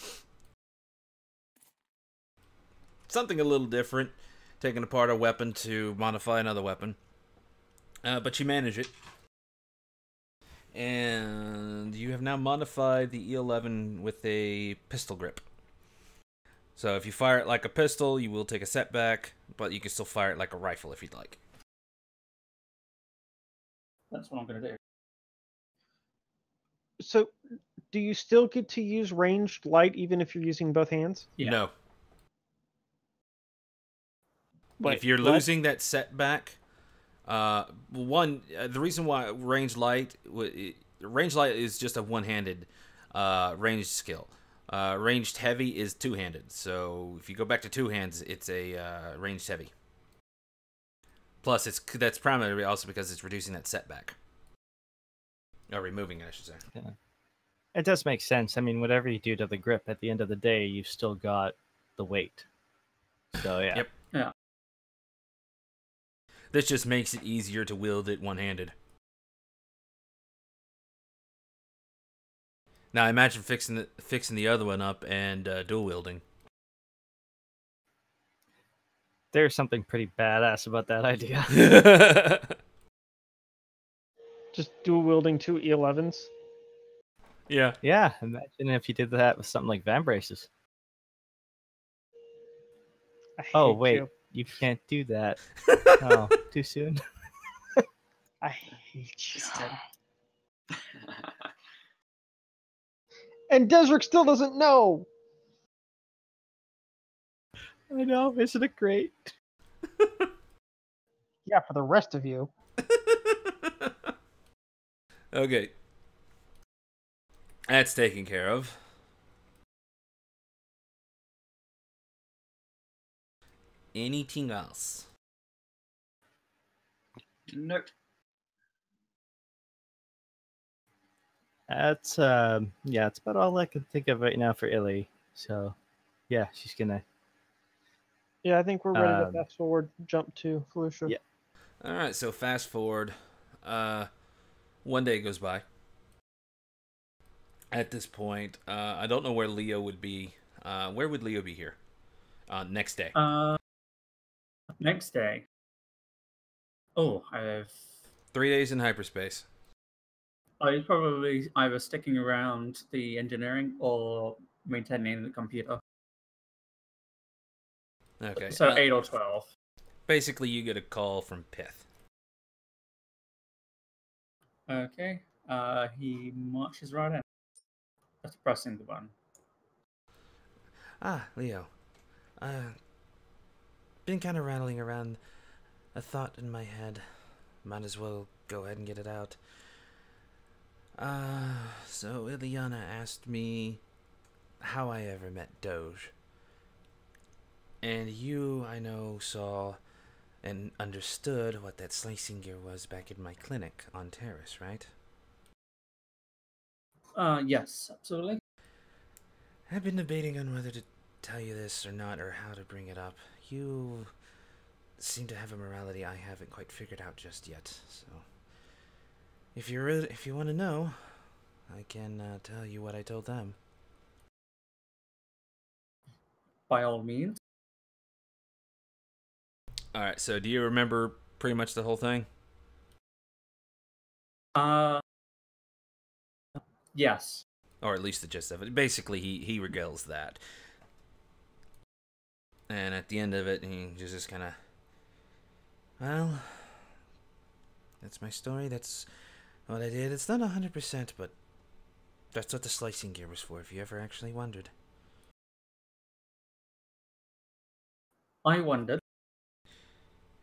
something a little different, taking apart a weapon to modify another weapon. But you manage it. And you have now modified the E11 with a pistol grip. So if you fire it like a pistol, you will take a setback, but you can still fire it like a rifle if you'd like. That's what I'm going to do. So, do you still get to use ranged light even if you're using both hands? Yeah. No. Wait, If you're what? losing that setback, the reason why ranged light is just a one-handed ranged skill. Ranged heavy is two-handed. So if you go back to two hands, it's a ranged heavy. Plus, that's primarily also because it's reducing that setback. Or removing it, I should say. Yeah. It does make sense. I mean, whatever you do to the grip, at the end of the day, you've still got the weight. So yeah. Yep. Yeah. This just makes it easier to wield it one-handed. Now imagine fixing the other one up and dual wielding. There's something pretty badass about that idea. Just dual wielding two E11s. Yeah. Yeah, imagine if you did that with something like Van Braces. I Oh hate wait, you. you can't do that. Oh, too soon. I hate you. And Desric still doesn't know. I know, isn't it great? Yeah, for the rest of you. Okay. That's taken care of. Anything else? Nope. That's yeah, that's about all I can think of right now for Illy. So yeah, she's gonna Yeah, I think we're ready to Um, fast forward, jump to Felicia. yeah. All right, so fast forward. 1 day goes by. At this point, I don't know where Leo would be. Where would Leo be here? Next day. Next day. Oh, I have. 3 days in hyperspace. I'm probably either sticking around the engineering or maintaining the computer. Okay. So 8 or 12. Basically, you get a call from Pith. Okay. He marches right in. That's pressing the button. Ah, Leo. Been kind of rattling around a thought in my head. Might as well go ahead and get it out. So Ileana asked me how I ever met Doge. And you, I know, saw and understood what that slicing gear was back in my clinic on Terrace, right? Yes, absolutely. I've been debating on whether to tell you this or not, or how to bring it up. You seem to have a morality I haven't quite figured out just yet, so if you want to know, I can tell you what I told them. By all means. All right, so do you remember pretty much the whole thing? Yes. Or at least the gist of it. Basically, he regales that. And at the end of it, he just kind of, well, that's my story. That's what I did. It's not 100%, but that's what the slicing gear was for, if you ever actually wondered. I wondered.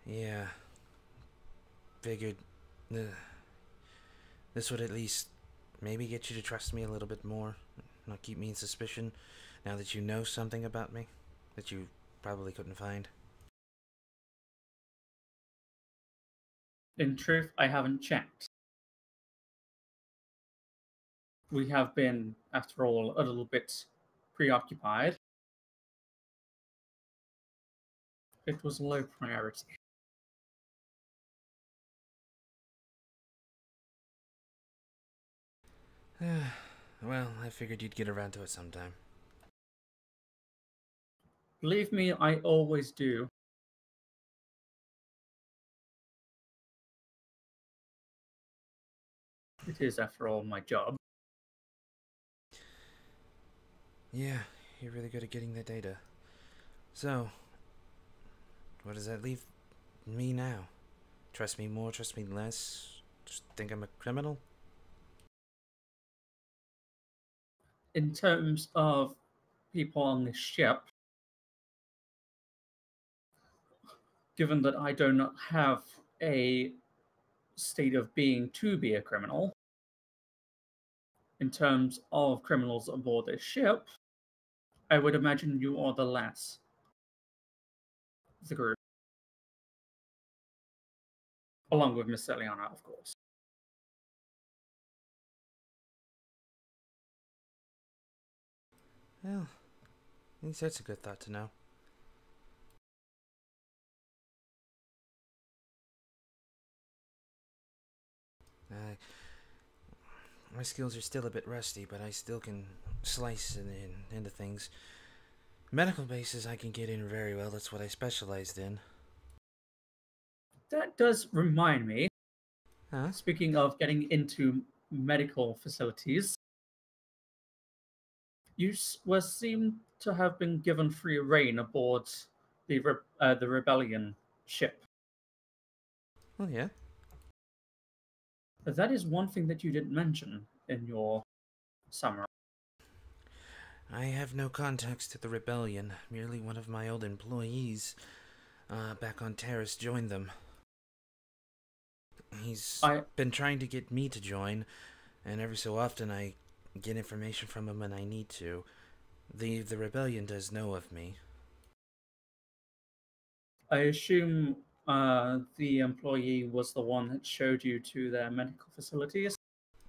Yeah. Figured this would at least maybe get you to trust me a little bit more. Not keep me in suspicion now that you know something about me that you probably couldn't find. In truth, I haven't checked. We have been, after all, a little bit preoccupied. It was low priority. Well, I figured you'd get around to it sometime. Believe me, I always do. It is, after all, my job. Yeah, you're really good at getting the data. So, what does that leave me now? Trust me more, trust me less? Just think I'm a criminal? in terms of people on this ship, given that I do not have a state of being to be a criminal, in terms of criminals aboard this ship, I would imagine you are the less of the group, along with Miss Eliana, of course. Well, I think that's a good thought to know. My skills are still a bit rusty, but I still can slice into things. Medical bases I can get in very well. That's what I specialized in. That does remind me, Huh? speaking of getting into medical facilities, you were seem to have been given free reign aboard the rebellion ship. Well, yeah. That is one thing that you didn't mention in your summary. I have no contacts to the rebellion. Merely one of my old employees back on Terrace joined them. He's been trying to get me to join, and every so often I get information from him when I need to. The rebellion does know of me. I assume the employee was the one that showed you to their medical facilities.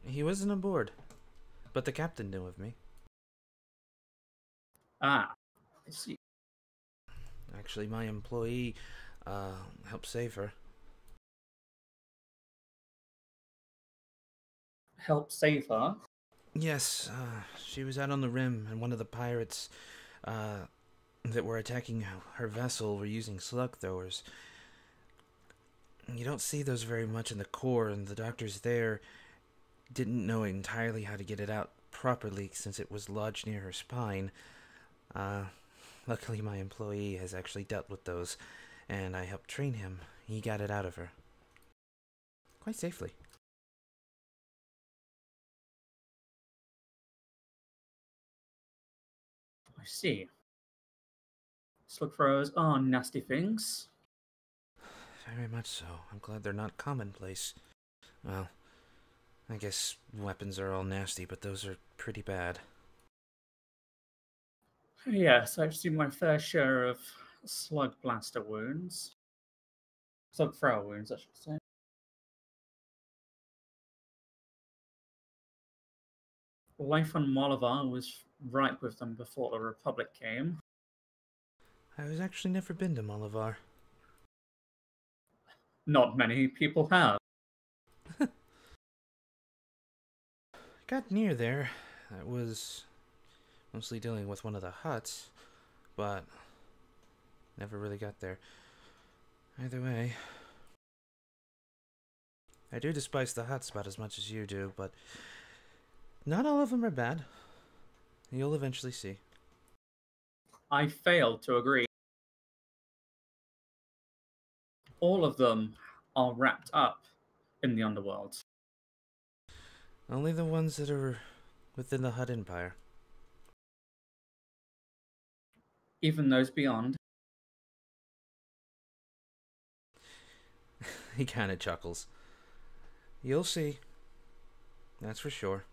He wasn't aboard, but the captain knew of me. Ah, I see. Actually, my employee helped save her. Help save her? Yes, she was out on the rim, and one of the pirates that were attacking her vessel were using slug throwers. You don't see those very much in the Corps, and the doctors there didn't know entirely how to get it out properly since it was lodged near her spine. Luckily, my employee has actually dealt with those, and I helped train him. He got it out of her. Quite safely. I see. Slug throwers are nasty things. Very much so. I'm glad they're not commonplace. Well, I guess weapons are all nasty, but those are pretty bad. Yes, I've seen my fair share of slug blaster wounds. Slug thrower wounds, I should say. Life on Molivar was ripe with them before the Republic came. I was actually never been to Molivar. Not many people have. Got near there. I was mostly dealing with one of the huts, but never really got there. Either way, I do despise the huts about as much as you do, but not all of them are bad. You'll eventually see. I fail to agree. All of them are wrapped up in the underworld. Only the ones that are within the Hut Empire. Even those beyond. He kind of chuckles. You'll see. That's for sure.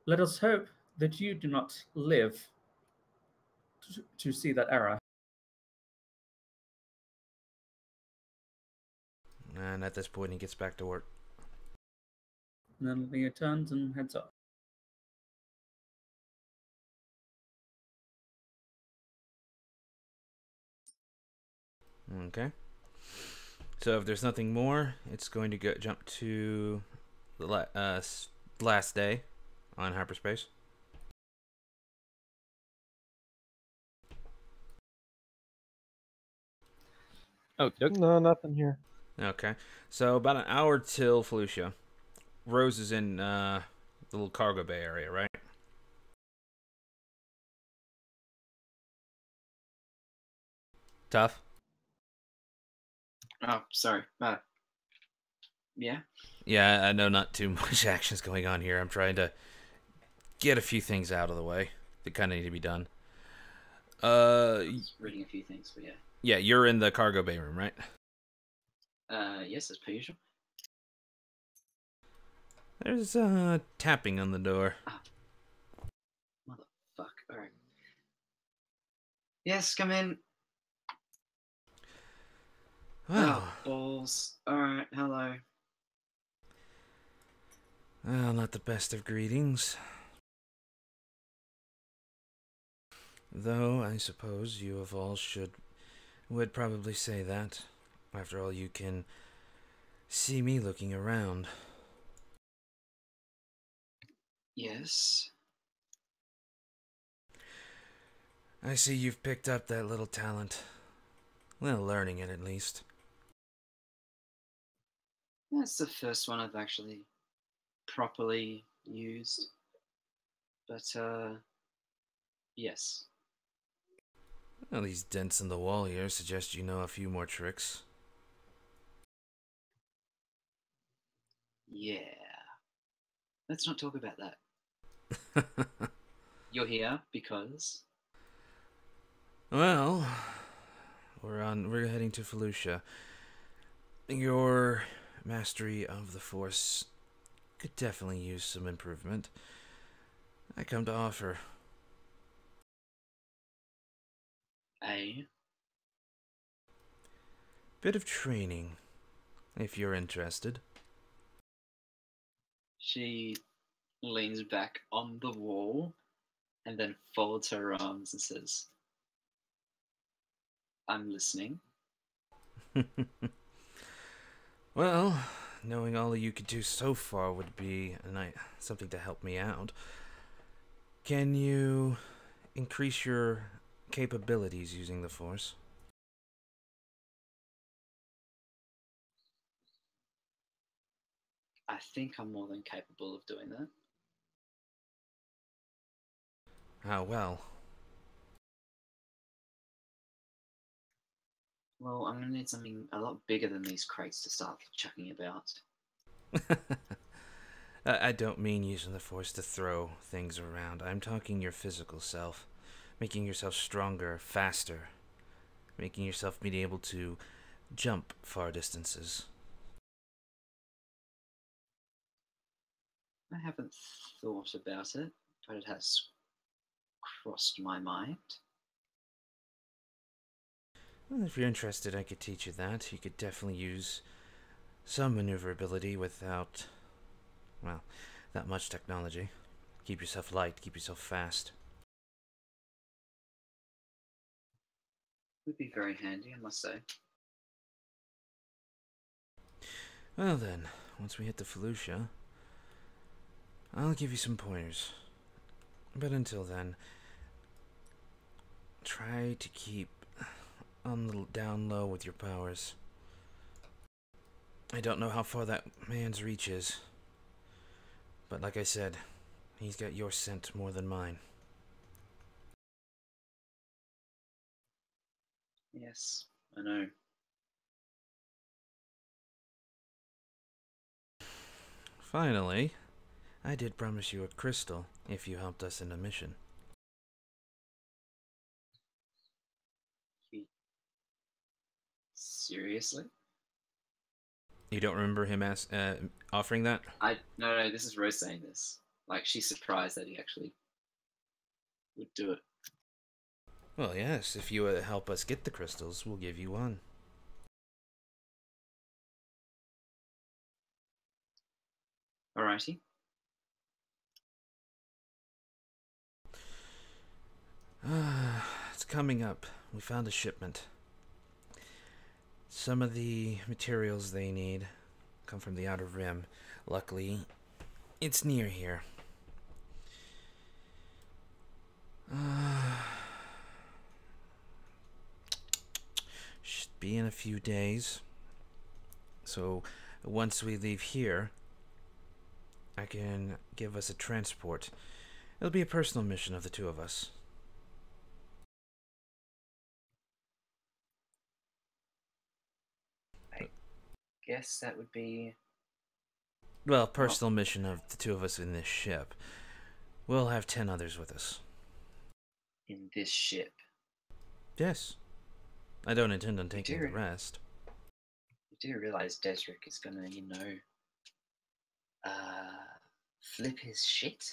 Let us hope that you do not live to see that era. And at this point, he gets back to work. And then Leah turns and heads off. Okay. So if there's nothing more, it's going to jump to the last day on hyperspace. Okay. No, nothing here. Okay. So about an hour till Felucia. Rose is in the little cargo bay area, right? Tough? Oh, sorry. Yeah. Yeah, I know not too much action's going on here. I'm trying to get a few things out of the way that kind of need to be done. Just reading a few things, but yeah. Yeah, you're in the cargo bay room, right? Yes, as per usual. There's tapping on the door. Motherfuck. Alright. Yes, come in. Well, Oh, balls. Alright, hello. well, not the best of greetings. Though I suppose you of all would probably say that. After all, you can see me looking around. Yes. I see you've picked up that little talent. Well, learning it at least. That's the first one I've actually properly used. But, yes. Well, these dents in the wall here suggest you know a few more tricks. Yeah. Let's not talk about that. You're here because... Well, we're heading to Felucia. Your mastery of the Force could definitely use some improvement. I come to offer. A. Bit of training, if you're interested. She leans back on the wall and then folds her arms and says, I'm listening. Well, knowing all you could do so far would be something to help me out. Can you increase your capabilities using the Force? I think I'm more than capable of doing that. How well? Well, I'm going to need something a lot bigger than these crates to start chucking about. I don't mean using the Force to throw things around. I'm talking your physical self. Making yourself stronger, faster. Making yourself be able to jump far distances. I haven't thought about it, but it has crossed my mind. Well, if you're interested, I could teach you that. You could definitely use some maneuverability without, well, that much technology. Keep yourself light, keep yourself fast. Would be very handy, I must say. Well then, once we hit the Felucia, I'll give you some pointers. But until then, try to keep on the down low with your powers. I don't know how far that man's reach is, but like I said, he's got your scent more than mine. Yes, I know. Finally, I did promise you a crystal if you helped us in a mission. Seriously? You don't remember him offering that? No, this is Rose saying this. Like, she's surprised that he actually would do it. Well, yes, if you help us get the crystals, we'll give you one. Alrighty. It's coming up. We found a shipment. Some of the materials they need come from the Outer Rim. Luckily, it's near here. Should be in a few days. So, once we leave here, I can give us a transport. It'll be a personal mission of the two of us. Guess that would be Well, personal mission of the two of us in this ship. We'll have 10 others with us. In this ship. Yes. I don't intend on You taking do. the rest. You do realize Desric is gonna, flip his shit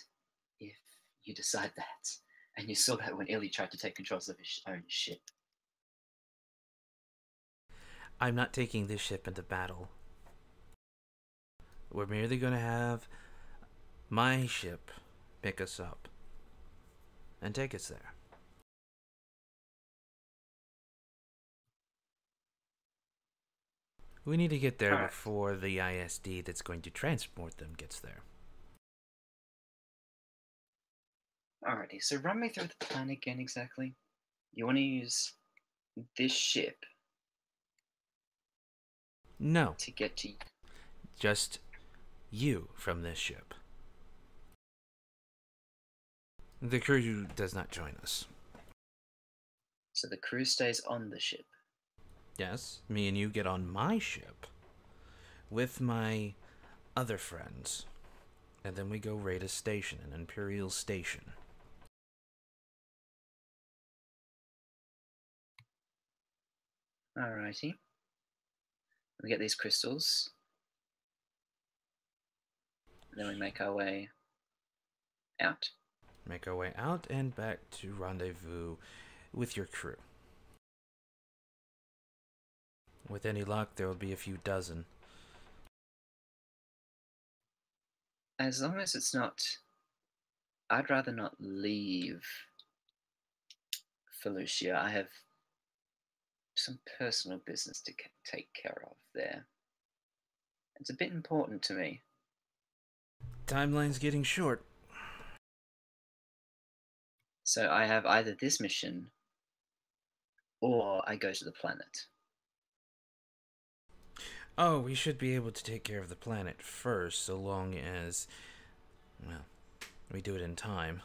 if you decide that. And you saw that when Illy tried to take control of his own ship. I'm not taking this ship into battle. We're merely going to have my ship pick us up and take us there. We need to get there Alright. before the ISD that's going to transport them gets there. Alrighty, so run me through the plan again exactly. You want to use this ship No, to get to... just you from this ship. The crew does not join us. So the crew stays on the ship. Yes, me and you get on my ship with my other friends, and then we go raid a station, an Imperial station. Alrighty. We get these crystals. And then we make our way out. Make our way out and back to rendezvous with your crew. With any luck, there will be a few dozen. As long as it's not... I'd rather not leave Felucia. I have some personal business to take care of there. It's a bit important to me. Timeline's getting short. So I have either this mission or I go to the planet. Oh, we should be able to take care of the planet first, so long as, well, we do it in time.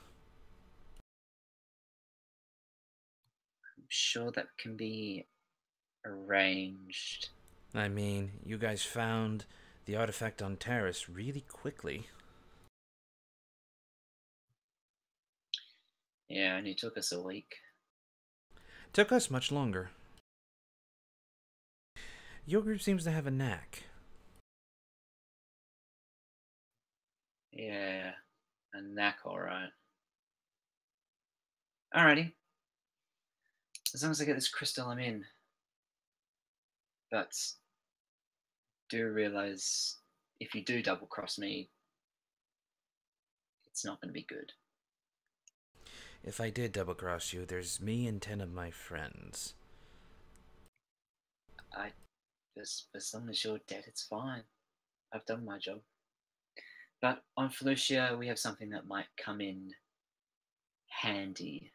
I'm sure that can be arranged. I mean, you guys found the artifact on Terrace really quickly. Yeah, and it took us a week. Took us much longer. Your group seems to have a knack. Yeah, a knack, alright. Alrighty. As long as I get this crystal, I'm in. But do realize if you do double cross me, it's not going to be good. If I did double cross you, there's me and 10 of my friends. As long as you're dead, it's fine. I've done my job. But on Felucia, we have something that might come in handy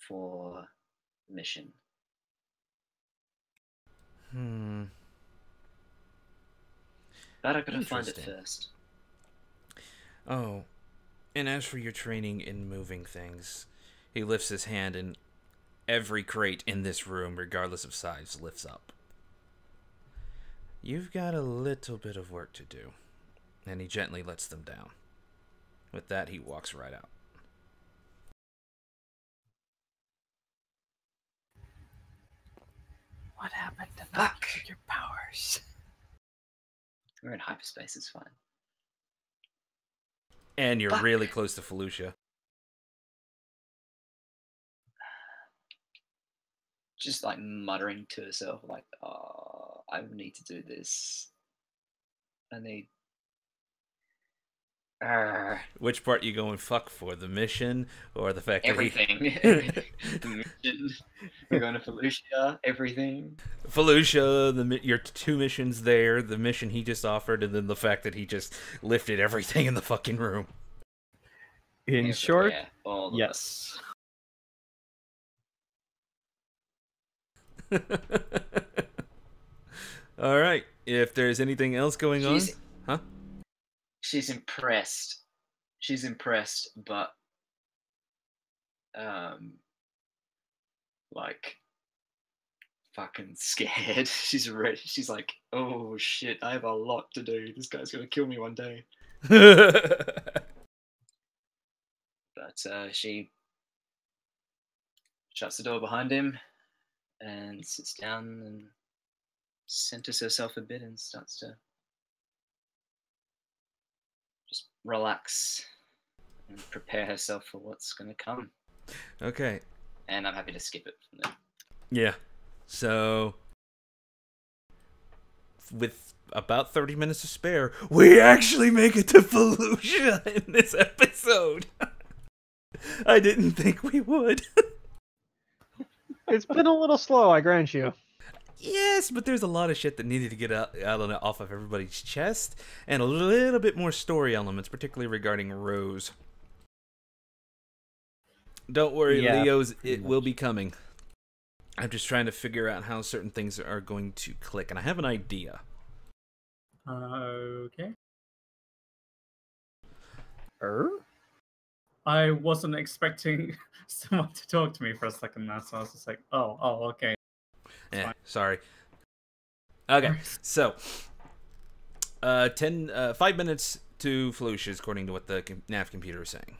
for the mission. But I've got to find it Interesting. first. Oh, and as for your training in moving things, he lifts his hand and every crate in this room, regardless of size, lifts up. You've got a little bit of work to do. And he gently lets them down. With that, he walks right out. What happened to Fuck. your powers? We're in hyperspace, it's fine. And you're Fuck. really close to Felucia. Just like muttering to herself, like, oh, I need to do this. I need... Which part you going fuck for? The mission or the fact that everything. The mission. We're going to Felucia, everything. Felucia, your 2 missions there, the mission he just offered, and then the fact that he just lifted everything in the fucking room. In short, Everywhere, all of yes. All right. If there's anything else going on, huh? She's impressed. She's impressed, but like fucking scared. She's ready. She's like, oh shit, I have a lot to do. This guy's gonna kill me one day. But she shuts the door behind him and sits down and centers herself a bit and starts to just relax and prepare herself for what's going to come. Okay. And I'm happy to skip it from there. Yeah. So, with about 30 minutes to spare, we actually make it to Fallujah in this episode. I didn't think we would. It's been a little slow, I grant you. Yes, but there's a lot of shit that needed to get off of everybody's chest, and a little bit more story elements, particularly regarding Rose. Don't worry, Yeah, Leo's, it will be coming. I'm just trying to figure out how certain things are going to click, and I have an idea. Okay. Er? I wasn't expecting someone to talk to me for a second now, so I was just like, oh, okay. Eh, fine. sorry. Okay, so 5 minutes to Fallujah, according to what the nav computer is saying.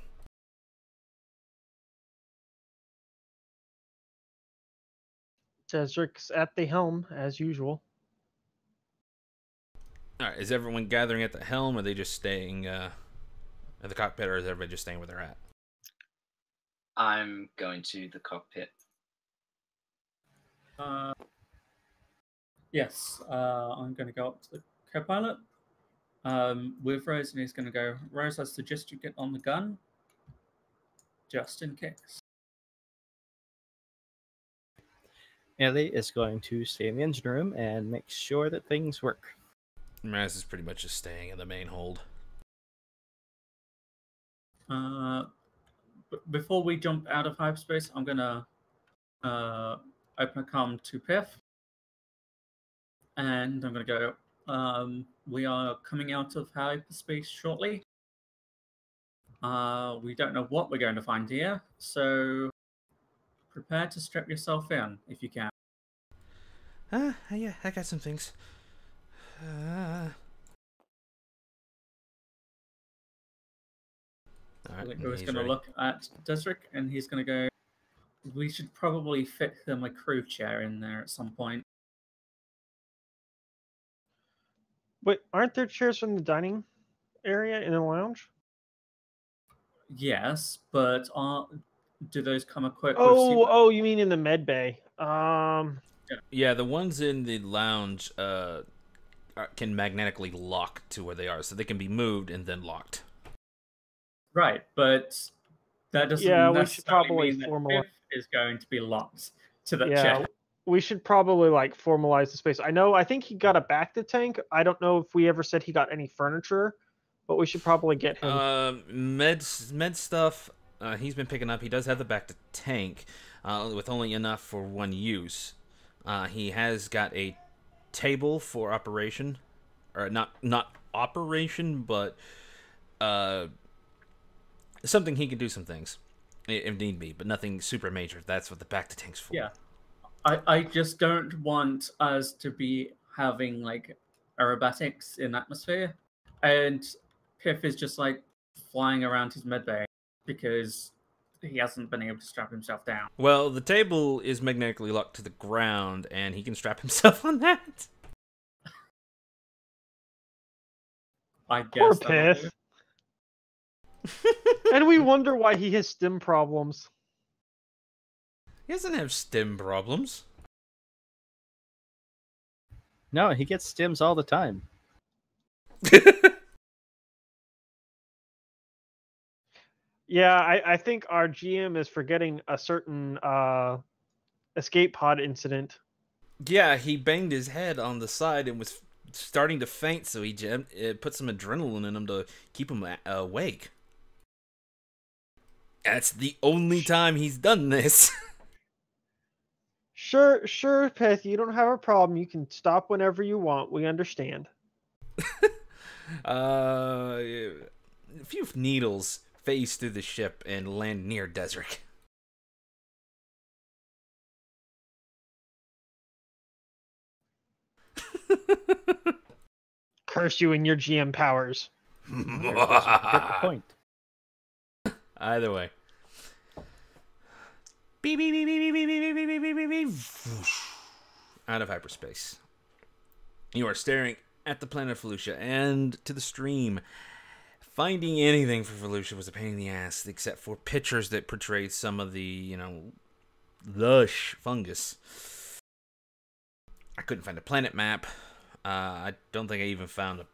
Cedric's at the helm, as usual. All right, is everyone gathering at the helm, or are they just staying at the cockpit, or is everybody just staying where they're at? I'm going to the cockpit. Yes, I'm going to go up to the co-pilot with Rose, and he's going to go, Rose, I suggest you get on the gun, just in case. Ellie is going to stay in the engine room and make sure that things work. Maz is pretty much just staying in the main hold. Before we jump out of hyperspace, I'm going to open a comm to Piff. And I'm going to go, we are coming out of hyperspace shortly. We don't know what we're going to find here, so prepare to strap yourself in if you can. Yeah, I got some things. All right, He's he's going to ready. look at Desric, and he's going to go, we should probably fit him a crew chair in there at some point. Wait, aren't there chairs from the dining area in the lounge? Yes, but do those come equipped with Oh, you mean in the med bay? Yeah, the ones in the lounge can magnetically lock to where they are, so they can be moved and then locked. Right, but that doesn't Yeah, we should necessarily probably mean that formalize. Piff is going to be locked to that Yeah, chair. we should probably like formalize the space. I think he got a back to tank. I don't know if we ever said he got any furniture, but we should probably get him. Med stuff. He's been picking up. He does have the back to tank, with only enough for one use. He has got a table for operation, or not operation, but something he can do some things if need be, but nothing super major. That's what the back to tank's for. Yeah. I just don't want us to be having like aerobatics in atmosphere, and Piff is just like flying around his medbay because he hasn't been able to strap himself down. Well, the table is magnetically locked to the ground, and he can strap himself on that. I Poor guess that'll do. Piff. And we wonder why he has stim problems. He doesn't have stim problems. No, he gets stims all the time. Yeah, I think our GM is forgetting a certain escape pod incident. Yeah, he banged his head on the side and was starting to faint, so he put some adrenaline in him to keep him awake. That's the only time he's done this. Sure, Piff, you don't have a problem. You can stop whenever you want. We understand. A few needles phase through the ship and land near Desric. Curse you and your GM powers. Get the point. Either way. Beep, beep, beep, beep, beep, beep, beep, beep, beep, beep, beep. Out of hyperspace. You are staring at the planet Felucia and to the stream. Finding anything for Felucia was a pain in the ass, except for pictures that portrayed some of the, lush fungus. I couldn't find a planet map. I don't think I even found a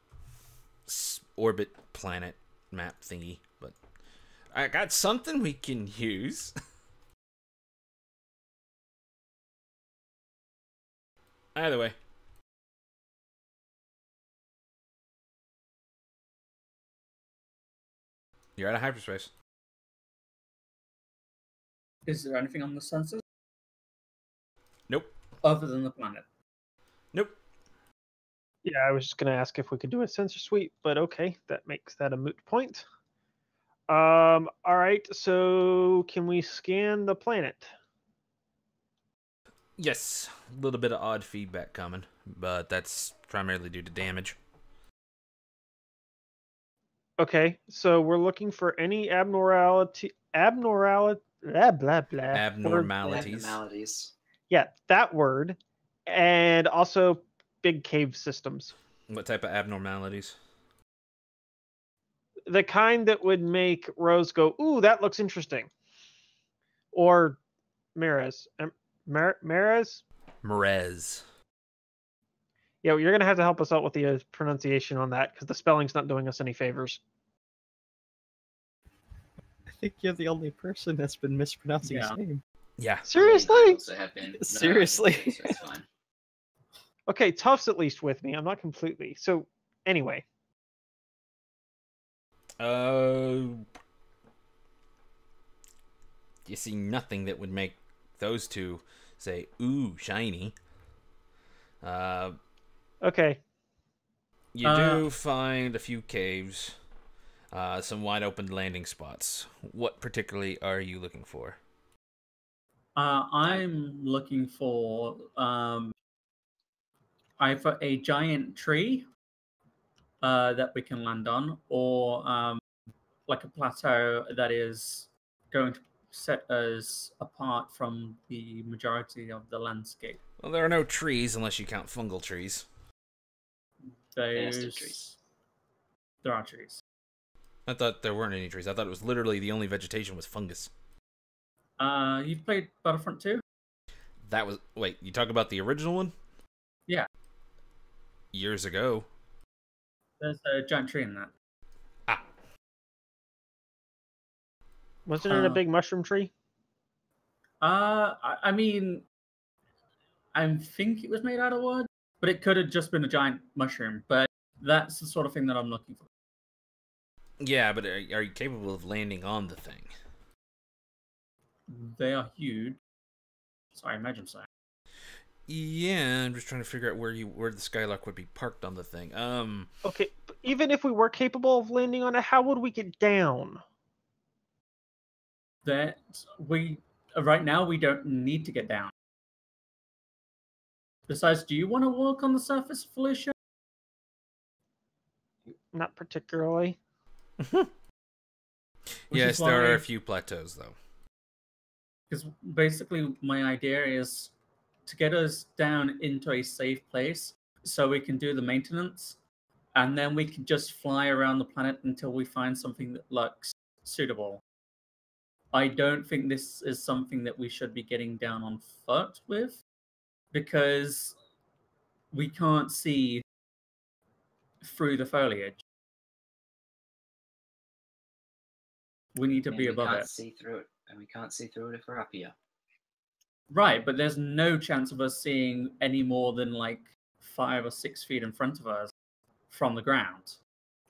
orbit planet map thingy, but I got something we can use. Either way. You're out of hyperspace. Is there anything on the sensors Nope. other than the planet? Nope. Yeah, I was just going to ask if we could do a sensor sweep, but okay, that makes that a moot point. All right, so can we scan the planet? Yes. A little bit of odd feedback coming, but that's primarily due to damage. Okay, so we're looking for any abnormality, blah, blah, blah. Abnormalities. Abnormalities. Yeah, that word. And also big cave systems. What type of abnormalities? The kind that would make Rose go, ooh, that looks interesting. Or Mares. Mares? Merez. Yeah, you're going to have to help us out with the pronunciation on that, because the spelling's not doing us any favors. I think you're the only person that's been mispronouncing his Yeah. name. Yeah. Seriously? I also have been. No, Seriously? so it's fine. Okay, Tuff's at least with me. I'm not completely. So, anyway. You see nothing that would make those two say, ooh, shiny. Okay. You do find a few caves, some wide open landing spots. What particularly are you looking for? I'm looking for either a giant tree that we can land on, or like a plateau that is going to set us apart from the majority of the landscape. Well, there are no trees unless you count fungal trees. Yes, Those there are trees. There are trees. I thought there weren't any trees. I thought it was literally the only vegetation was fungus. You've played Battlefront 2? That was... Wait, you talk about the original one? Yeah. Years ago. There's a giant tree in that. Ah. Wasn't it a big mushroom tree? I mean, I think it was made out of wood, but it could have just been a giant mushroom. But that's the sort of thing that I'm looking for. Yeah, but are you capable of landing on the thing? They are huge, so I imagine so. Yeah, I'm just trying to figure out where the Skylark would be parked on the thing. Okay, but even if we were capable of landing on it, how would we get down? That we right now we don't need to get down. Besides, do you want to walk on the surface, Felicia? Not particularly. Yes, there are a few plateaus though. Because basically, my idea is to get us down into a safe place so we can do the maintenance, and then we can just fly around the planet until we find something that looks suitable. I don't think this is something that we should be getting down on foot with, because we can't see through the foliage. We need to be above We can't it. see through it, and we can't see through it if we're up here. Right, but there's no chance of us seeing any more than like 5 or 6 feet in front of us from the ground.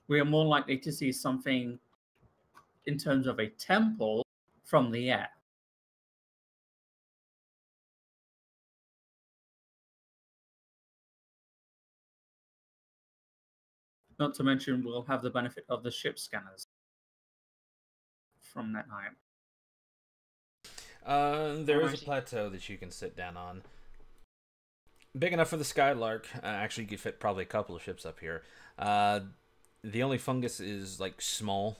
We are more likely to see something in terms of a temple from the air. Not to mention, we'll have the benefit of the ship scanners from that height. There is a plateau that you can sit down on. Big enough for the Skylark. Actually, you could fit probably a couple of ships up here. The only fungus is like small,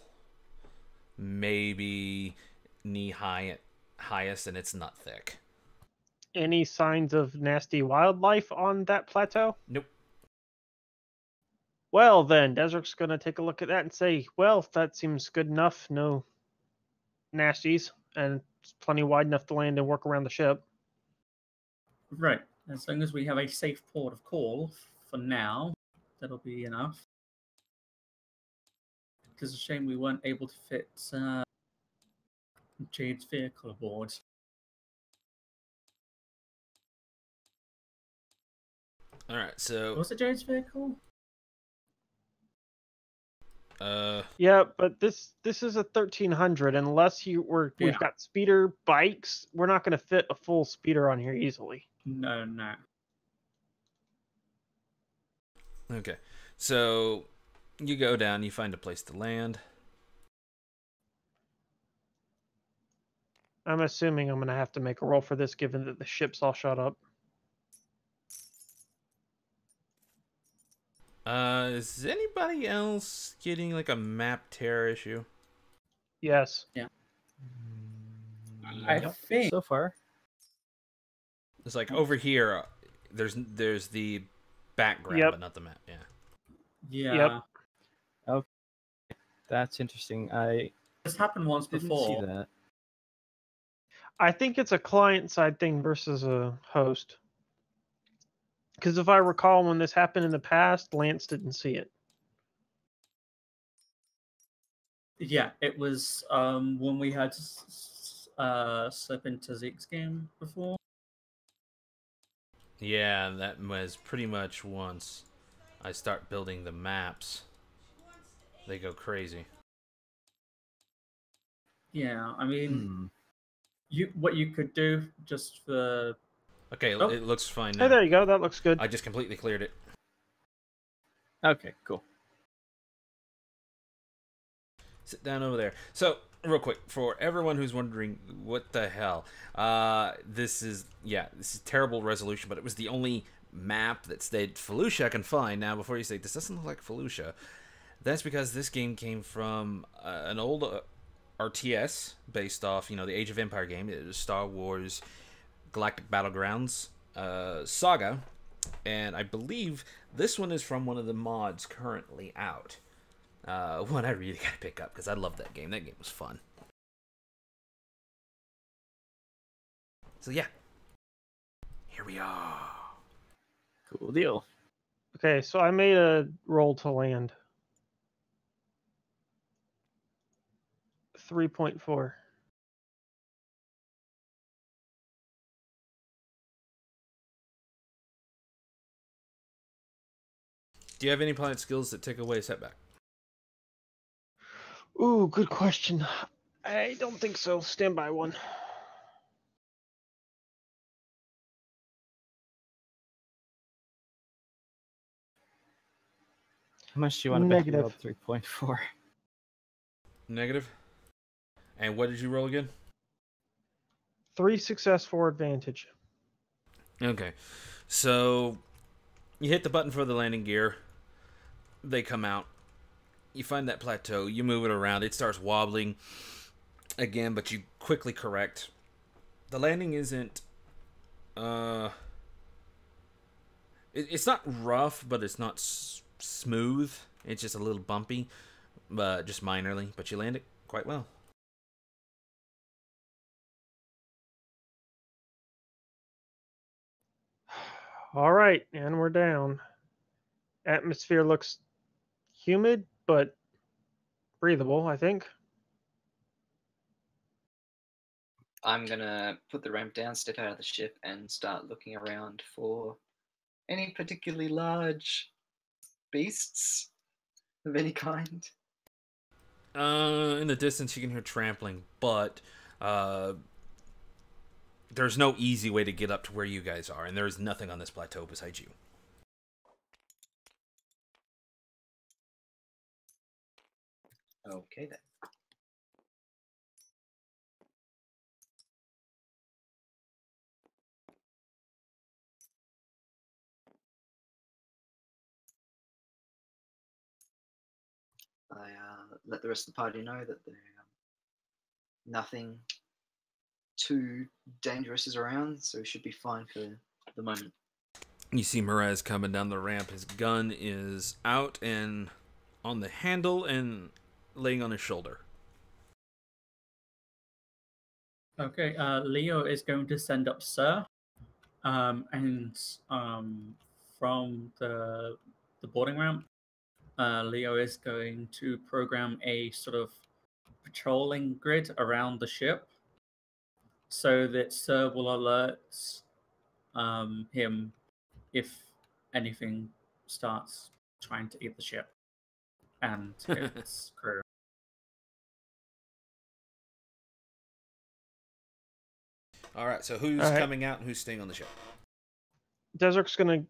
maybe knee high at highest, and it's not thick. Any signs of nasty wildlife on that plateau? Nope. Well, then, Desert's going to take a look at that and say, well, that seems good enough. No nasties, and it's plenty wide enough to land and work around the ship. Right. As long as we have a safe port of call for now, that'll be enough. It's a shame we weren't able to fit Jade's vehicle aboard. All right, so Was it Jade's vehicle? Yeah, but this is a 1300. Unless we've Yeah. got speeder bikes, we're not going to fit a full speeder on here easily. No. okay, so you go down, you find a place to land. I'm assuming I'm going to have to make a roll for this, given that the ship's all shot up. Is anybody else getting like a map tear issue? Yes. Yeah. I think so far. It's like over here. There's the background, Yep. but not the map. Yeah. Yeah. Yep. Okay, that's interesting. I This happened once didn't before. see that. I think it's a client-side thing versus a host. Because if I recall, when this happened in the past, Lance didn't see it. Yeah, it was when we had slip into Zeke's game before. Yeah, that was pretty much once I start building the maps, they go crazy. Yeah, I mean, what you could do just for Okay, Oh. it looks fine Hey, now. there you go. That looks good. I just completely cleared it. Okay, cool. Sit down over there. So, real quick, for everyone who's wondering what the hell, this is terrible resolution, but it was the only map that stayed Felucia I can find. Now, before you say this doesn't look like Felucia, that's because this game came from an old RTS based off, the Age of Empire game. It was Star Wars Galactic Battlegrounds saga, and I believe this one is from one of the mods currently out. One I really gotta pick up because I love that game. That game was fun. So yeah, here we are. Cool deal. Okay, so I made a roll to land. 3.4. Do you have any planet skills that take away setback? Ooh, good question. I don't think so. Stand by one. How much do you want to bet you Negative. rolled 3.4? Negative. And what did you roll again? 3 success, 4 advantage. Okay, so you hit the button for the landing gear. They come out. You find that plateau. You move it around. It starts wobbling again, but you quickly correct. The landing isn't. It's not rough, but it's not smooth. It's just a little bumpy, but just minorly. But you land it quite well. All right, and we're down. Atmosphere looks humid, but breathable, I think. I'm gonna put the ramp down, step out of the ship, and start looking around for any particularly large beasts of any kind. In the distance, you can hear trampling, but there's no easy way to get up to where you guys are, and there is nothing on this plateau besides you. Okay then. I let the rest of the party know that nothing too dangerous is around, so we should be fine for the moment. You see Mraz coming down the ramp. His gun is out and on the handle and laying on his shoulder. Okay, Leo is going to send up Sir, and from the boarding ramp, Leo is going to program a sort of patrolling grid around the ship, so that Sir will alert him if anything starts trying to eat the ship and its crew. All right, so who's coming out and who's staying on the ship? Desert's gonna,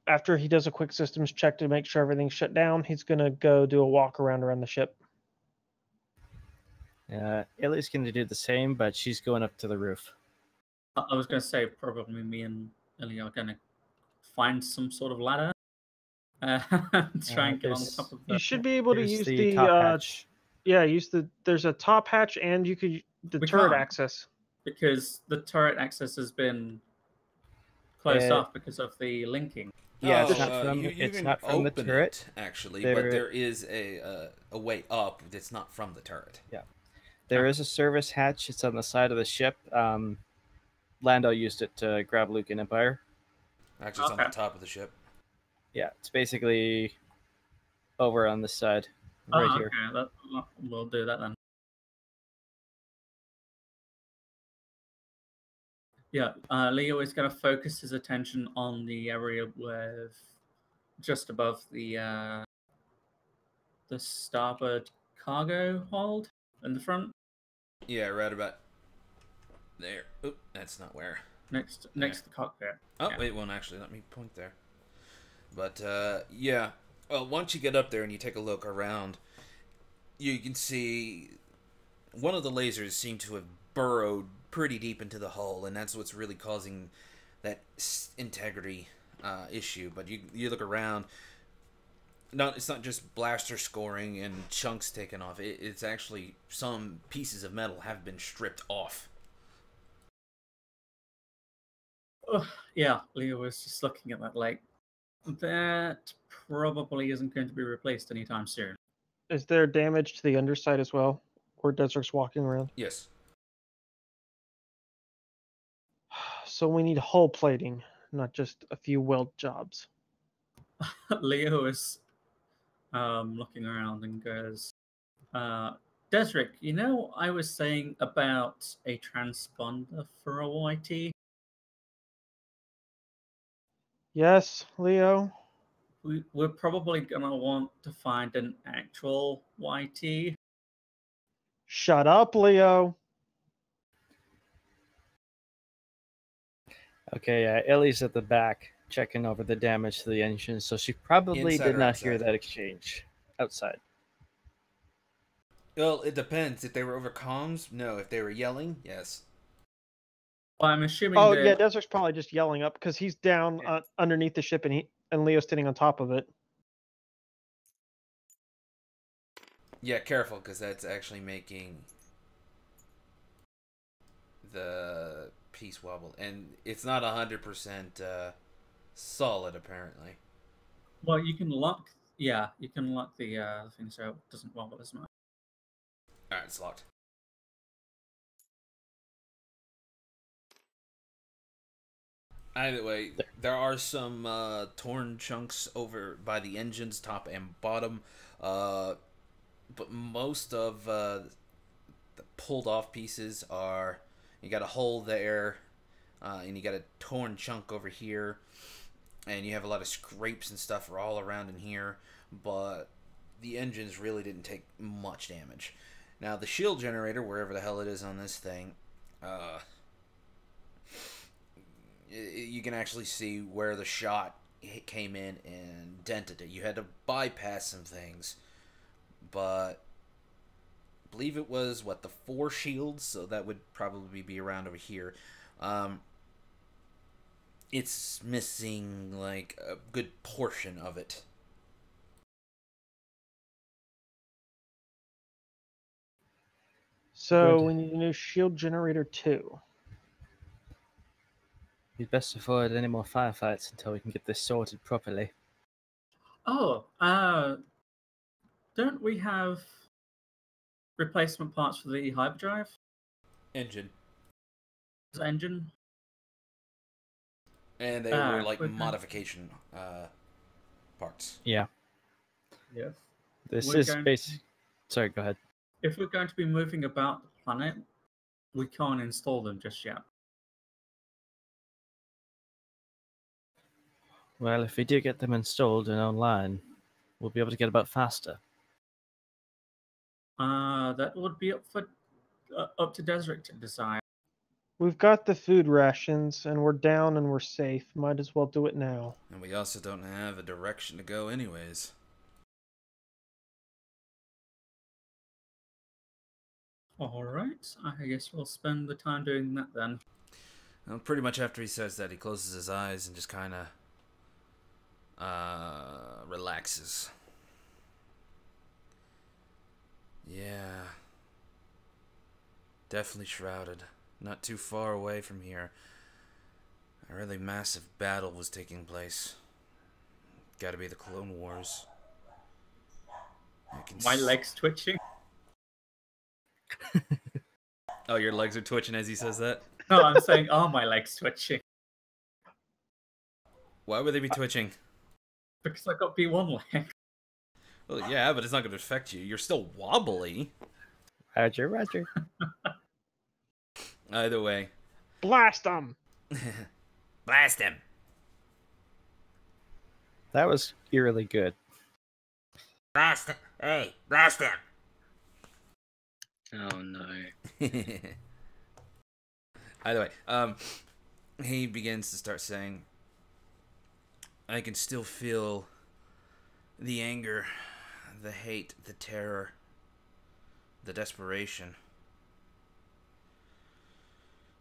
after he does a quick systems check to make sure everything's shut down, he's gonna go do a walk around the ship. Ellie's going to do the same, but she's going up to the roof. I was going to say probably me and Ellie are going to find some sort of ladder. Try and get on top of the... You should be able to use the top hatch. Yeah, there's a top hatch, and you could the turret access. Because the turret access has been closed off because of the linking. Yeah, Oh, it's not from the turret, actually, but there is a way up that's not from the turret. Yeah. There is a service hatch. It's on the side of the ship. Lando used it to grab Luke in Empire. Actually, it's on the top of the ship. Yeah, it's basically over on this side, right here. Okay, we'll do that then. Yeah, Leo is going to focus his attention on the area with just above the starboard cargo hold in the front. Yeah, right about there. Oop, that's not where. Next to the cockpit. Oh, yeah. It won't actually let me point there. But, yeah. Well, once you get up there and you take a look around, you can see one of the lasers seem to have burrowed pretty deep into the hull, and that's what's really causing that integrity issue. But you look around, it's not just blaster scoring and chunks taken off. It's actually some pieces of metal have been stripped off. Yeah, Leo was just looking at that like, that probably isn't going to be replaced anytime soon. Is there damage to the underside as well, where Desert's walking around? Yes. So we need hull plating, not just a few weld jobs. Leo is looking around and goes, Desric, you know I was saying about a transponder for a YT? Yes, Leo? We're probably going to want to find an actual YT. Shut up, Leo. Okay, Ellie's at the back checking over the damage to the engine, so she probably did not hear that exchange outside. Well, it depends. If they were over comms, no. If they were yelling, yes. Well, I'm assuming. Oh yeah, Desert's probably just yelling up because he's down underneath the ship and Leo's standing on top of it. Yeah, careful, because that's actually making the piece wobble, and it's not 100% solid apparently. Well, you can lock. Yeah, you can lock the thing so it doesn't wobble as much. All right, it's locked. Either way, there are some torn chunks over by the engine's top and bottom, but most of the pulled off pieces are, you got a hole there, and you got a torn chunk over here, and you have a lot of scrapes and stuff all around in here, but the engines really didn't take much damage. Now the shield generator, wherever the hell it is on this thing, you can actually see where the shot came in and dented it. You had to bypass some things, but I believe it was, what, the 4 shields, so that would probably be around over here. It's missing, like, a good portion of it. So Good. we need a new shield generator 2. We'd best avoid any more firefights until we can get this sorted properly. Oh, don't we have replacement parts for the hyperdrive Engine. engine? And they were like we're going- modification parts. Yeah. Yes. This We're is going- basic. Sorry, go ahead. If we're going to be moving about the planet, we can't install them just yet. Well, if we do get them installed and online, we'll be able to get about faster. That would be up to Desric to decide. We've got the food rations, and we're down and we're safe. Might as well do it now. And we also don't have a direction to go anyways. All right, I guess we'll spend the time doing that then. Well, pretty much after he says that, he closes his eyes and just kind of relaxes. Yeah. Definitely shrouded. Not too far away from here. A really massive battle was taking place. Gotta be the Clone Wars. I can My legs twitching. Oh, your legs are twitching as he says that? No, I'm saying, oh, my legs twitching Why would they be twitching? because I got B1 leg. Well, yeah, but it's not going to affect you. You're still wobbly. Roger, Roger. Either way. Blast them! Blast him! That was eerily good. Blast him! Hey, blast him! Oh no. Either way, he begins to start saying, I can still feel the anger, the hate, the terror, the desperation.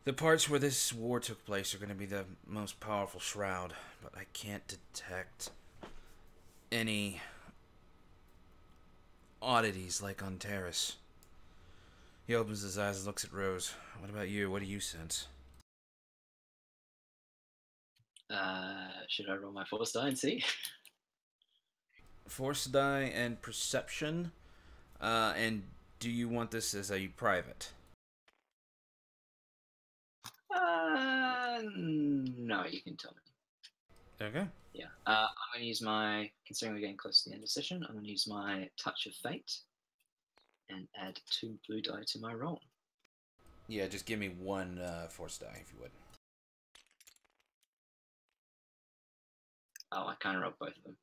The parts where this war took place are going to be the most powerful shroud, but I can't detect any oddities like on Terrace. He opens his eyes and looks at Rose. What about you? What do you sense? Should I roll my force die and see? Force die and perception. And do you want this as a private? No, you can tell me. Okay. Yeah. I'm going to use my, considering we're getting close to the end of the session, I'm going to use my Touch of Fate and add 2 blue die to my roll. Yeah, just give me one force die if you would. Oh, I kind of rolled both of them.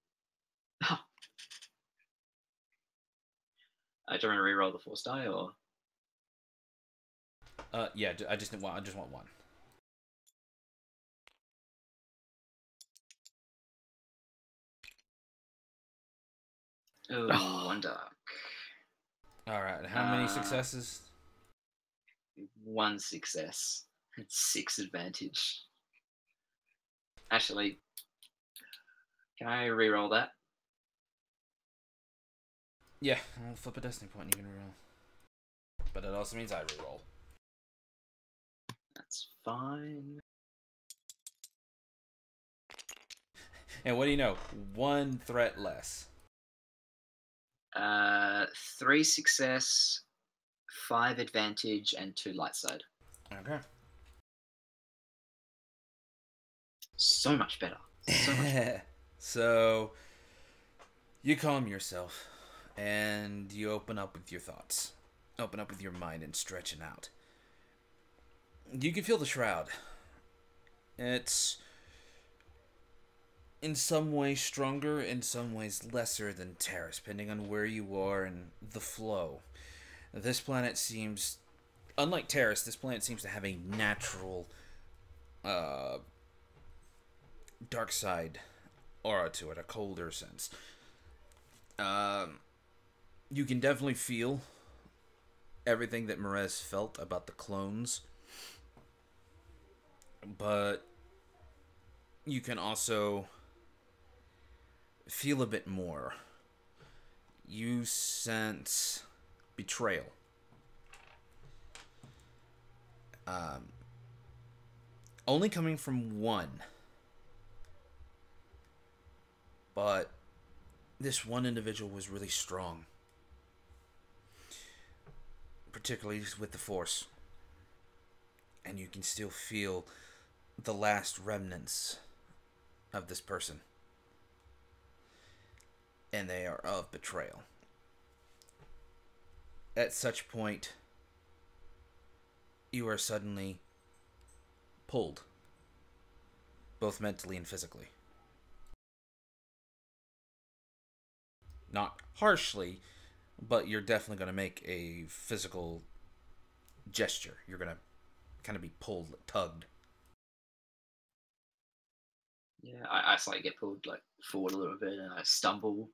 Do you want me to re-roll the force die, or? Yeah, I just want one. Oh, 1 dark. All right. How many successes? 1 success and 6 advantage. Actually, can I re-roll that? Yeah, I'll flip a destiny point and you can reroll. But it also means I reroll. That's fine. And what do you know? 1 threat less. 3 success, 5 advantage, and 2 light side. Okay. So much better. So much better. So you calm yourself and you open up with your thoughts. Open up with your mind and stretch it out. You can feel the shroud. It's in some ways stronger, in some ways lesser than Terrace, depending on where you are and the flow. This planet seems, unlike Terrace, this planet seems to have a natural dark side aura to it, a colder sense. You can definitely feel everything that Merez felt about the clones, but you can also feel a bit more. You sense betrayal. Only coming from one. But this one individual was really strong. Particularly with the Force. And you can still feel the last remnants of this person. And they are of betrayal. At such point, you are suddenly pulled, both mentally and physically. Not harshly, but you're definitely going to make a physical gesture. You're going to kind of be pulled, tugged. Yeah, I slightly get pulled like forward a little bit, and I stumble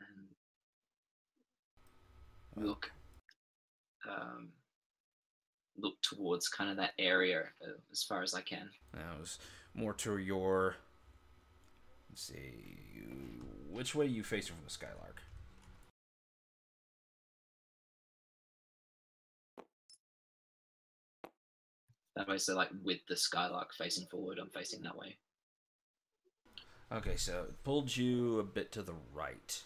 and um, look towards kind of that area as far as I can. That was more to your... Let's see... Which way are you facing from the Skylark? That way, so like with the Skylark facing forward, I'm facing that way. Okay, so it pulled you a bit to the right.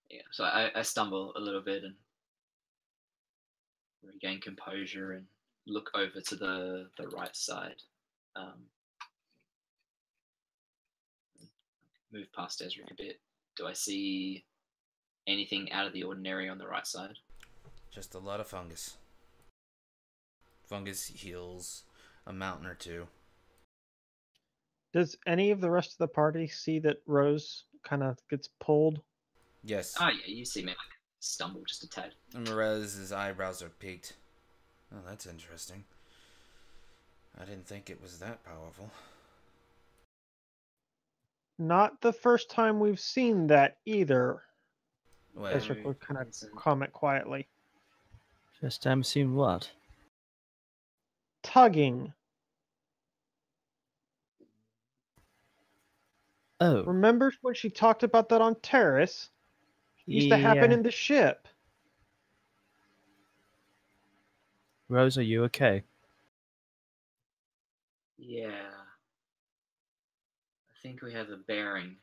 Yeah, so I stumble a little bit and regain composure and look over to the right side. Move past Ezric a bit. Do I see anything out of the ordinary on the right side? Just a lot of fungus. Fungus heals a mountain or two. Does any of the rest of the party see that Rose kind of gets pulled? Yes. Oh yeah, you see me like stumble just a tad. And Merez's eyebrows are peaked. Oh, that's interesting. I didn't think it was that powerful. Not the first time we've seen that either. Wait, Ezra would kind of Vincent. comment quietly. First time seen what? Tugging. Oh, Remember when she talked about that on Terrace? It used to happen in the ship. Rose, are you okay? Yeah. I think we have a bearing.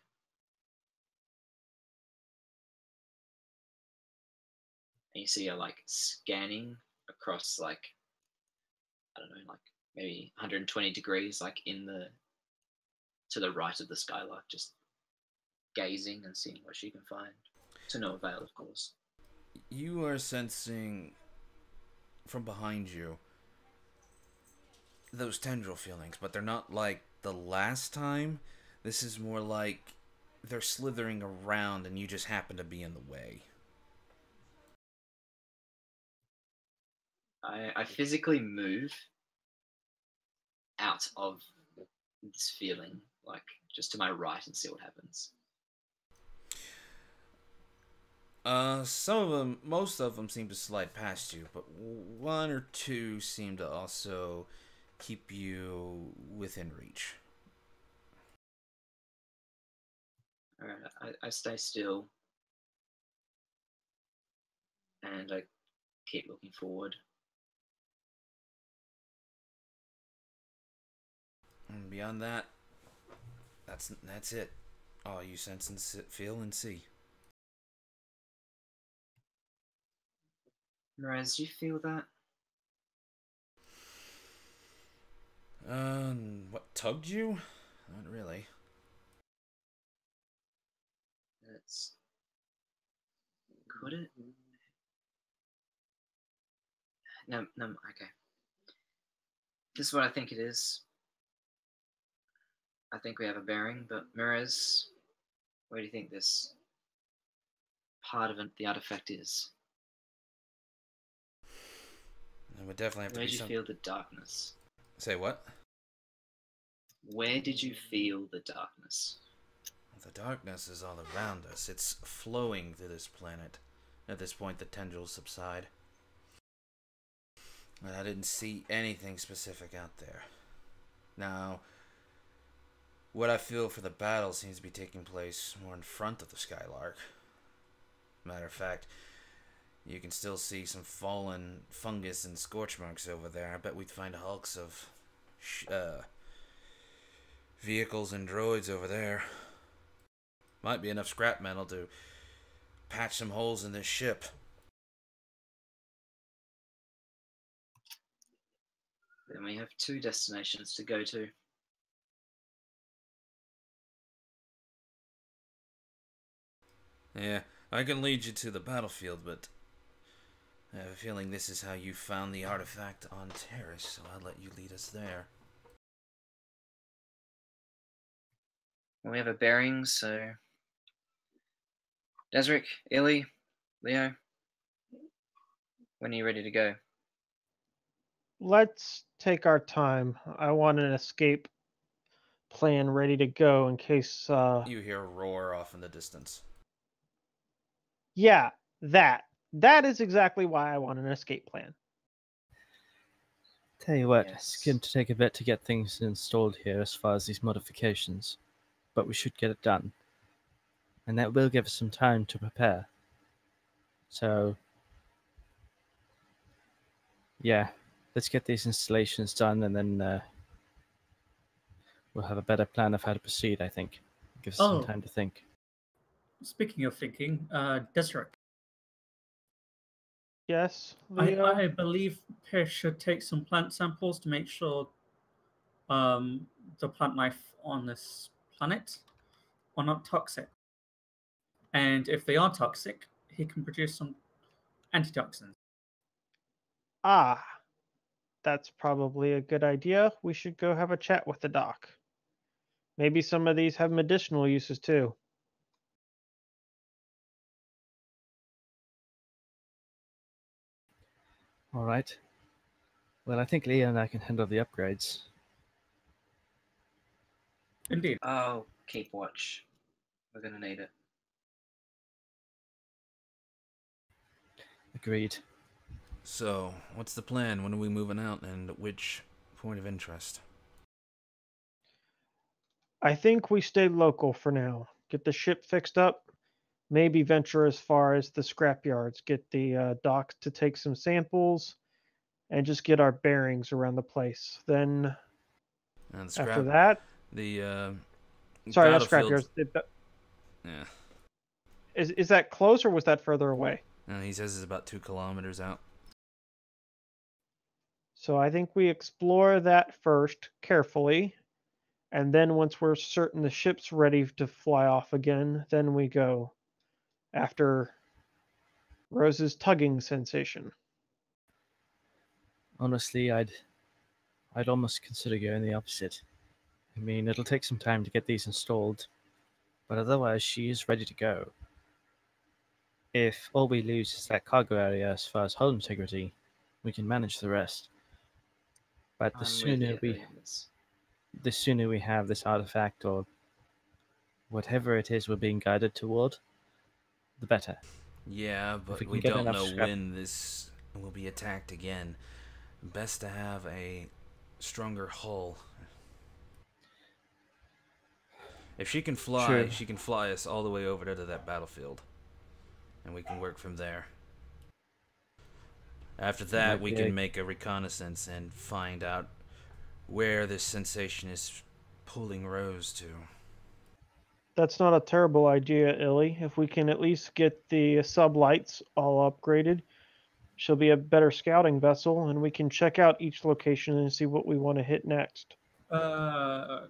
And you see her like scanning across like, I don't know, like maybe 120 degrees, like to the right of the Skylark, just gazing and seeing what she can find. To no avail, of course. you are sensing from behind you those tendril feelings, but they're not like the last time. This is more like they're slithering around and you just happen to be in the way. I physically move out of this feeling, like just to my right and see what happens. Some of them, most of them seem to slide past you, but one or two seem to also keep you within reach. Alright, I stay still and I keep looking forward. And beyond that, that's it. All you sense and feel and see. Miraz, do you feel that? What tugged you? Not really. It's... Could it? No, okay. This is what I think it is. I think we have a bearing, but Miraz, where do you think this part of the artifact is? It would definitely have to Where be did you something. feel the darkness? Say what? Where did you feel the darkness? The darkness is all around us. It's flowing through this planet. At this point, the tendrils subside. But I didn't see anything specific out there. Now, what I feel for the battle seems to be taking place more in front of the Skylark. Matter of fact, You can still see some fallen fungus and scorch marks over there. I bet we'd find hulks of vehicles and droids over there. Might be enough scrap metal to patch some holes in this ship. Then we have 2 destinations to go to. Yeah, I can lead you to the battlefield, but I have a feeling this is how you found the artifact on Terrace, so I'll let you lead us there. We have a bearing, so Desric, Illy, Leo, when are you ready to go? Let's take our time. I want an escape plan ready to go in case. You hear a roar off in the distance. Yeah, that. That is exactly why I want an escape plan. Tell you what, Yes. it's going to take a bit to get things installed here as far as these modifications, but we should get it done. And that will give us some time to prepare. So, yeah, let's get these installations done, and then we'll have a better plan of how to proceed, I think. Give us some time to think. Speaking of thinking, Desiree, Yes, Leo? I believe Pierce should take some plant samples to make sure the plant life on this planet are not toxic. And if they are toxic, he can produce some antitoxins. Ah, that's probably a good idea. We should go have a chat with the doc. Maybe some of these have medicinal uses too. All right. Well, I think Leah and I can handle the upgrades. Indeed. Oh, keep watch. We're gonna need it. Agreed. So, what's the plan? When are we moving out, and which point of interest? I think we stay local for now. Get the ship fixed up. Maybe venture as far as the scrapyards. Get the doc to take some samples, and just get our bearings around the place. Then And after that, the sorry, not battlefield- scrapyards. Yeah. Is that close or was that further away? He says it's about 2 kilometers out. So I think we explore that first carefully, and then once we're certain the ship's ready to fly off again, then we go after Rose's tugging sensation. Honestly, I'd almost consider going the opposite. I mean, it'll take some time to get these installed, but otherwise she is ready to go. If all we lose is that cargo area as far as hull integrity, we can manage the rest. But the sooner we have this artifact or whatever it is we're being guided toward, the better. Yeah, but we can we get don't enough know scrap- when this will be attacked again. Best to have a stronger hull. If she can fly, True. she can fly us all the way over to that battlefield. And we can work from there. After that, we can make a reconnaissance and find out where this sensation is pulling Rose to. That's not a terrible idea, Illy. If we can at least get the sublights all upgraded, she'll be a better scouting vessel, and we can check out each location and see what we want to hit next.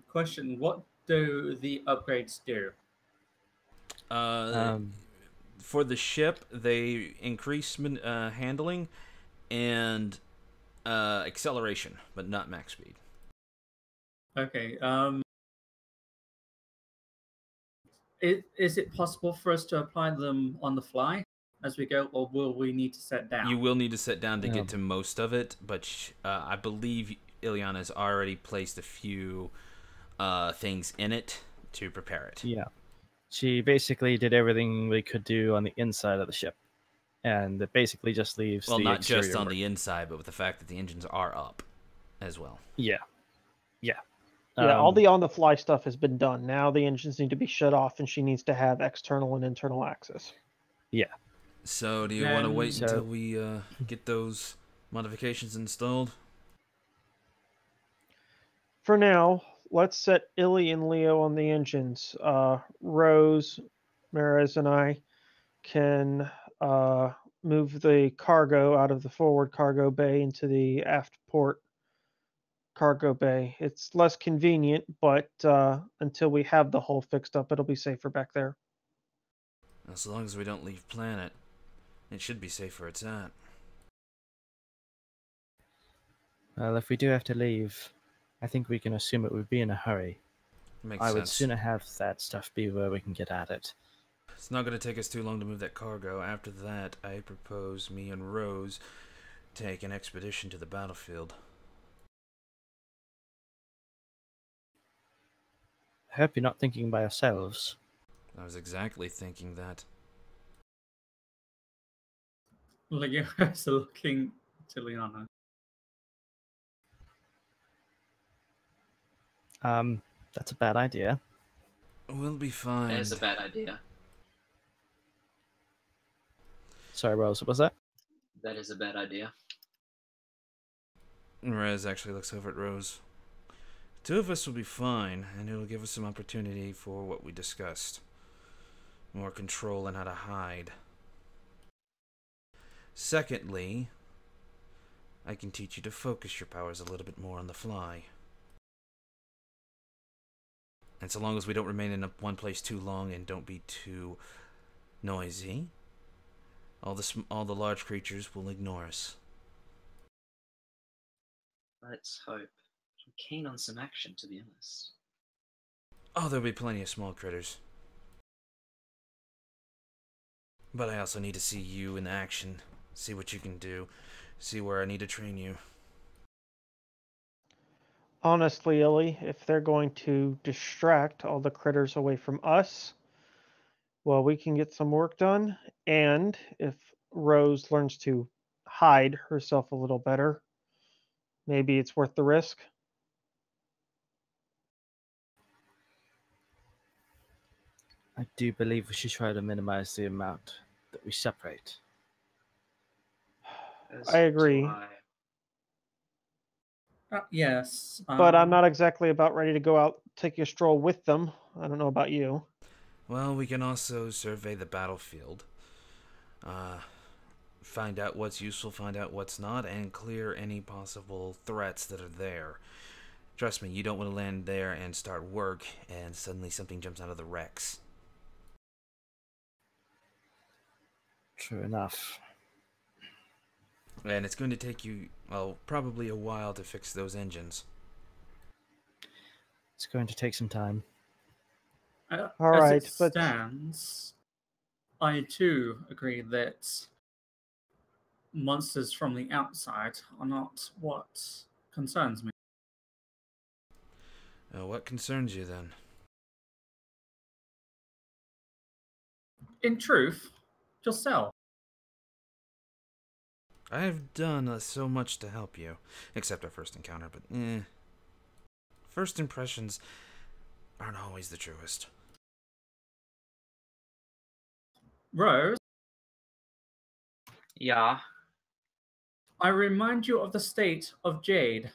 Question: what do the upgrades do? For the ship, they increase handling and acceleration, but not max speed. Okay. Is it possible for us to apply them on the fly as we go, or will we need to set down? You will need to set down to get to most of it, but I believe Ileana's already placed a few things in it to prepare it. Yeah. She basically did everything we could do on the inside of the ship. And it basically just leaves the not exterior just on work. the inside, but with the fact that the engines are up as well. Yeah. Yeah. Yeah, all the on-the-fly stuff has been done. Now the engines need to be shut off, and she needs to have external and internal access. Yeah. So, do you want to Then- wait So- until we get those modifications installed? For now, let's set Illy and Leo on the engines. Rose, Maris, and I can move the cargo out of the forward cargo bay into the aft port cargo bay. It's less convenient, but until we have the hull fixed up, it'll be safer back there. As long as we don't leave planet, it should be safe where it's at. Well, if we do have to leave, I think we can assume it would be in a hurry. Makes I sense. would sooner have that stuff be where we can get at it. It's not going to take us too long to move that cargo. After that, I propose me and Rose take an expedition to the battlefield. I hope you're not thinking by yourselves. I was exactly thinking that. Leo is looking to Liana. That's a bad idea. We'll be fine. That is a bad idea. Sorry, Rose, what was that? That is a bad idea. Rez actually looks over at Rose. Two of us will be fine, and it'll give us some opportunity for what we discussed. More control and how to hide. Secondly, I can teach you to focus your powers a little bit more on the fly. And so long as we don't remain in one place too long and don't be too noisy, all the large creatures will ignore us. Let's hope. I'm keen on some action, to be honest. Oh, there'll be plenty of small critters. But I also need to see you in action, see what you can do, see where I need to train you. Honestly, Illy, if they're going to distract all the critters away from us, well, we can get some work done. And if Rose learns to hide herself a little better, maybe it's worth the risk. I do believe we should try to minimize the amount that we separate. As I agree. do I. Yes. But I'm not exactly about ready to go out taking a stroll with them. I don't know about you. Well, we can also survey the battlefield. Find out what's useful, find out what's not, and clear any possible threats that are there. Trust me, you don't want to land there and start work, and suddenly something jumps out of the wrecks. True enough. And it's going to take you, well, probably a while to fix those engines. It's going to take some time. All As right, it but stands, I too agree that monsters from the outside are not what concerns me. What concerns you then? In truth, yourself. I've done so much to help you, except our first encounter, but first impressions aren't always the truest. Rose, Yeah. I remind you of the state of Jade.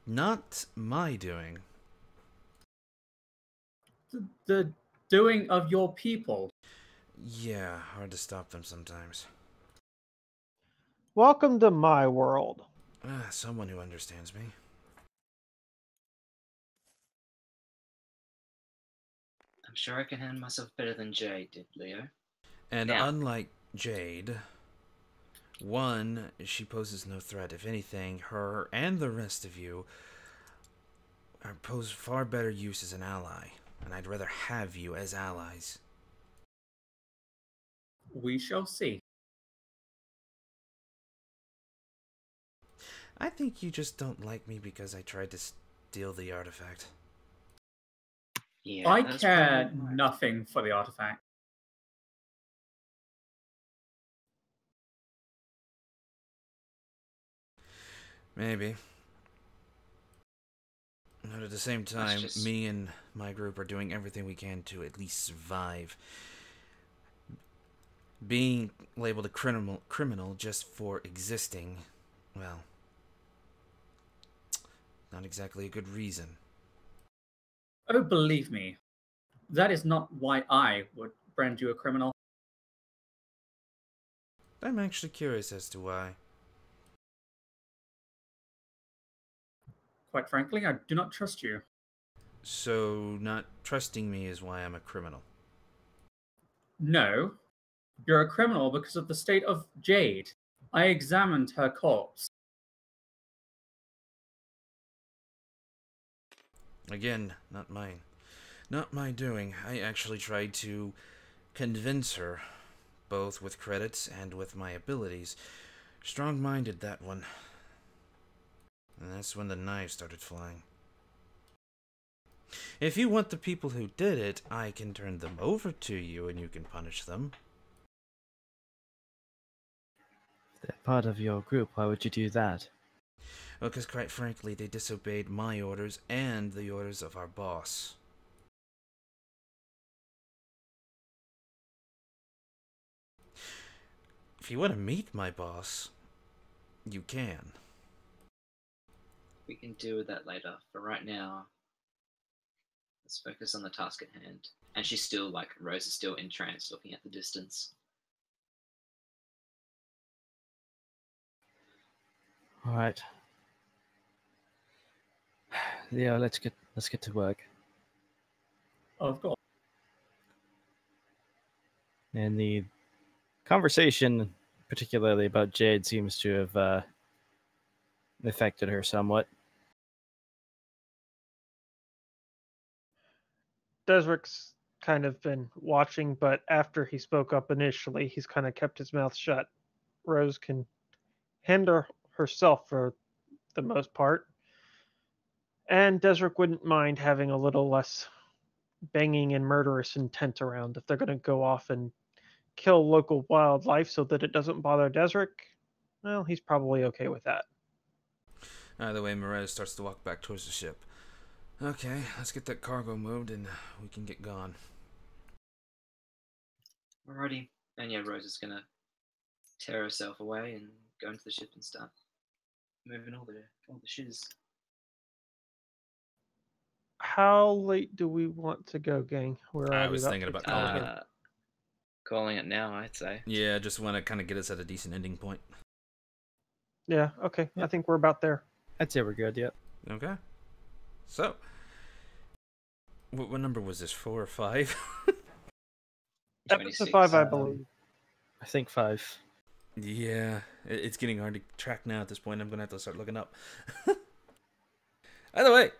Not my doing. The doing of your people. Yeah, hard to stop them sometimes. welcome to my world. Someone who understands me. I'm sure I can handle myself better than Jay did, Leo. And Yeah. unlike Jade, one, she poses no threat. If anything, her and the rest of you pose far better use as an ally, and I'd rather have you as allies. We shall see. I think you just don't like me because I tried to steal the artifact. Yeah. I that's care probably right. nothing for the artifact. Maybe. But at the same time, just- me and my group are doing everything we can to at least survive. Being labeled a criminal just for existing, well, not exactly a good reason. Oh, believe me, that is not why I would brand you a criminal. I'm actually curious as to why. Quite frankly, I do not trust you. So, not trusting me is why I'm a criminal. No, you're a criminal because of the state of Jade. I examined her corpse. Again, not mine. Not my doing. I actually tried to convince her, both with credits and with my abilities. Strong-minded, that one. And that's when the knives started flying. If you want the people who did it, I can turn them over to you and you can punish them. If they're part of your group, why would you do that? Well, because quite frankly, they disobeyed my orders and the orders of our boss. If you want to meet my boss, you can. We can deal with that later. For right now, let's focus on the task at hand. And she's still like, Rose is still entranced, looking at the distance. All right. Leo, let's get to work. Oh, of course. And the conversation, particularly about Jade, seems to have affected her somewhat. Desric's kind of been watching, but after he spoke up initially, he's kind of kept his mouth shut. Rose can handle herself for the most part. And Desric wouldn't mind having a little less banging and murderous intent around if they're going to go off and kill local wildlife so that it doesn't bother Desric. Well, he's probably okay with that. Either way, Merez starts to walk back towards the ship. Okay, let's get that cargo moved and we can get gone. Alrighty. And yeah, Rose is gonna tear herself away and go into the ship and start moving all the shiz. How late do we want to go, gang? We're I already was thinking about calling it. Calling it now, I'd say. Yeah, just want to kind of get us at a decent ending point. Yeah, okay. Yep. I think we're about there. I'd say we're good, yep. Okay. So, what number was this? 4 or 5? Episode 26. 5, I believe. I think 5. Yeah, it's getting hard to track now at this point. I'm going to have to start looking up. Either way,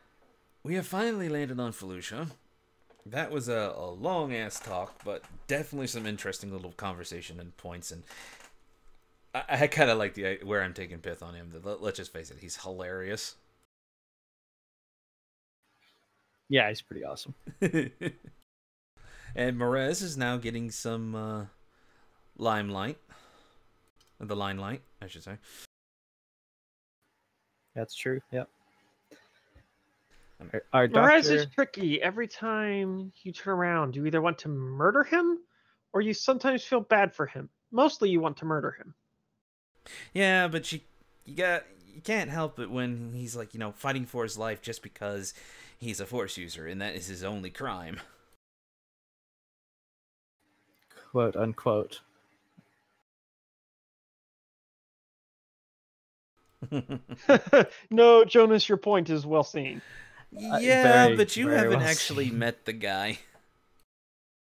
we have finally landed on Felucia. That was a long-ass talk, but definitely some interesting little conversation and points. And I kind of like where I'm taking Pith on him. Let's just face it, he's hilarious. Yeah, he's pretty awesome. And Merez is now getting some limelight. The limelight, I should say. That's true, yep. Our Merez doctor... is tricky. Every time you turn around, you either want to murder him or you sometimes feel bad for him. Mostly you want to murder him. Yeah, but you can't help it when he's like, fighting for his life just because he's a Force user, and that is his only crime. Quote, unquote. No, Jonas, your point is well seen. Yeah, but you very haven't well actually seen. met the guy.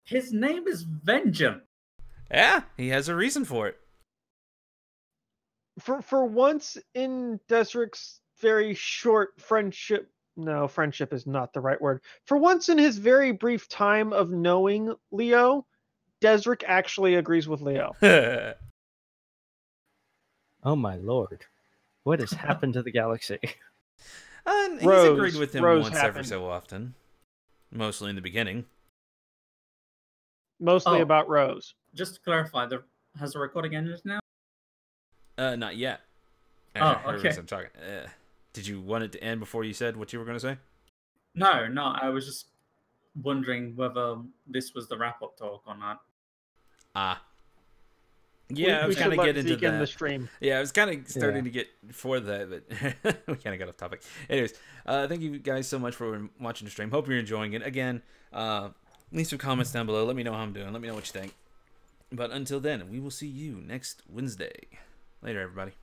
His name is Vengeance. Yeah, he has a reason for it. For once in Desric's very short friendship, no, friendship is not the right word. For once in his very brief time of knowing Leo, Desric actually agrees with Leo. Oh my lord. What has happened to the galaxy? He's Rose- agreed with him Rose once every happened. so often. Mostly in the beginning. Mostly Oh. about Rose. Just to clarify, has the recording ended now? Not yet. Oh, Or okay. was I talking? Did you want it to end before you said what you were going to say? No, I was just wondering whether this was the wrap-up talk or not. Ah. Yeah, I we was should kind of let getting into Zeke in the that. stream. Yeah, I was kind of starting Yeah. to get for that, but we kind of got off topic. Anyways, thank you guys so much for watching the stream. Hope you're enjoying it. Again, leave some comments down below. Let me know how I'm doing. Let me know what you think. But until then, we will see you next Wednesday. Later, everybody.